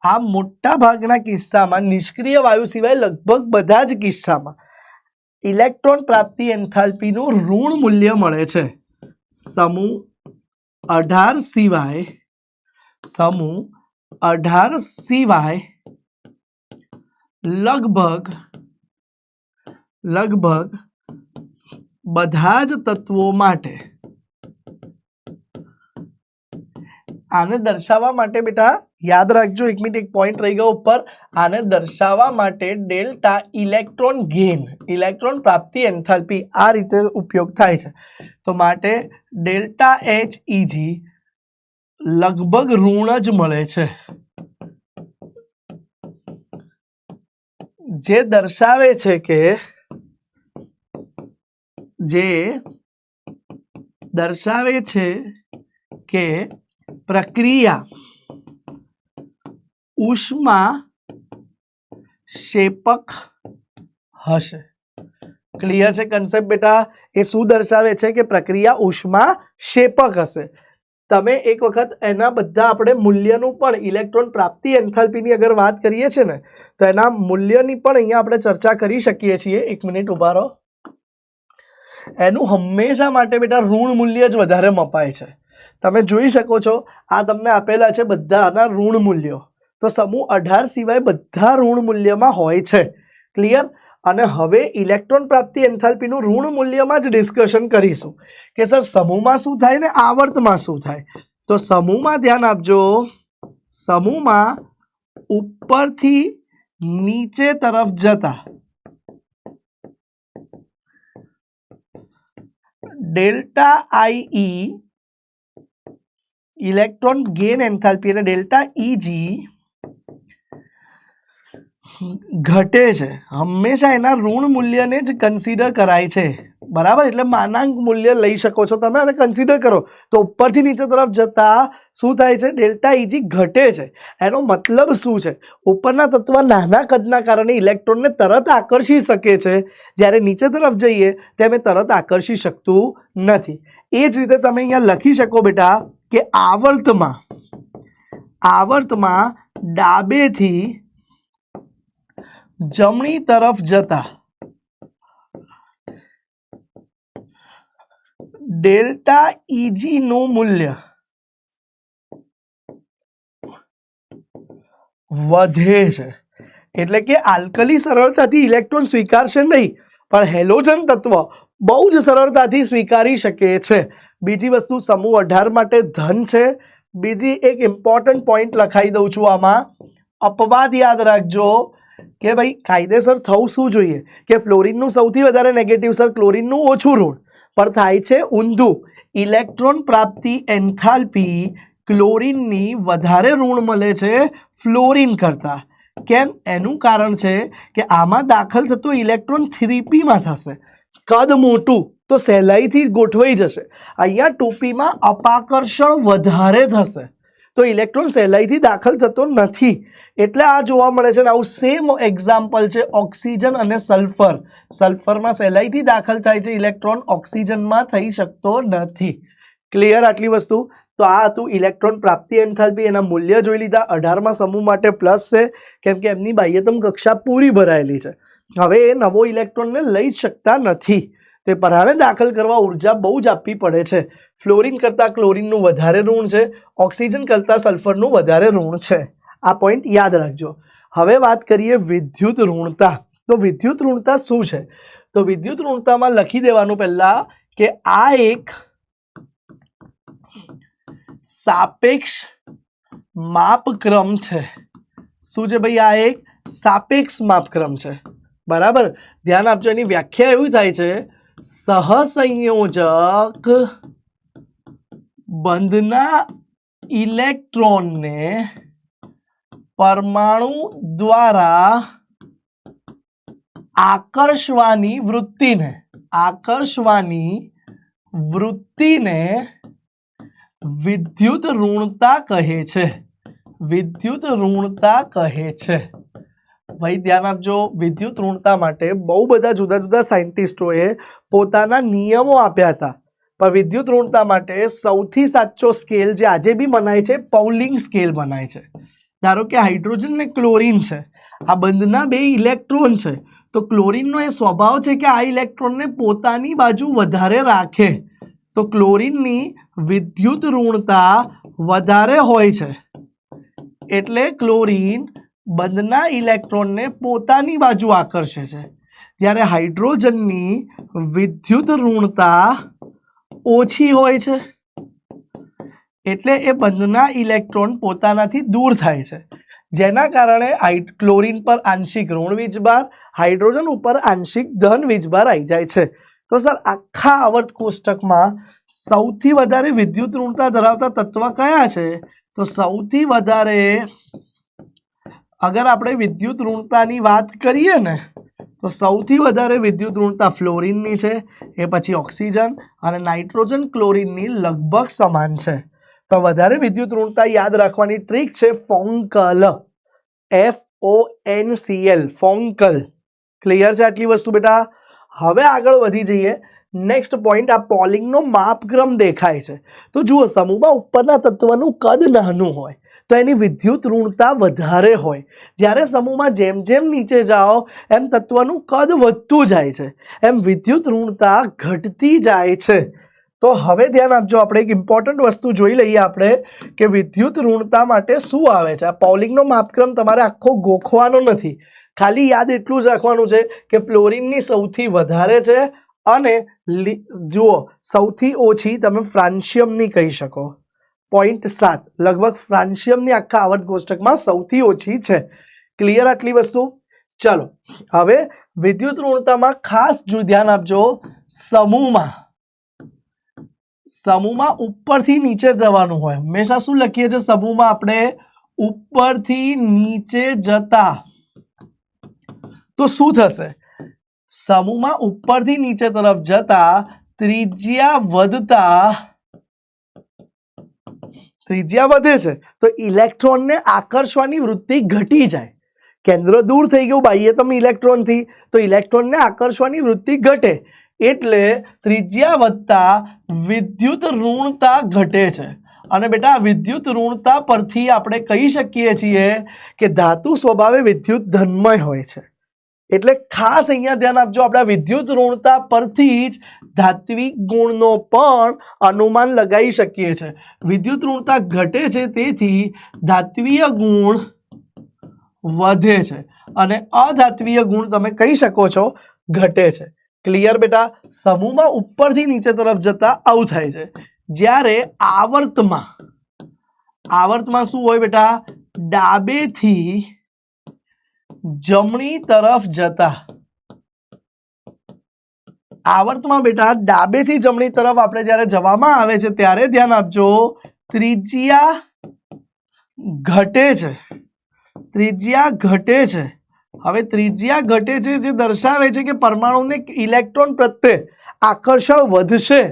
આ મોટા ભાગના કિસ્સામાં નિષ્ક્રિય વાયુ સિવાય લગભગ બધા જ કિસ્સામાં ઇલેક્ટ્રોન પ્રાપ્તિ એન્થાલ્પીનું ઋણ મૂલ્ય મળે છે. સમૂહ 18 સિવાય લગભગ બધા જ તત્વો માટે આને દર્શાવવા માટે બેટા યાદ રાખજો, એક મિનિટ, એક પોઈન્ટ રહી ગયો ઉપર. આને દર્શાવવા માટે ડેલ્ટા ઇલેક્ટ્રોન ગેઇન, ઇલેક્ટ્રોન પ્રાપ્તિ એન્થાલ્પી આ રીતે ઉપયોગ થાય છે. તો માટે ડેલ્ટા HEG લગભગ ઋણ જ મળે છે, જે દર્શાવે છે કે પ્રક્રિયા ઉષ્મા શેપક હશે. ક્લિયર છે કન્સેપ્ટ બેટા? એ શું દર્શાવે છે કે પ્રક્રિયા ઉષ્મા શેપક હશે. તમે એક વખત એના બધા આપણે મૂલ્યનું પણ ઇલેક્ટ્રોન પ્રાપ્તિ એન્થાલ્પીની અગર વાત કરીએ છીએ ને, તો એના મૂલ્યની પણ અહીંયા આપણે ચર્ચા કરી શકીએ છીએ. એક મિનિટ ઉભા રહો. એનું હંમેશા માટે બેટા ઋણ મૂલ્ય જ વધારે મપાય છે. તમે જોઈ શકો છો, આ તમને આપેલા છે બધાના ઋણ મૂલ્યો. તો સમૂહ 18 સિવાય બધા ઋણ મૂલ્યમાં હોય છે. ક્લિયર? અને હવે ઇલેક્ટ્રોન પ્રાપ્તિ એન્થાલ્પીનું ઋણ મૂલ્યમાં જ ડિસ્કશન કરીશું કે સર સમૂહમાં શું થાય ને આવર્તમાં શું થાય. તો સમૂહમાં ધ્યાન આપજો, સમૂહમાં ઉપરથી નીચે તરફ જતા delta IE electron gain enthalpy અને ડેલ્ટા EG ઘટે છે. હંમેશા એના ઋણ મૂલ્યને જ કન્સિડર કરાય છે. બરાબર? એટલે માનાંક મૂલ્ય લઈ શકો છો તમે અને કન્સિડર કરો. તો ઉપરથી નીચે તરફ જતા શું થાય છે? ડેલ્ટા EG ઘટે છે. એનો મતલબ શું છે? ઉપરના તત્વ નાના કદના કારણે ઇલેક્ટ્રોનને તરત આકર્ષી શકે છે, જ્યારે નીચે તરફ જઈએ તેમ એ તરત આકર્ષી શકતું નથી. એ જ રીતે તમે અહીંયા લખી શકો બેટા કે આવર્તમાં ડાબેથી જમણી તરફ જતા ડેલ્ટા EG નું મૂલ્ય વધે છે. એટલે કે આલ્કલી સરળતાથી ઇલેક્ટ્રોન સ્વીકારશે નહીં, પણ હેલોજન તત્વ બહુ જ સરળતાથી સ્વીકારી શકે છે. બીજી વસ્તુ સમૂહ 18 માટે ધન છે. બીજી એક ઇમ્પોર્ટન્ટ પોઈન્ટ લખાઈ દઉં છું આમાં, અપવાદ યાદ રાખજો કે ભાઈ કાયદેસર થવું શું જોઈએ કે ફ્લોરિનનું સૌથી વધારે નેગેટિવ સર, ક્લોરિનનું ઓછું ઋણ, પણ થાય છે ઊંધું. ઇલેક્ટ્રોન પ્રાપ્તિ એન્થાલ્પી ક્લોરિનની વધારે ઋણ મળે છે ફ્લોરિન કરતા. કેમ? એનું કારણ છે કે આમાં દાખલ થતો ઇલેક્ટ્રોન 3p માં થશે. કદ મોટું તો સહેલાઈથી ગોઠવાઈ જશે. અહીંયા 2p માં અપાકર્ષણ વધારે થશે, તો ઇલેક્ટ્રોન સહેલાઈથી દાખલ થતો નથી. એટલે આ જોવા મળે છે. આવું સેમ એક્ઝામ્પલ છે ઓક્સિજન અને સલ્ફર. સલ્ફરમાં સહેલાઈથી દાખલ થાય છે ઇલેક્ટ્રોન, ઓક્સિજનમાં થઈ શકતો નથી. ક્લિયર આટલી વસ્તુ? તો આ હતું ઇલેક્ટ્રોન પ્રાપ્તિ એન્થાલ્પી. એના મૂલ્ય જોઈ લીધા. 18માં સમૂહ માટે પ્લસ છે, કેમ કે એમની બાહ્યતમ કક્ષા પૂરી ભરાયેલી છે. હવે એ નવો ઇલેક્ટ્રોનને લઈ શકતા નથી, તે પરાણે દાખલ કરવા ઉર્જા બહુ જ આપવી પડે છે. ફ્લોરિન કરતાં ક્લોરિનનું વધારે ઋણ છે, ઓક્સિજન કરતાં સલ્ફરનું વધારે ઋણ છે. આ પોઈન્ટ યાદ રાખજો. હવે વાત કરીએ વિદ્યુત ઋણતા. તો વિદ્યુત ઋણતા શું છે? તો વિદ્યુત ઋણતામાં લખી દેવાનું પહેલા કે આ એક સાપેક્ષ માપક્રમ છે. શું છે ભાઈ? આ એક સાપેક્ષ માપક્રમ છે. બરાબર? ધ્યાન આપજો. એની વ્યાખ્યા એવી થાય છે, સહસંયોજક બંધના ઇલેક્ટ્રોનને પરમાણુ દ્વારા આકર્ષવાની વૃત્તિને વિદ્યુત ઋણતા કહે છે, વિદ્યુત ઋણતા કહે છે। ભાઈ ધ્યાન આપજો, વિદ્યુત ઋણતા માટે બહુ બધા જુદા જુદા સાયન્ટિસ્ટોએ પોતાના નિયમો આપ્યા હતા, પણ વિદ્યુત ઋણતા માટે સૌથી સાચો સ્કેલ જે આજે બી મનાય છે પાઉલિંગ સ્કેલ મનાય છે। ધારો કે હાઇડ્રોજન ને ક્લોરીન છે, આ બંધના બે ઇલેક્ટ્રોન છે, તો ક્લોરીનનો એ સ્વભાવ છે કે આ ઇલેક્ટ્રોનને પોતાની બાજુ વધારે રાખે, તો ક્લોરીનની વિદ્યુત ઋણતા વધારે હોય છે, એટલે ક્લોરીન બંધના ઇલેક્ટ્રોનને પોતાની બાજુ આકર્ષે છે, જ્યારે હાઇડ્રોજનની વિદ્યુત ઋણતા ઓછી હોય છે, એટલે એ બંધના ઇલેક્ટ્રોન પોતાનાથી દૂર થાય છે, જેના કારણે ક્લોરીન પર આંશિક ઋણ વીજભાર, હાઇડ્રોજન ઉપર આંશિક ધન વીજભાર આવી જાય છે। તો સર આખા આવર્ત કોષ્ટકમાં સૌથી વધારે વિદ્યુત ઋણતા ધરાવતા તત્વ કયા છે? તો સૌથી વધારે અગર આપણે વિદ્યુત ઋણતાની વાત કરીએ ને તો સૌથી વધારે વિદ્યુત ઋણતા ફ્લોરિનની છે, એ પછી ઓક્સિજન અને નાઇટ્રોજન ક્લોરીનની લગભગ સમાન છે। તો વધારે વિદ્યુત ઋણતા યાદ રાખવાની ટ્રીક છે ફોન્કલ, FONCL, ફોન્કલ। ક્લિયર છે આટલી વસ્તુ બેટા? હવે આગળ વધી જઈએ। નેક્સ્ટ પોઈન્ટ, આ પોલિંગનો માપક્રમ દેખાય છે, તો જુઓ સમૂહમાં ઉપરના તત્વનું કદ નાનું હોય તો એની વિદ્યુત ઋણતા વધારે હોય, જ્યારે સમૂહમાં જેમ જેમ નીચે જાઓ એમ તત્વનું કદ વધતું જાય છે, એમ વિદ્યુત ઋણતા ઘટતી જાય છે। તો હવે ધ્યાન આપજો, આપણે એક ઇમ્પોર્ટન્ટ વસ્તુ જોઈ લઈએ આપણે કે વિદ્યુત ઋણતા માટે શું આવે છે। આ પોલિંગનો માપક્રમ તમારે આખો ગોખવાનો નથી, ખાલી યાદ એટલું જ રાખવાનું છે કે ફ્લોરિનની સૌથી વધારે છે અને જુઓ સૌથી ઓછી તમે ફ્રાન્સિયમની કહી શકો, 0.7 લગભગ ફ્રાન્સિયમની આખા આવર્ત કોષ્ટકમાં સૌથી ઓછી છે। ક્લિયર આટલી વસ્તુ? ચલો હવે વિદ્યુત ઋણતામાં ખાસ ધ્યાન આપજો, સમૂહમાં ઉપરથી નીચે જવાનું હોય, હંમેશા શું લખીએ છીએ સમૂહમાં આપણે? ઉપરથી નીચે જતા। તો શું થશે? સમૂહમાં ઉપરથી નીચે તરફ જતા ત્રિજ્યા વધે છે, તો ઇલેક્ટ્રોનને આકર્ષવાની વૃત્તિ ઘટી જાય, કેન્દ્ર દૂર થઈ ગયું બાહ્યતમ ઇલેક્ટ્રોનથી, તો ઇલેક્ટ્રોનને આકર્ષવાની વૃત્તિ ઘટે, એટલે ત્રિજ્યા વધતા વિદ્યુત ઋણતા ઘટે છે। અને બેટા વિદ્યુત ઋણતા પરથી આપણે કહી શકીએ છીએ કે ધાતુ સ્વભાવે વિદ્યુત ધનમય હોય છે, એટલે ખાસ અહીંયા ધ્યાન આપજો, આપણે વિદ્યુત ઋણતા પરથી જ ધાત્વિક ગુણનો પણ અનુમાન લગાવી શકીએ છીએ। વિદ્યુત ઋણતા ઘટે છે તેથી ધાત્વીય ગુણ વધે છે અને અધાત્વીય ગુણ તમે કહી શકો છો ઘટે છે। ક્લિયર બેટા? સમૂહમાં ઉપરથી નીચે તરફ જતા આવું થાય છે, જ્યારે આવર્તમાં શું હોય બેટા? ડાબેથી જમણી તરફ જતા, આવર્તમાં બેટા ડાબેથી જમણી તરફ આપણે જ્યારે જવામાં આવે છે ત્યારે ધ્યાન આપજો ત્રિજ્યા ઘટે છે, ત્રિજ્યા ઘટે છે। હવે ત્રિજ્યા ઘટે છે જે દર્શાવે છે કે પરમાણુને ઇલેક્ટ્રોન પ્રત્યે આકર્ષણ વધશે,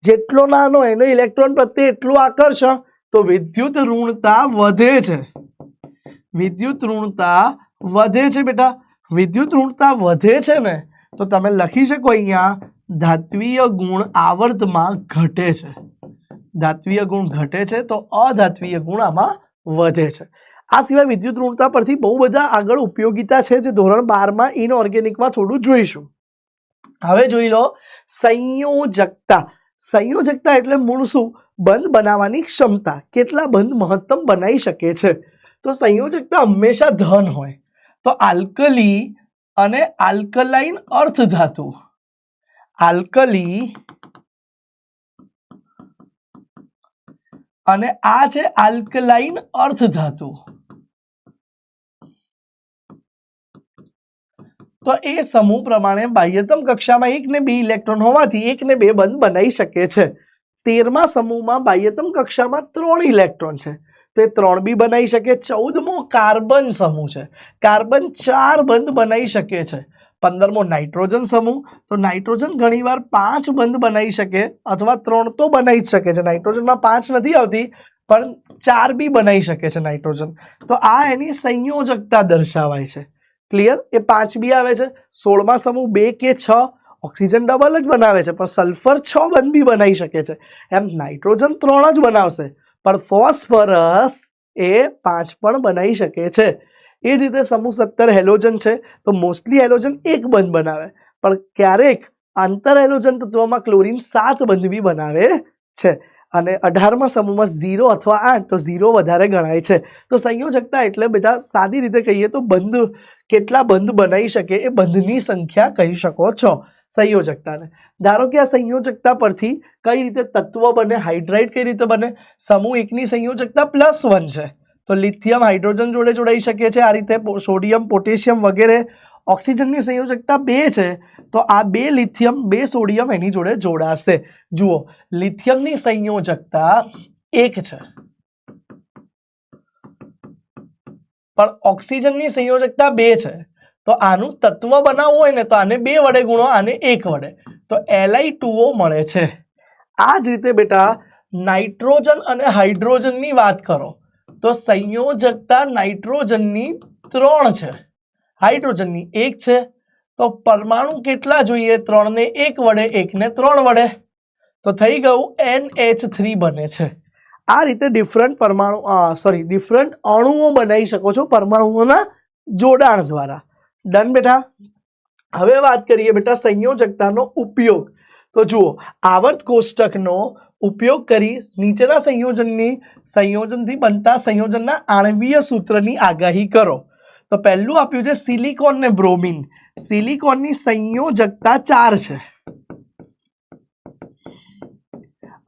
જેટલો નાનો એનો ઇલેક્ટ્રોન પ્રત્યે એટલું આકર્ષણ, તો વિદ્યુત ઋણતા વધે છે, વિદ્યુત ઋણતા વધે છે બેટા। વિદ્યુત ઋણતા વધે છે ને તો તમે લખી શકો અહીંયા ધાત્વીય ગુણ આવર્તમાં ઘટે છે, ધાત્વીય ગુણ ઘટે છે તો અધાત્વીય ગુણ આમાં વધે છે। આ સિવાય વિદ્યુત ઋણતા પરથી બહુ બધા આગળ ઉપયોગિતા છે જે ધોરણ 12માં ઇનઓર્ગેનિકમાં થોડું જોઈશું। હવે જોઈ લો સંયોજકતા। સંયોજકતા એટલે મૂળ શું? બંધ બનાવવાની ક્ષમતા, કેટલા બંધ મહત્તમ બનાવી શકે છે। તો સંયોજકતા હંમેશા ધન હોય, તો આલ્કલી અને આલ્કલાઇન અર્થ ધાતુ, આલ્કલી અને આ છે આલ્કલાઇન અર્થ ધાતુ, તો એ સમૂહ પ્રમાણે બાહ્યતમ કક્ષામાં 1 ને 2 ઇલેક્ટ્રોન હોવાથી 1 ને 2 બંધ બનાવી શકે છે। 13મા સમૂહમાં બાહ્યતમ કક્ષામાં 3 ઇલેક્ટ્રોન છે, તો એ 3 બી બનાવી શકે। 14મો કાર્બન સમૂહ છે, કાર્બન 4 બંધ બનાવી શકે છે, 15મો નાઇટ્રોજન સમૂહ. તો નાઇટ્રોજન ઘણીવાર 5 બંધ બનાવી શકે અથવા 3 તો બનાવી જ શકે છે. નાઇટ્રોજનમાં 5 નથી આવતી પણ 4 બી બનાવી શકે છે નાઇટ્રોજન. તો આ એની સંયોજકતા દર્શાવાય છે. ક્લિયર? એ 5 બી આવે છે. 16મા સમૂહ 2 કે 6 ઓક્સિજન ડબલ જ બનાવે છે પણ સલ્ફર 6 બંધ બી બનાવી શકે છે. એમ નાઇટ્રોજન 3 જ બનાવશે પણ ફોસ્ફરસ એ 5 પણ બનાવી શકે છે. એ જ રીતે સમૂહ 17 હેલોજન છે તો મોસ્ટલી હેલોજન 1 બંધ બનાવે પણ ક્યારેક આંતર હેલોજન તત્વમાં ક્લોરીન 7 બંધ બી બનાવે છે. અને 18મા સમૂહમાં 0 અથવા 8 તો 0 વધારે ગણાય છે. તો સંયોજકતા એટલે બેટા સાદી રીતે કહીએ તો બંધ કેટલા બંધ બનાવી શકે એ બંધની સંખ્યા કહી શકો છો સંયોજકતાને. ધારો કે આ સંયોજકતા પરથી કઈ રીતે તત્વ બને, હાઇડ્રાઇડ કઈ રીતે બને. સમૂહ 1 ની સંયોજકતા +1 છે તો લિથિયમ હાઇડ્રોજન જોડે જોડાઈ શકે છે આ રીતે, સોડિયમ પોટેશિયમ વગેરે. ઓક્સિજનની સંયોજકતા 2 છે તો આ 2 લિથિયમ 2 સોડિયમ એની જોડે જોડાશે. જુઓ, લિથિયમની સંયોજકતા 1 છે પણ ઓક્સિજનની સંયોજકતા 2 છે તો આનું તત્વ બનાવવું હોય ને તો આને 2 વડે ગુણો, આને 1 વડે તો Li2O મળે છે. આ જ રીતે બેટા નાઇટ્રોજન અને હાઇડ્રોજનની વાત કરો તો સંયોજકતા નાઇટ્રોજનની 3 છે, હાઇડ્રોજનની 1 છે. તો પરમાણુ કેટલા જોઈએ? 3 ને 1 વડે, 1 ને 3 વડે તો થઈ ગયું NH3 બને છે. આ રીતે ડિફરન્ટ ડિફરન્ટ અણુઓ બનાવી શકો છો પરમાણુઓના જોડાણ દ્વારા. ડન બેટા? હવે વાત કરીએ બેટા સંયોજકતાનો ઉપયોગ. તો જુઓ, આવર્ત કોષ્ટકનો ઉપયોગ કરી નીચેના સંયોજનથી બનતા સંયોજનના આણ્વીય સૂત્રની આગાહી કરો. તો પહેલું આપ્યું છે સિલિકોન ને બ્રોમિન. સિલિકોનની સંયોજકતા 4 છે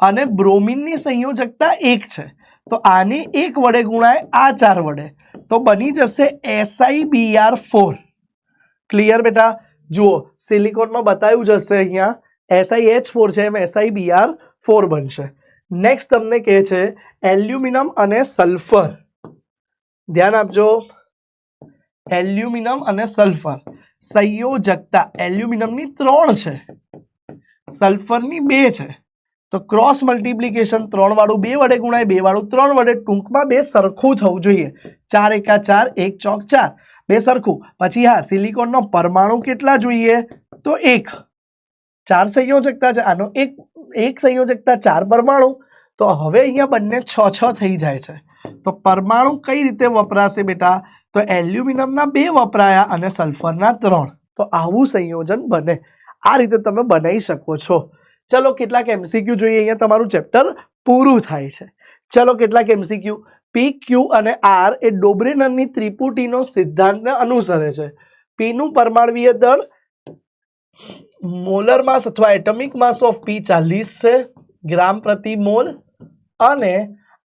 અને બ્રોમિનની સંયોજકતા 1 છે તો આને 1 વડે ગુણાય આ 4 વડે તો બની જશે SiBr4. ક્લિયર બેટા? જુઓ, સિલિકોનમાં બતાવ્યું જશે અહીંયા SiH4 છે એમ SiBr4 બનશે. નેક્સ્ટ તમને કહે છે એલ્યુમિનિયમ અને સલ્ફર. ધ્યાન આપજો, એલ્યુમિનિયમ અને સલ્ફર સંયોજકતા એલ્યુમિનિયમની 3 છે, સલ્ફરની 2 છે તો ક્રોસ મલ્ટિપ્લિકેશન 3 વાળું 2 વડે ગુણાય, 2 વાળું 3 વડે. ટૂંકમાં 2 સરખું થવું જોઈએ. 4 એકા 4, 1 ચોક 4, 2 સરખું. પછી હા, સિલિકોનનો પરમાણુ કેટલા જોઈએ? તો 1. 4 સંયોજકતા છે, આનો એક સંયોજકતા 4 પરમાણુ. તો હવે અહીંયા બંને 6 થઈ જાય છે. તો પરમાણુ કઈ રીતે વપરાશે બેટા? તો એલ્યુમિનિયમના 2 વપરાયા અને સલ્ફરના 3. તો આવું સંયોજન બને. આ રીતે તમે બનાવી શકો છો. ચલો કેટલાક MCQ જોઈએ. અહીંયા તમારું ચેપ્ટર પૂરું થાય છે. ચલો કેટલાક MCQ. PQ અને R એ ડોબ્રેનરની ત્રિપુટીનો સિદ્ધાંતને અનુસરે છે. P નું પરમાણ્વીય દળ મોલર માસ અથવા એટમિક માસ ઓફ P 40 છે ગ્રામ પ્રતિ મોલ અને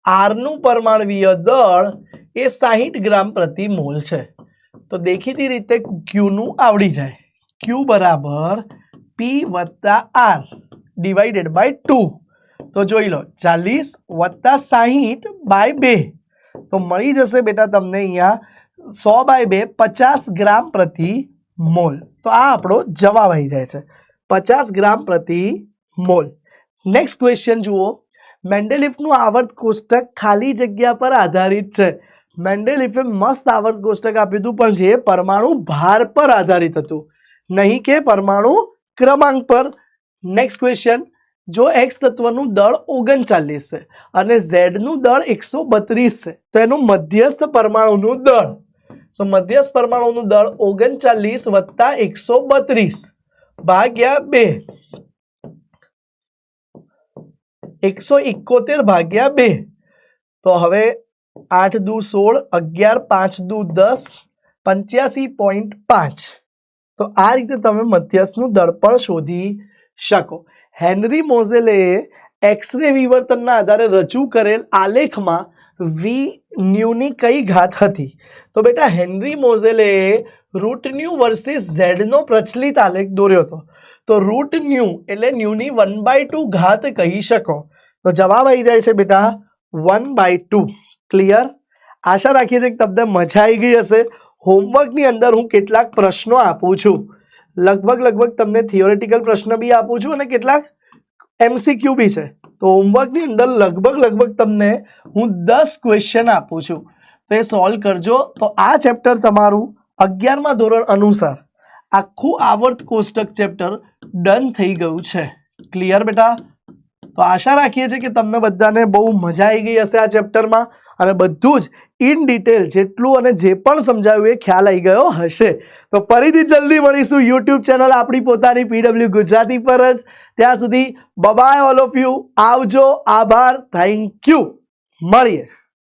R નું પરમાણ્વીય દળ એ 60 ગ્રામ પ્રતિ મોલ છે. તો દેખીતી રીતે Q નું આવડી જાય. Q બરાબર P વત્તા R ડિવાઇડેડ બાય 2. તો જોઈ લો 40 વત્તા 60 બાય 2 તો મળી જશે બેટા તમને અહીંયા 100 બાય 2 50 ગ્રામ પ્રતિ મોલ. તો આ આપણો જવાબ આવી જાય છે 50 ગ્રામ પ્રતિ મોલ. નેક્સ્ટ ક્વેશ્ચન જુઓ. મેન્ડેલિફનું આવર્ત કોષ્ટક ખાલી જગ્યા પર આધારિત છે. મેન્ડેલિફે મસ્ત આવર્ત કોષ્ટક આપ્યું હતું પણ જે પરમાણુ ભાર પર આધારિત હતું, નહીં કે પરમાણુ ક્રમાંક પર. Next question. જો X તત્વનું દળ 39 છે અને Z નું દળ 132 છે તો એનું મધ્યસ્થ પરમાણુનું દળ, તો મધ્યસ્થ પરમાણુનું દળ 39 વત્તા 132 ભાગ્યા 2, 171 ભાગ્યા 2. તો હવે 8 દુ 16, 11, 5 દુ 10, 85.5. તો આ રીતે તમે મધ્યસ્થનું દળ પણ શોધી શકો. હેનરી મોઝેલે એક્સરે વિવર્તનના આધારે રજૂ કરેલ આલેખમાં વી ન્યુની કઈ ઘાત હતી? તો બેટા હેનરી મોઝેલે રૂટ ન્યુ વર્સિસ ઝેડનો પ્રચલિત આલેખ દોર્યો હતો. તો રૂટ ન્યુ એટલે ન્યુની 1/2 ઘાત કહી શકો. તો જવાબ આવી જાય છે બેટા 1/2. ક્લિયર? આશા રાખીએ છીએ કે તમને મજા આવી ગઈ હશે. હોમવર્કની અંદર હું કેટલાક પ્રશ્નો આપું છું લગભગ તમને થિયોરેટિકલ પ્રશ્ન બી આપું છું અને કેટલાક MCQ બી છે. તો હોમવર્કની અંદર લગભગ તમને હું 10 ક્વેશ્ચન આપું છું, તો એ સોલ્વ કરજો. તો આ ચેપ્ટર તમારું 11મા ધોરણ અનુસાર આખું આવર્ત કોષ્ટક ચેપ્ટર ડન થઈ ગયું છે. ક્લિયર બેટા? તો આશા રાખીએ છીએ કે તમને બધાને બહુ મજા આવી ગઈ હશે આ ચેપ્ટરમાં અને બધું જ ઇન ડિટેલ જેટલું અને જે પણ સમજાવ્યું એ ખ્યાલ આવી ગયો હશે. તો ફરીથી જલ્દી મળીશું યુટ્યુબ ચેનલ આપણી પોતાની PW ગુજરાતી પર જ. ત્યાં સુધી બાય ઓલ ઓફ યુ. આવજો. આભાર. Thank you. મળીએ.